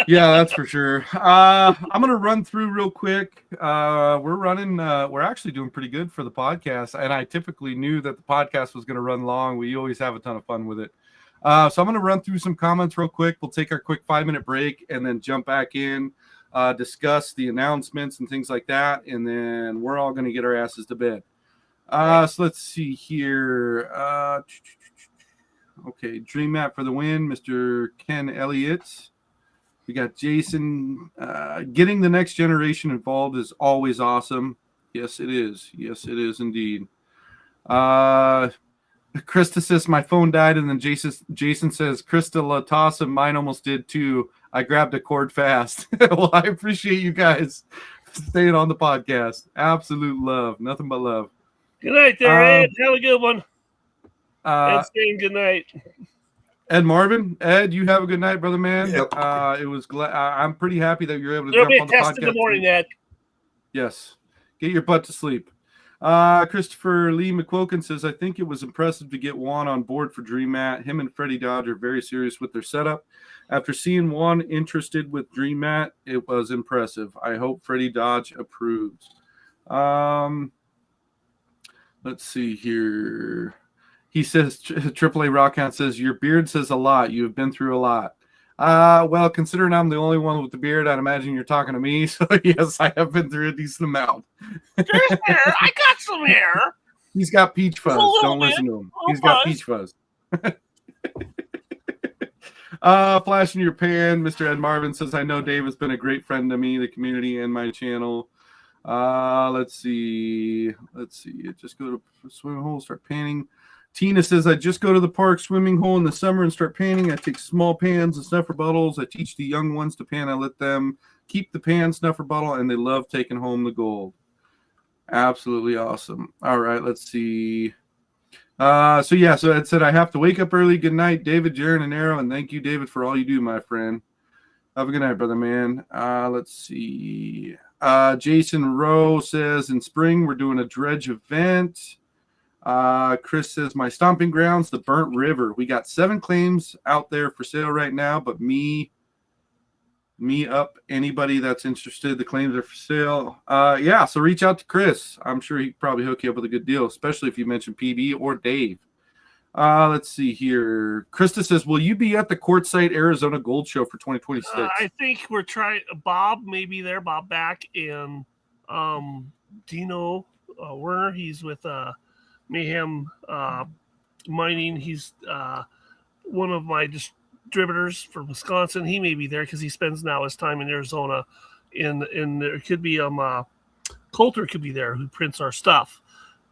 Yeah, that's for sure. I'm gonna run through real quick. We're actually doing pretty good for the podcast, and I typically knew that the podcast was gonna run long. We always have a ton of fun with it. So I'm going to run through some comments real quick. We'll take our quick 5-minute break and then jump back in, discuss the announcements and things like that. And then we're all going to get our asses to bed. So let's see here. Okay. Dream Map for the win, Mr. Ken Elliott. We got Jason. Getting the next generation involved is always awesome. Yes, it is. Yes, it is indeed. Krista says my phone died, and then Jason says, Krista Latassa, mine almost did too. I grabbed a cord fast. Well, I appreciate you guys staying on the podcast. Absolute love. Nothing but love. Good night there, Ed. Have a good one. Ed saying good night. Ed Marvin, Ed, you have a good night, brother man. Yep. It was I'm pretty happy that you're able to There'll jump be a on the test podcast. in the morning, Ed. Yes. Get your butt to sleep. Christopher Lee McQuilkin says, I think it was impressive to get Juan on board for Dream Mat. Him and Freddie Dodge are very serious with their setup. After seeing Juan interested with Dream Mat, it was impressive. I hope Freddie Dodge approves. Let's see here. He says, AAA Rockhound says, your beard says a lot. You have been through a lot. Well, considering I'm the only one with the beard, I'd imagine you're talking to me. So yes, I have been through a decent amount. There's hair. I got some hair. He's got peach fuzz. Don't listen to him. He's got peach fuzz. Flash in your pan. Mr. Ed Marvin says, I know Dave has been a great friend to me, the community, and my channel. Let's see. Just go to swimming hole, start panning. Tina says, I just go to the park swimming hole in the summer and start panning. I take small pans and snuffer bottles. I teach the young ones to pan. I let them keep the pan, snuffer bottle, and they love taking home the gold. Absolutely awesome. All right, let's see. So Ed said, I have to wake up early. Good night, David, Jaron, and Arrow, and thank you, David, for all you do, my friend. Have a good night, brother, man. Let's see. Jason Rowe says, in spring, we're doing a dredge event. Chris says, my stomping grounds, the Burnt River. We got 7 claims out there for sale right now, but me up anybody that's interested. The claims are for sale. So reach out to Chris. I'm sure he'd probably hook you up with a good deal, especially if you mention PB or Dave. Let's see here. Krista says, will you be at the Quartzsite Arizona Gold Show for 2026? I think we're trying. Bob may be there. Bob Back and Dino Werner. He's with Mayhem Mining. He's one of my distributors from Wisconsin. He may be there because he spends now his time in Arizona. And there could be Coulter could be there, who prints our stuff.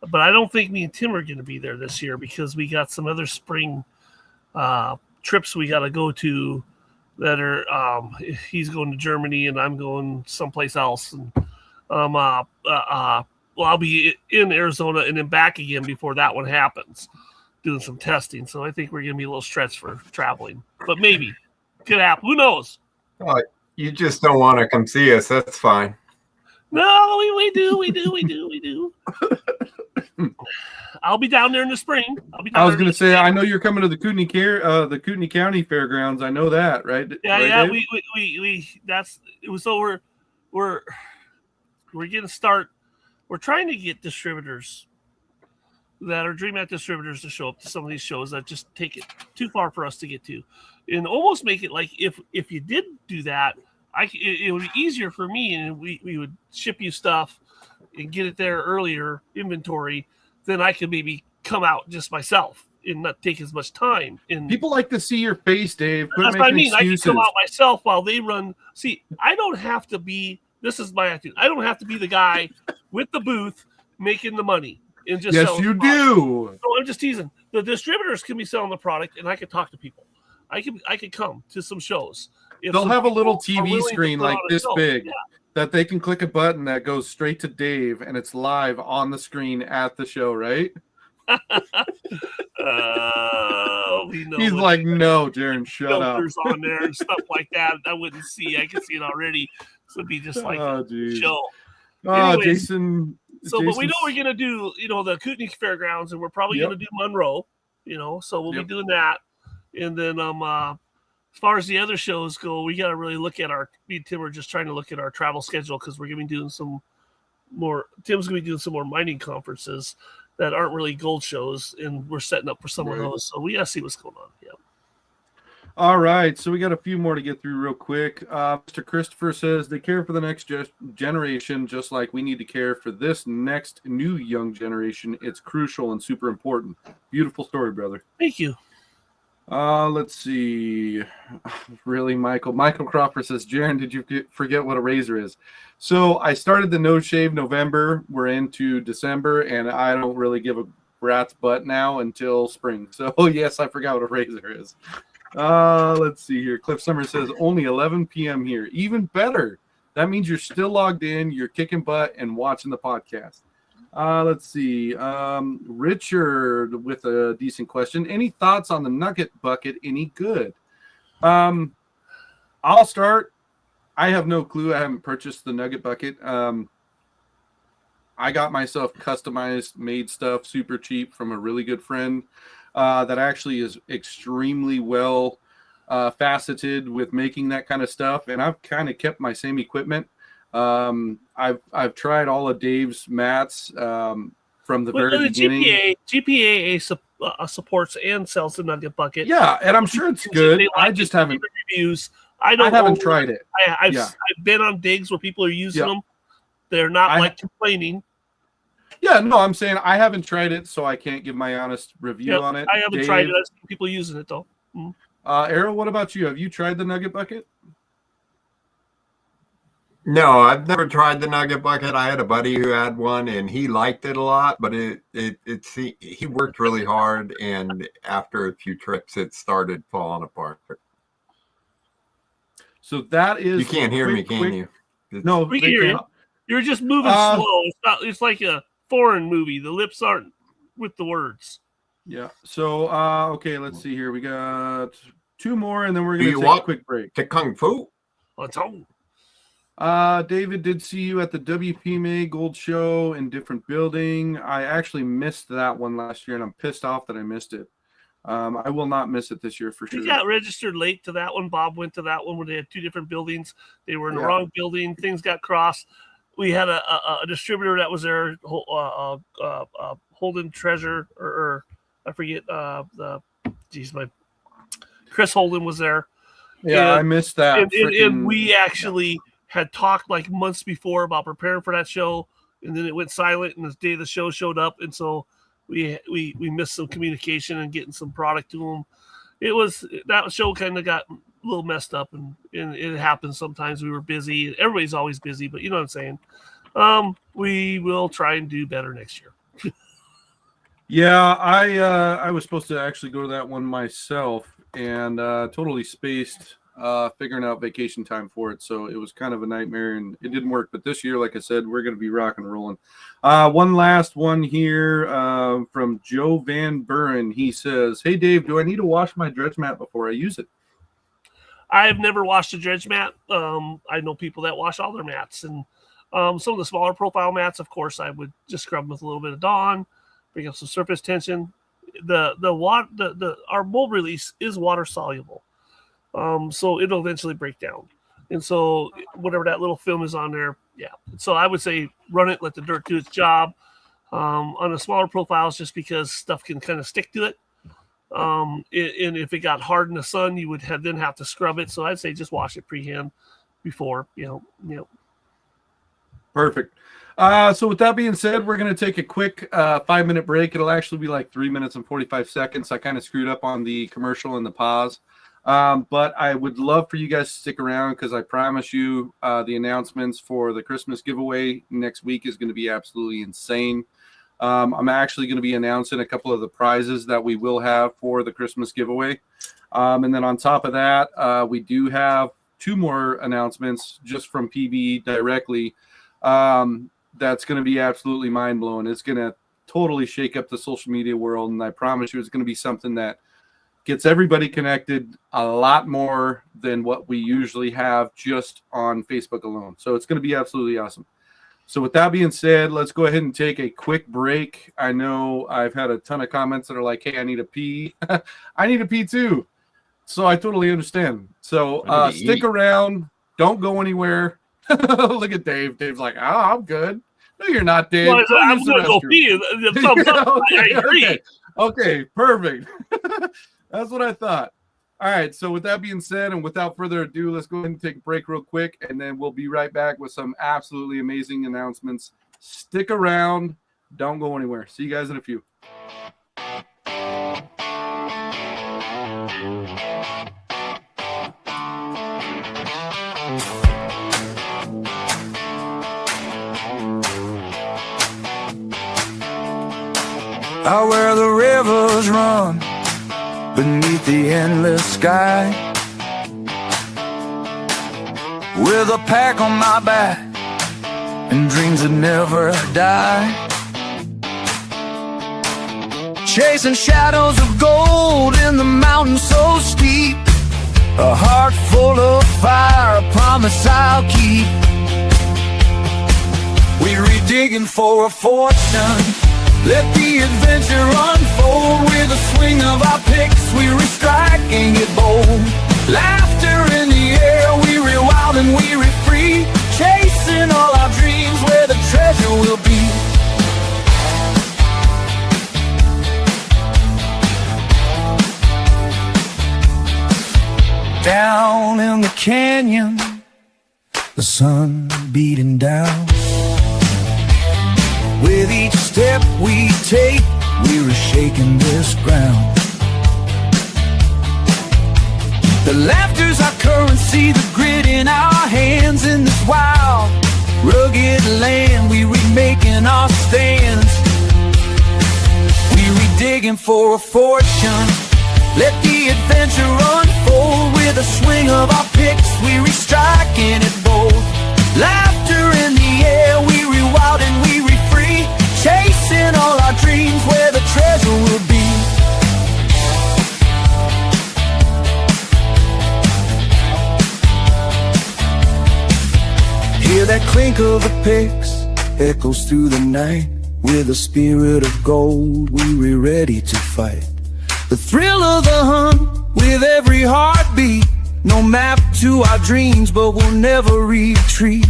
But I don't think me and Tim are going to be there this year because we got some other spring trips we got to go to that are he's going to Germany and I'm going someplace else. And I'll be in Arizona and then back again before that one happens, doing some testing. So I think we're going to be a little stretched for traveling, but maybe could happen. Who knows? Oh, you just don't want to come see us. That's fine. No, we do. I'll be down there in the spring. I was going to say, I know you're coming to the Kootenai County Fairgrounds. I know that, right? Yeah, right, yeah. We that's it was over. we're going to start. We're trying to get distributors that are Dream Mat distributors to show up to some of these shows that just take it too far for us to get to, and almost make it like if you did do that, it would be easier for me, and we would ship you stuff and get it there earlier, inventory, then I could maybe come out just myself and not take as much time. And People like to see your face, Dave. Quit that's what I making mean. I can excuses. come out myself while they run. See, I don't have to be. This is my attitude. I don't have to be the guy with the booth making the money and just. Yes, selling you the product. do. No, I'm just teasing. The distributors can be selling the product, and I can talk to people. I can come to some shows. If They'll some have a little people are TV willing to screen put like on a this show. big Yeah. that they can click a button that goes straight to Dave, and it's live on the screen at the show, right? We know He's what like, no, Jaron, shut up. filters on there and stuff like that. I wouldn't see. I can see it already. So it'd be just like Oh, a geez. show. Oh, Anyways, Jason. So, but we know Jason's- we're gonna do, the Kootenai Fairgrounds, and we're probably Yep. gonna do Monroe. So we'll Yep. be doing that. And then as far as the other shows go, we got to really look at me and Tim are just trying to look at our travel schedule because we're gonna be doing some more. Tim's gonna be doing some more mining conferences that aren't really gold shows, and we're setting up for some of Right. those. So we gotta see what's going on. Yeah. All right, so we got a few more to get through real quick. Mr. Christopher says they care for the next generation just like we need to care for this next new young generation. It's crucial and super important. Beautiful story, brother. Thank you. Let's see. Really, Michael? Michael Crawford says, Jaron, did you forget what a razor is? So I started the No Shave November. We're into December, and I don't really give a rat's butt now until spring. So, yes, I forgot what a razor is. Let's see here. Cliff Summers says, only 11 p.m. here. Even better. That means you're still logged in, you're kicking butt, and watching the podcast. Let's see. Richard with a decent question. Any thoughts on the nugget bucket? Any good? I'll start. I have no clue. I haven't purchased the nugget bucket. I got myself customized, made stuff super cheap from a really good friend that actually is extremely well faceted with making that kind of stuff. And I've kind of kept my same equipment. I've tried all of Dave's mats from the very beginning. GPAA supports and sells the nugget bucket. Yeah, and I'm sure it's good. I just haven't reviews. I haven't tried it. I've been on digs where people are using them. They're not complaining. Yeah, no, I'm saying I haven't tried it, so I can't give my honest review on it. I haven't tried it. I've seen people using it though. Errol, what about you? Have you tried the nugget bucket? No, I've never tried the nugget bucket. I had a buddy who had one, and he liked it a lot, but he worked really hard, and after a few trips, it started falling apart. So that is. You can't hear me, can you? No, we can hear you. You're just moving slow. It's like a foreign movie. The lips aren't with the words. Yeah. So okay, let's see here. We got two more, and then we're gonna take a quick break. To Kung Fu. Let's go. David did see you at the WPMA Gold Show in different building. I actually missed that one last year, and I'm pissed off that I missed it. I will not miss it this year for sure. We got registered late to that one. Bob went to that one where they had two different buildings. They were in the wrong building. Things got crossed. We had a distributor that was there, Holden Treasure, or I forget Chris Holden was there. Yeah, I missed that. And we actually had talked like months before about preparing for that show, and then it went silent. And the day the show showed up, and so we missed some communication and getting some product to them. That show kind of got a little messed up, and it happens sometimes. We were busy. Everybody's always busy, but you know what I'm saying. We will try and do better next year. Yeah, I was supposed to actually go to that one myself, and totally spaced figuring out vacation time for it. So it was kind of a nightmare, and it didn't work. But this year, like I said, we're going to be rocking and rolling. One last one here from Joe Van Buren. He says, hey, Dave, do I need to wash my dredge mat before I use it? I've never washed a dredge mat. I know people that wash all their mats, and some of the smaller profile mats, of course, I would just scrub them with a little bit of Dawn, bring up some surface tension. Our mold release is water soluble, so it'll eventually break down. And so whatever that little film is on there, yeah. So I would say run it, let the dirt do its job. On the smaller profiles, just because stuff can kind of stick to it. And if it got hard in the sun, you would then have to scrub it. So I'd say just wash it pre-hand before, Perfect. So with that being said, we're going to take a quick 5-minute break. It'll actually be like 3 minutes and 45 seconds. I kind of screwed up on the commercial and the pause. But I would love for you guys to stick around because I promise you the announcements for the Christmas giveaway next week is going to be absolutely insane. I'm actually going to be announcing a couple of the prizes that we will have for the Christmas giveaway. And then on top of that, we do have 2 more announcements just from PBE directly. That's going to be absolutely mind-blowing. It's going to totally shake up the social media world, and I promise you it's going to be something that gets everybody connected a lot more than what we usually have just on Facebook alone. So it's going to be absolutely awesome. So with that being said, let's go ahead and take a quick break. I know I've had a ton of comments that are like, hey, I need a pee. I need a pee too. So I totally understand. So stick around. Don't go anywhere. Look at Dave. Dave's like, oh, I'm good. No, you're not, Dave. Well, I'm going to go pee. Thumbs up. I agree. Okay, perfect. That's what I thought. All right, so with that being said, and without further ado, let's go ahead and take a break real quick, and then we'll be right back with some absolutely amazing announcements. Stick around. Don't go anywhere. See you guys in a few. Out where the rivers run beneath the endless sky, with a pack on my back and dreams that never die, chasing shadows of gold in the mountains so steep, a heart full of fire, a promise I'll keep. We're digging for a fortune. Let the adventure unfold. With a swing of our picks, we restrike and get bold. Laughter in the air, we real wild and we real free, chasing all our dreams where the treasure will be. Down in the canyon, the sun beating down. With each step we take, we're shaking this ground. The laughter's our currency, the grit in our hands. In this wild, rugged land, we remaking our stands. We digging for a fortune. Let the adventure unfold. With a swing of our picks, we restriking it bold. Laughter in the air, we wild and we free, chasing all our dreams where the treasure will be. Hear that clink of the picks echoes through the night. With a spirit of gold, we're ready to fight. The thrill of the hunt with every heartbeat. No map to our dreams, but we'll never retreat.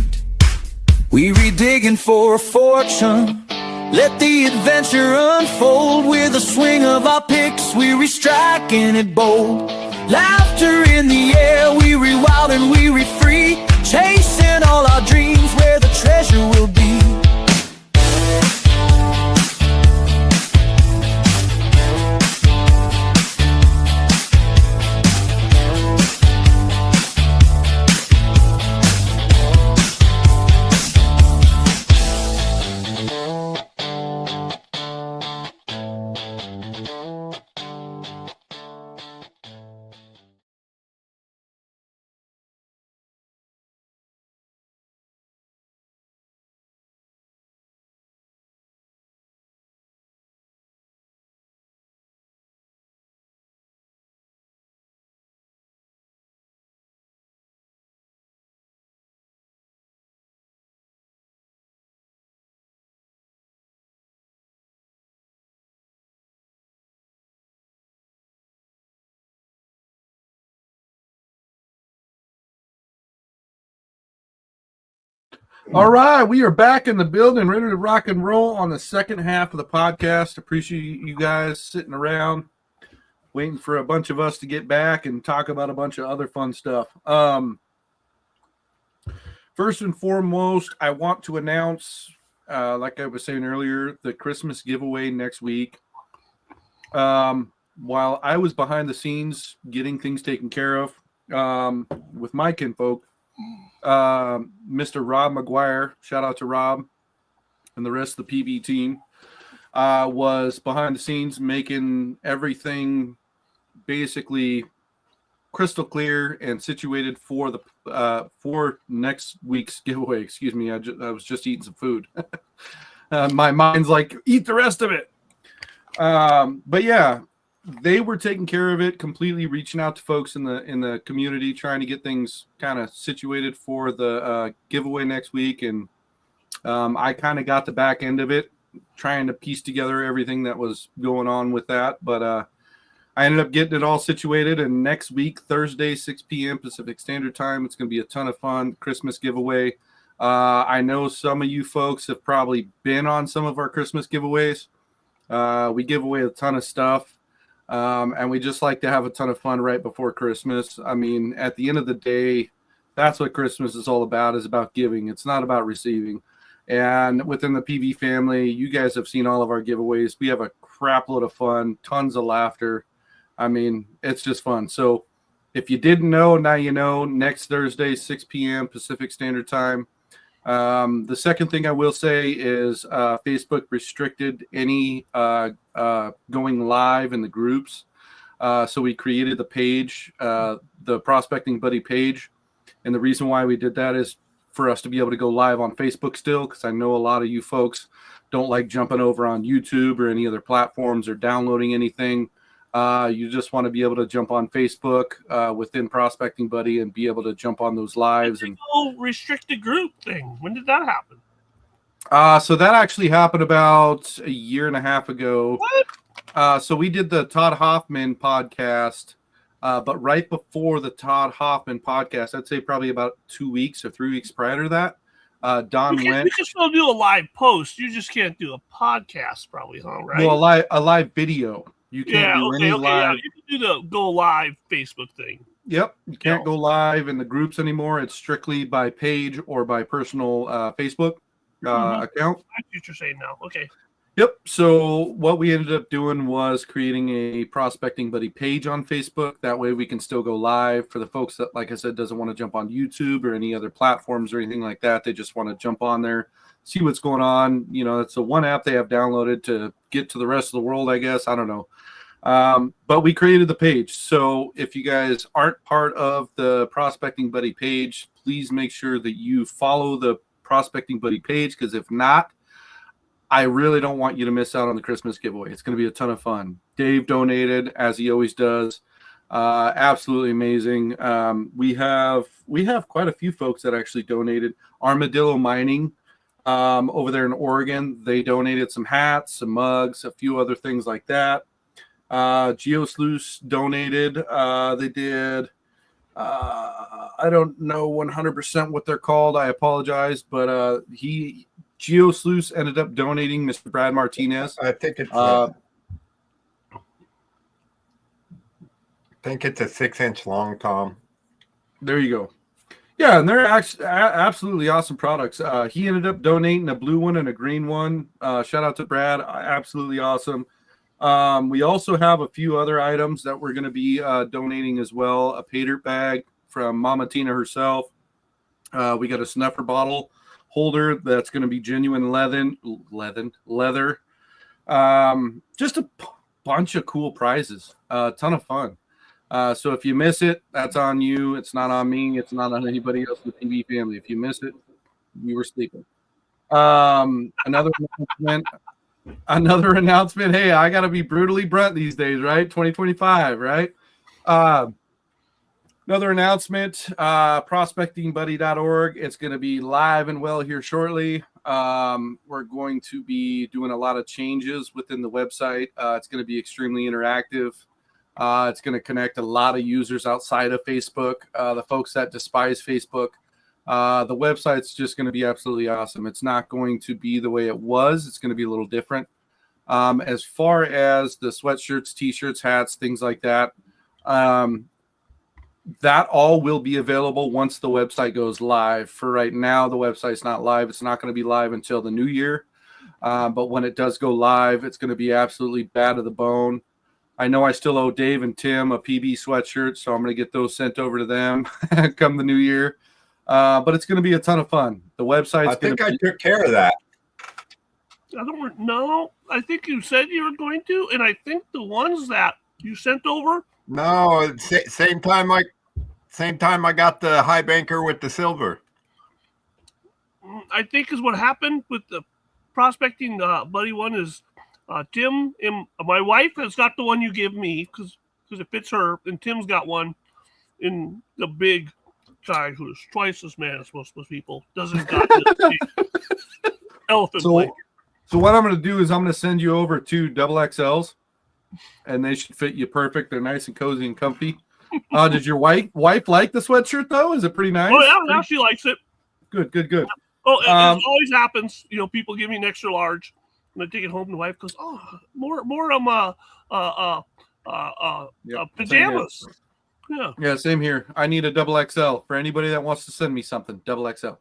We digging for a fortune. Let the adventure unfold. With a swing of our picks, we restriking it bold. Laughter in the air, we wild and we free, chasing all our dreams where the treasure will be. All right, we are back in the building, ready to rock and roll on the second half of the podcast. Appreciate you guys sitting around, waiting for a bunch of us to get back and talk about a bunch of other fun stuff. First and foremost, I want to announce, like I was saying earlier, the Christmas giveaway next week. While I was behind the scenes getting things taken care of with my kinfolk, Mr. Rob McGuire, shout out to Rob and the rest of the PB team, was behind the scenes making everything basically crystal clear and situated for the for next week's giveaway. Excuse me, I was just eating some food. My mind's like, eat the rest of it. But yeah, they were taking care of it, completely reaching out to folks in the community, trying to get things kind of situated for the giveaway next week. And I kind of got the back end of it, trying to piece together everything that was going on with that. But I ended up getting it all situated. And next week, Thursday, 6 p.m. Pacific Standard Time, it's going to be a ton of fun. Christmas giveaway. I know some of you folks have probably been on some of our Christmas giveaways. We give away a ton of stuff. And we just like to have a ton of fun right before Christmas. I mean, at the end of the day, that's what Christmas is all about, is about giving. It's not about receiving. And within the PB family, you guys have seen all of our giveaways. We have a crap load of fun, tons of laughter. I mean, it's just fun. So if you didn't know, now you know. Next Thursday, 6 p.m. Pacific Standard Time. The second thing I will say is Facebook restricted any going live in the groups. So we created the page, the Prospecting Buddy page. And the reason why we did that is for us to be able to go live on Facebook still, because I know a lot of you folks don't like jumping over on YouTube or any other platforms or downloading anything. You just want to be able to jump on Facebook within Prospecting Buddy and be able to jump on those lives. And restricted group thing. When did that happen? So that actually happened about a year and a half ago. What? So we did the Todd Hoffman podcast, but right before the Todd Hoffman podcast, I'd say probably about 2 weeks or 3 weeks prior to that, Don went. You can still do a live post. You just can't do a podcast, probably, huh? Right? Well, a live video. You can't do any live. Yeah. You can do the go live Facebook thing. Yep, you can't go live in the groups anymore. It's strictly by page or by personal Facebook account. I see what you're saying now. Okay. Yep. So what we ended up doing was creating a Prospecting Buddy page on Facebook. That way we can still go live for the folks that, like I said, doesn't want to jump on YouTube or any other platforms or anything like that. They just want to jump on there, see what's going on. You know, it's the one app they have downloaded to get to the rest of the world, I guess. I don't know. But we created the page. So if you guys aren't part of the Prospecting Buddy page, please make sure that you follow the Prospecting Buddy page, because if not, I really don't want you to miss out on the Christmas giveaway. It's going to be a ton of fun. Dave donated, as he always does. Absolutely amazing. We have quite a few folks that actually donated. Armadillo Mining over there in Oregon, they donated some hats, some mugs, a few other things like that. Geosluice donated. They did. I don't know 100% what they're called. I apologize, but Geosluice ended up donating Mr. Brad Martinez. I think it's a 6-inch long, Tom. There you go. Yeah, and they're absolutely awesome products. He ended up donating a blue one and a green one. Shout out to Brad. Absolutely awesome. We also have a few other items that we're going to be donating as well. A pay dirt bag from Mama Tina herself. We got a snuffer bottle holder that's going to be genuine leather. Just a bunch of cool prizes. A ton of fun. So if you miss it, that's on you. It's not on me. It's not on anybody else in the TV family. If you miss it, you were sleeping. Another announcement. Hey, I got to be brutally blunt these days, right? 2025, right? Another announcement, prospectingbuddy.org. It's going to be live and well here shortly. We're going to be doing a lot of changes within the website. It's going to be extremely interactive. It's going to connect a lot of users outside of Facebook. The folks that despise Facebook, The website's just going to be absolutely awesome. It's not going to be the way it was. It's going to be a little different. As far as the sweatshirts, t-shirts, hats, things like that, that all will be available once the website goes live. For right now, the website's not live. It's not going to be live until the new year. But when it does go live, it's going to be absolutely bad to the bone. I know I still owe Dave and Tim a PB sweatshirt, so I'm going to get those sent over to them come the new year. But it's going to be a ton of fun. The website's I took care of that. I don't know. I think you said you were going to, and I think the ones that you sent over. No, same time I got the high banker with the silver. I think is what happened with the prospecting buddy one is Tim and my wife has got the one you give me because it fits her, and Tim's got one in the big guy who's twice as mad as most people doesn't got this elephant plate. So what I'm going to do is I'm going to send you over 2 XXLs, and they should fit you perfect. They're nice and cozy and comfy. Did your wife like the sweatshirt though? Is it pretty nice? Oh yeah, now she likes it. Good. Oh, it always happens. People give me an extra large, and I take it home, and the wife goes, "Oh, more pajamas." Yeah, same here. I need a XXL for anybody that wants to send me something. XXL.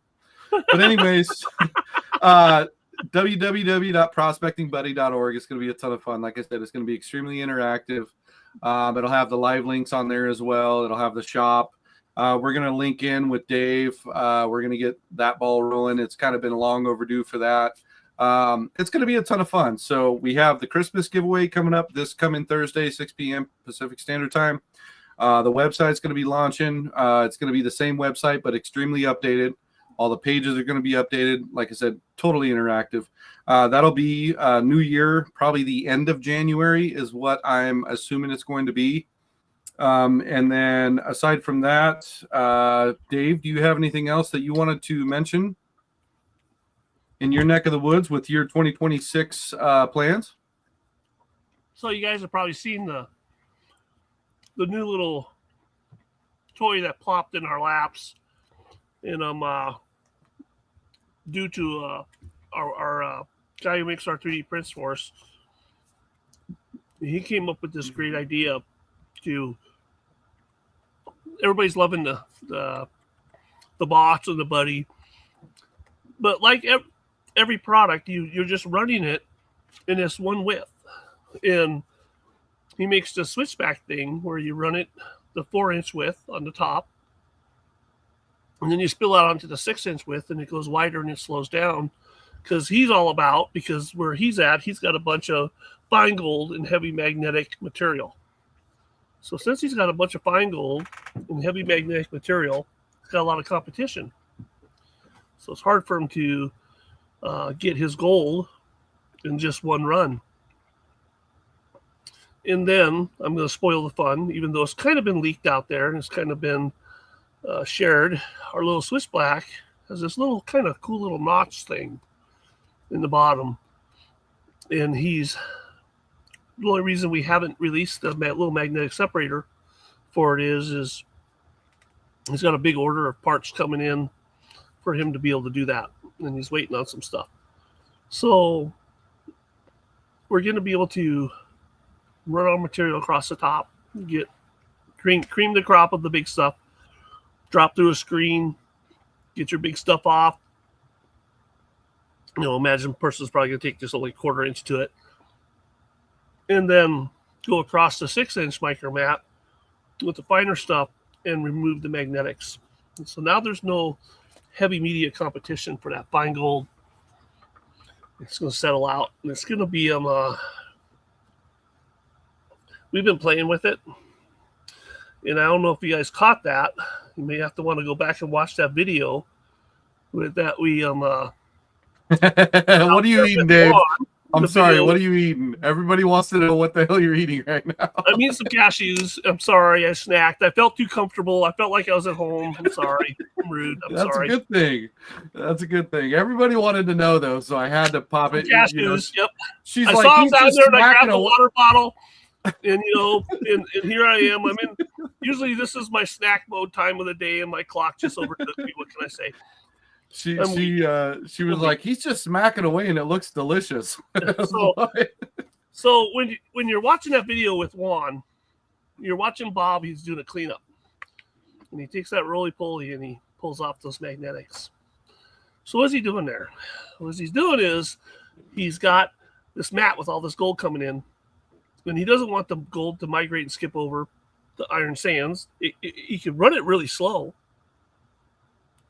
But anyways, www.prospectingbuddy.org. It's going to be a ton of fun. Like I said, it's going to be extremely interactive. It'll have the live links on there as well. It'll have the shop. We're going to link in with Dave. We're going to get that ball rolling. It's kind of been long overdue for that. It's going to be a ton of fun. So we have the Christmas giveaway coming up this coming Thursday, 6 p.m. Pacific Standard Time. The website's going to be launching. It's going to be the same website, but extremely updated. All the pages are going to be updated. Like I said, totally interactive. That'll be New Year, probably the end of January is what I'm assuming it's going to be. And then aside from that, Dave, do you have anything else that you wanted to mention in your neck of the woods with your 2026 plans? So you guys have probably seen the new little toy that plopped in our laps, and due to our guy who makes our 3D prints for us, he came up with this great idea to. Everybody's loving the bots and the buddy, but like every product, you're just running it in this one width, and he makes the switchback thing where you run it the 4-inch width on the top, and then you spill out onto the 6-inch width, and it goes wider and it slows down. Because where he's at, he's got a bunch of fine gold and heavy magnetic material. So since he's got a bunch of fine gold and heavy magnetic material, he's got a lot of competition. So it's hard for him to get his gold in just one run. And then I'm going to spoil the fun, even though it's kind of been leaked out there and it's kind of been shared. Our little Swiss Black has this little kind of cool little notch thing in the bottom. And the only reason we haven't released the little magnetic separator for it is he's got a big order of parts coming in for him to be able to do that. And he's waiting on some stuff. So we're going to be able to run our material across the top, get cream the crop of the big stuff, drop through a screen, get your big stuff off. Imagine a person's probably going to take just only 1/4 inch to it. And then go across the 6-inch micro mat with the finer stuff and remove the magnetics. And so now there's no heavy media competition for that fine gold. It's going to settle out, and it's going to be we've been playing with it, and I don't know if you guys caught that. You may have to want to go back and watch that video with that we What are you eating, Dave? I'm sorry. Video. What are you eating? Everybody wants to know what the hell you're eating right now. I'm eating some cashews. I'm sorry. I snacked. I felt too comfortable. I felt like I was at home. I'm sorry. I'm rude. I'm sorry. That's a good thing. That's a good thing. Everybody wanted to know, though, so I had to pop it. Cashews. Yep. She's I like, saw him down there, and I grabbed a water bottle. And and here I am. I'm in. Usually, this is my snack mode time of the day, and my clock just overtook me. What can I say? She was like, he's just smacking away, and it looks delicious. So when you're watching that video with Juan, you're watching Bob. He's doing a cleanup, and he takes that roly-poly and he pulls off those magnetics. So what's he doing there? What he's doing is he's got this mat with all this gold coming in, and he doesn't want the gold to migrate and skip over the iron sands. He can run it really slow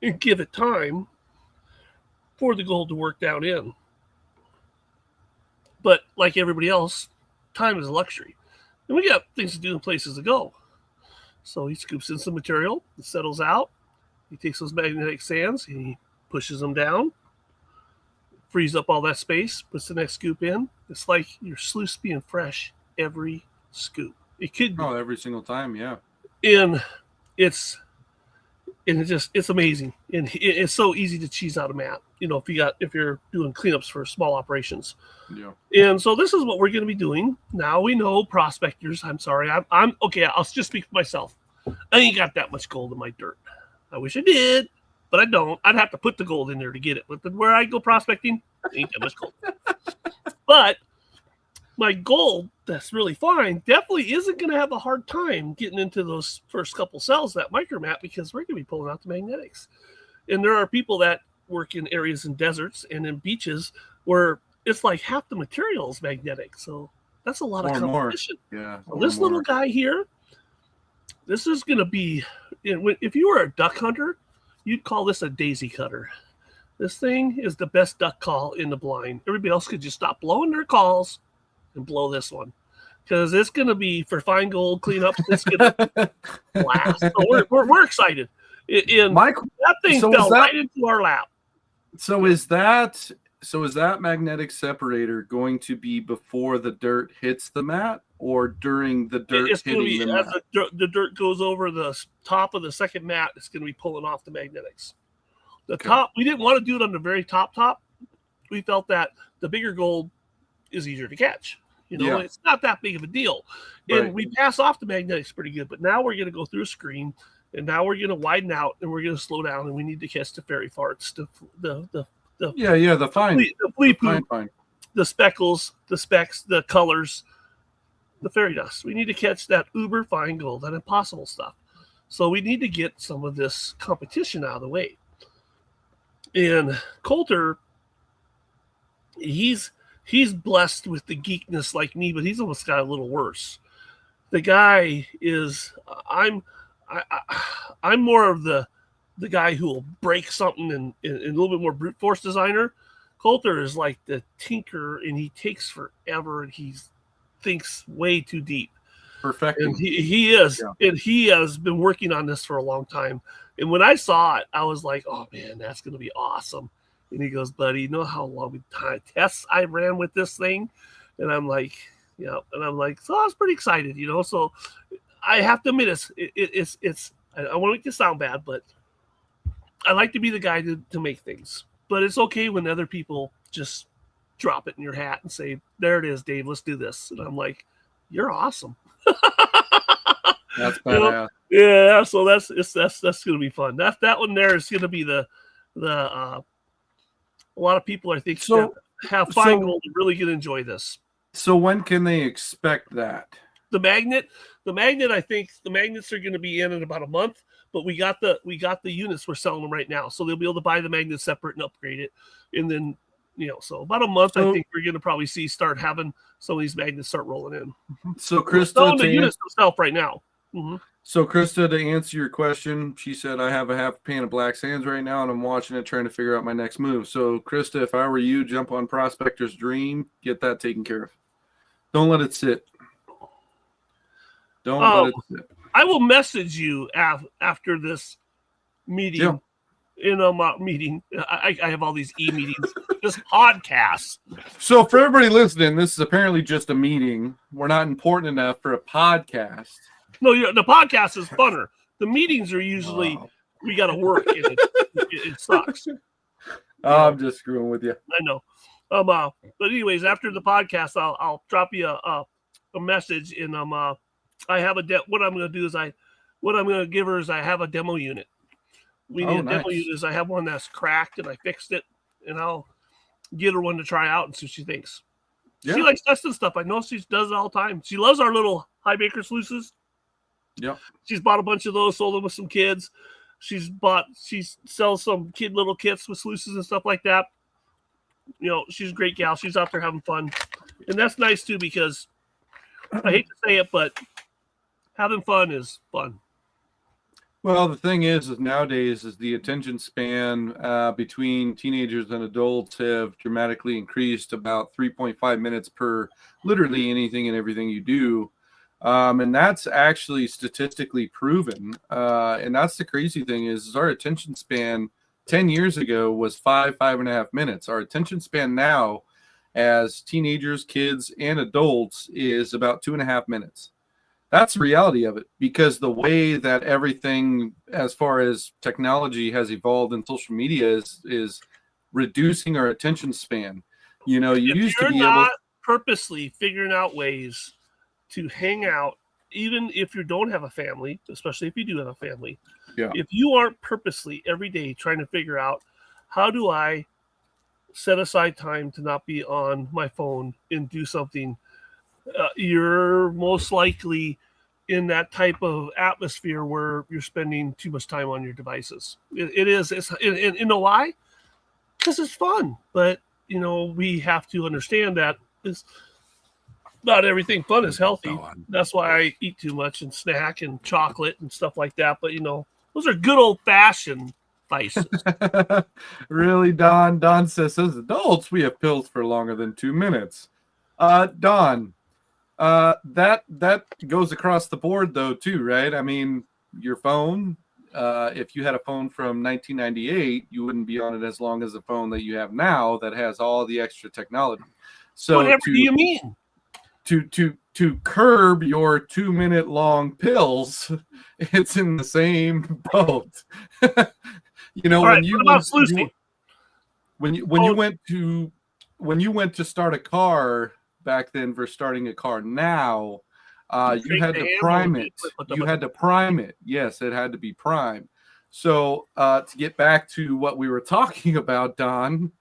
and give it time for the gold to work down in. But like everybody else, time is a luxury. And we got things to do and places to go. So he scoops in some material, it settles out. He takes those magnetic sands, he pushes them down, frees up all that space, puts the next scoop in. It's like your sluice being fresh every scoop. It could be. Oh, every single time, yeah. And it's amazing. And it's so easy to cheese out a mat, if you're doing cleanups for small operations. Yeah. And so this is what we're going to be doing. Now we know prospectors. I'm sorry. I'm okay. I'll just speak for myself. I ain't got that much gold in my dirt. I wish I did, but I don't. I'd have to put the gold in there to get it. But where I go prospecting, ain't that much gold. But my gold, that's really fine, definitely isn't going to have a hard time getting into those first couple cells, that micromat, because we're going to be pulling out the magnetics. And there are people that work in areas in deserts and in beaches where it's like half the material is magnetic. So that's a lot of competition. Yeah. So this little guy here, this is going to be, if you were a duck hunter, you'd call this a daisy cutter. This thing is the best duck call in the blind. Everybody else could just stop blowing their calls and blow this one, because it's going to be for fine gold cleanup. It's going to blast. So we're excited. That thing fell right into our lap. So is that magnetic separator going to be before the dirt hits the mat, or during the dirt hitting the mat? As the dirt goes over the top of the second mat, it's going to be pulling off the magnetics. Top, we didn't want to do it on the very top. We felt that the bigger gold is easier to catch. It's not that big of a deal. And we pass off the magnetics pretty good, but now we're going to go through a screen, and now we're going to widen out, and we're going to slow down, and we need to catch the fairy farts, the fine, the flea poop, the speckles, the specks, the colors, the fairy dust. We need to catch that uber fine gold, that impossible stuff. So we need to get some of this competition out of the way. And Coulter, he's blessed with the geekness like me, but he's almost got a little worse. The guy is, I'm more of the guy who will break something and a little bit more brute force designer. Coulter is like the tinker, and he takes forever, and he thinks way too deep. Perfect. And he is, and he has been working on this for a long time. And when I saw it, I was like, oh man, that's going to be awesome. And he goes, buddy, you know how long tests I ran with this thing? And I'm like, so I was pretty excited, So I have to admit, it's I want to make it sound bad, but I like to be the guy to make things. But it's okay when other people just drop it in your hat and say, there it is, Dave, let's do this. And I'm like, you're awesome. That's badass. Yeah, so that's going to be fun. That one there is going to be the a lot of people, I think, that have fine gold and really going to enjoy this. So when can they expect that? The magnet, I think the magnets are going to be in about a month, but we got the units, we're selling them right now. So they'll be able to buy the magnet separate and upgrade it. And then, so about a month, I think we're going to probably start having some of these magnets start rolling in. So Krista, selling the units themselves right now. Mm-hmm. So Krista, to answer your question, she said, I have a half pan of black sands right now, and I'm watching it, trying to figure out my next move. So Krista, if I were you, jump on Prospector's Dream, get that taken care of. Don't let it sit. Don't let it sit. I will message you after this meeting. Yeah. Meeting. I have all these e-meetings, this podcast. So for everybody listening, this is apparently just a meeting. We're not important enough for a podcast. No, the podcast is funner. The meetings are usually we got to work, and it sucks. I'm just screwing with you. I know. But anyways, after the podcast, I'll drop you a a message, and I have what I'm going to do is what I'm going to give her is I have a demo unit. We need a demo unit. Is I have one that's cracked and I fixed it, and I'll get her one to try out and see what she thinks. Yeah. She likes testing stuff. I know she does it all the time. She loves our little high baker sluices. Yeah. She's bought a bunch of those, sold them with some kids. She sells some little kits with sluices and stuff like that. You know, she's a great gal. She's out there having fun. And that's nice too, because I hate to say it, but having fun is fun. Well, the thing is nowadays is the attention span between teenagers and adults have dramatically increased, about 3.5 minutes per literally anything and everything you do. And that's actually statistically proven. And that's the crazy thing is our attention span 10 years ago was 5.5 minutes. Our attention span now as teenagers, kids, and adults is about 2.5 minutes. That's the reality of it, because the way that everything as far as technology has evolved in social media is reducing our attention span. You know, you used to be able purposely figuring out ways to hang out, even if you don't have a family, especially if you do have a family. Yeah. If you aren't purposely every day trying to figure out how do I set aside time to not be on my phone and do something, you're most likely in that type of atmosphere where you're spending too much time on your devices. It's you know why? Because it's fun. But, you know, we have to understand that not everything fun is healthy. That's why I eat too much and snack and chocolate and stuff like that. But, you know, those are good old-fashioned vices. Really, Don? Don says, as adults, we have pills for longer than 2 minutes. Don, that goes across the board, though, too, right? I mean, your phone, if you had a phone from 1998, you wouldn't be on it as long as the phone that you have now that has all the extra technology. So whatever do you mean? To curb your 2 minute long pills, it's in the same boat. You know, right, when you went to start a car back then versus starting a car now, you had to prime it. You had to prime it. Yes, it had to be primed. So to get back to what we were talking about, Don,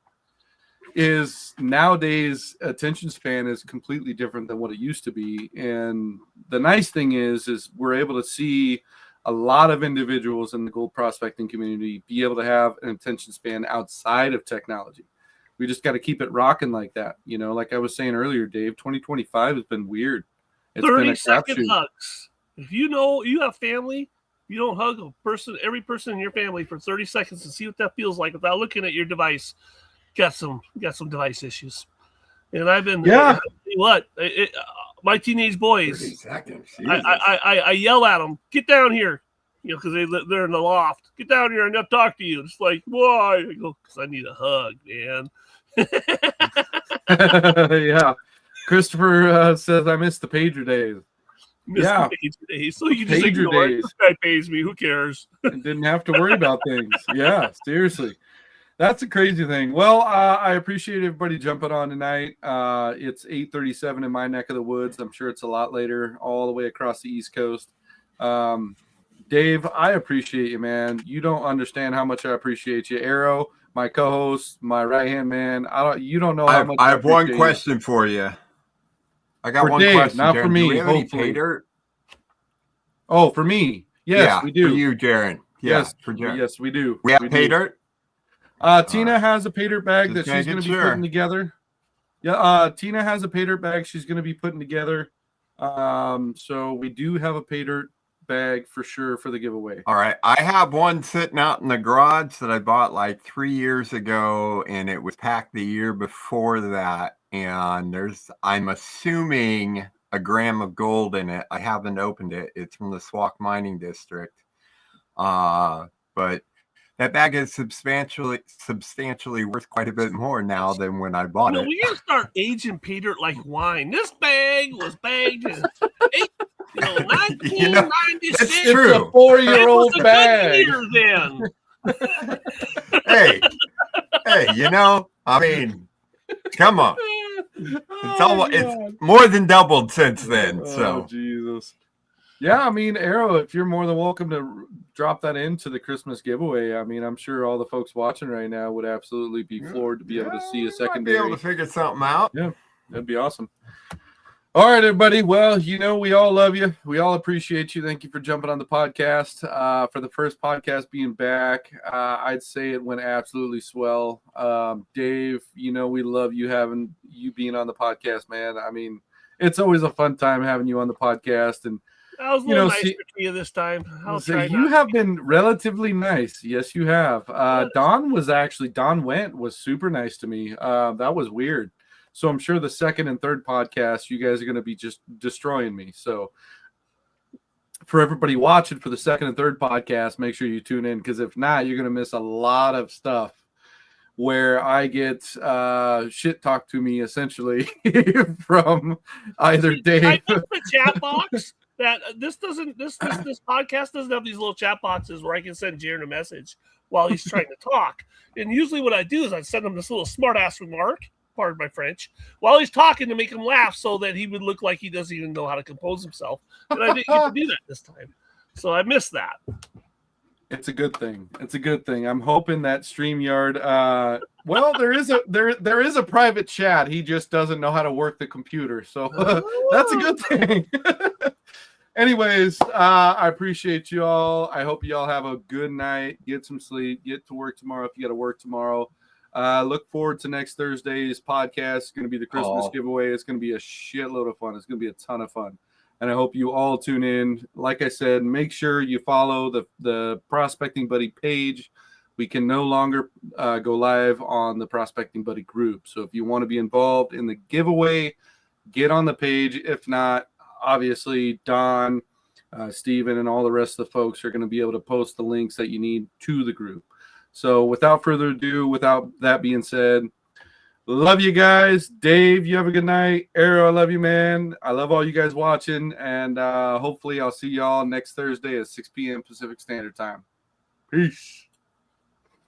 is nowadays attention span is completely different than what it used to be. And the nice thing is we're able to see a lot of individuals in the gold prospecting community be able to have an attention span outside of technology. We just got to keep it rocking like that. You know, like I was saying earlier, Dave, 2025 has been weird. It's 30-second hugs. If you know you have family, you don't hug every person in your family for 30 seconds and see what that feels like without looking at your device. Got some device issues, and I've been my teenage boys. 30 seconds. I yell at them, get down here, you know, because they're in the loft. Get down here and I'll talk to you. It's like, why? I go, because I need a hug, man. Yeah. Christopher says I miss the pager days. The pager days. So you just ignore it. This guy pays me. Who cares? Didn't have to worry about things. Yeah, seriously. That's a crazy thing. Well, I appreciate everybody jumping on tonight. It's 8:37 in my neck of the woods. I'm sure it's a lot later all the way across the East Coast. Dave, I appreciate you, man. You don't understand how much I appreciate you. Arrow, my co-host, my right-hand man. You don't know how much I have one question for you. I got one question, not for me. Do we have any pay dirt? Oh, for me. Yes, we do. For you, Jaron. Yes, for Jaron. Yes, we do. We have pay dirt? Tina has a pay dirt bag that she's going to be putting together. Yeah, Tina has a pay dirt bag she's going to be putting together. So we do have a pay dirt bag for sure for the giveaway. All right. I have one sitting out in the garage that I bought like 3 years ago, and it was packed the year before that. And I'm assuming a gram of gold in it. I haven't opened it. It's from the Swak Mining District. But that bag is substantially worth quite a bit more now than when I bought it. We gotta start aging pay dirt like wine. This bag was bagged in 1996. That's true. It's a 4-year-old bag. Hey, you know, I mean, come on. It's more than doubled since then. So Jesus. Yeah, I mean, Arrow, if you're more than welcome to drop that into the Christmas giveaway. I mean, I'm sure all the folks watching right now would absolutely be floored to be able to see a secondary. Be able to figure something out. Yeah, that'd be awesome. All right, everybody. Well, we all love you. We all appreciate you. Thank you for jumping on the podcast. For the first podcast being back, I'd say it went absolutely swell. Dave, we love you having you being on the podcast, man. I mean, it's always a fun time having you on the podcast. And I was a little nicer to you this time. You have been relatively nice. Yes, you have. Don was super nice to me. That was weird. So I'm sure the second and third podcast, you guys are going to be just destroying me. So for everybody watching for the second and third podcast, make sure you tune in, because if not, you're going to miss a lot of stuff where I get shit talked to me essentially from either Dave. I put the chat box that this podcast doesn't have these little chat boxes where I can send Jaron a message while he's trying to talk. And usually what I do is I send him this little smart ass remark, pardon my French, while he's talking to make him laugh so that he would look like he doesn't even know how to compose himself. And I didn't get to do that this time. So I missed that. It's a good thing. It's a good thing. I'm hoping that StreamYard well, there is a private chat. He just doesn't know how to work the computer. So that's a good thing. Anyways, I appreciate you all. I hope you all have a good night. Get some sleep. Get to work tomorrow if you got to work tomorrow. Look forward to next Thursday's podcast. It's going to be the Christmas giveaway. It's going to be a shitload of fun. It's going to be a ton of fun. And I hope you all tune in. Like I said, make sure you follow the Prospecting Buddy page. We can no longer go live on the Prospecting Buddy group. So if you want to be involved in the giveaway, get on the page. If not, obviously, Don, Steven, and all the rest of the folks are going to be able to post the links that you need to the group. So without further ado, without that being said, love you guys. Dave, you have a good night. Arrow, I love you, man. I love all you guys watching. And hopefully I'll see y'all next Thursday at 6 p.m. Pacific Standard Time. Peace.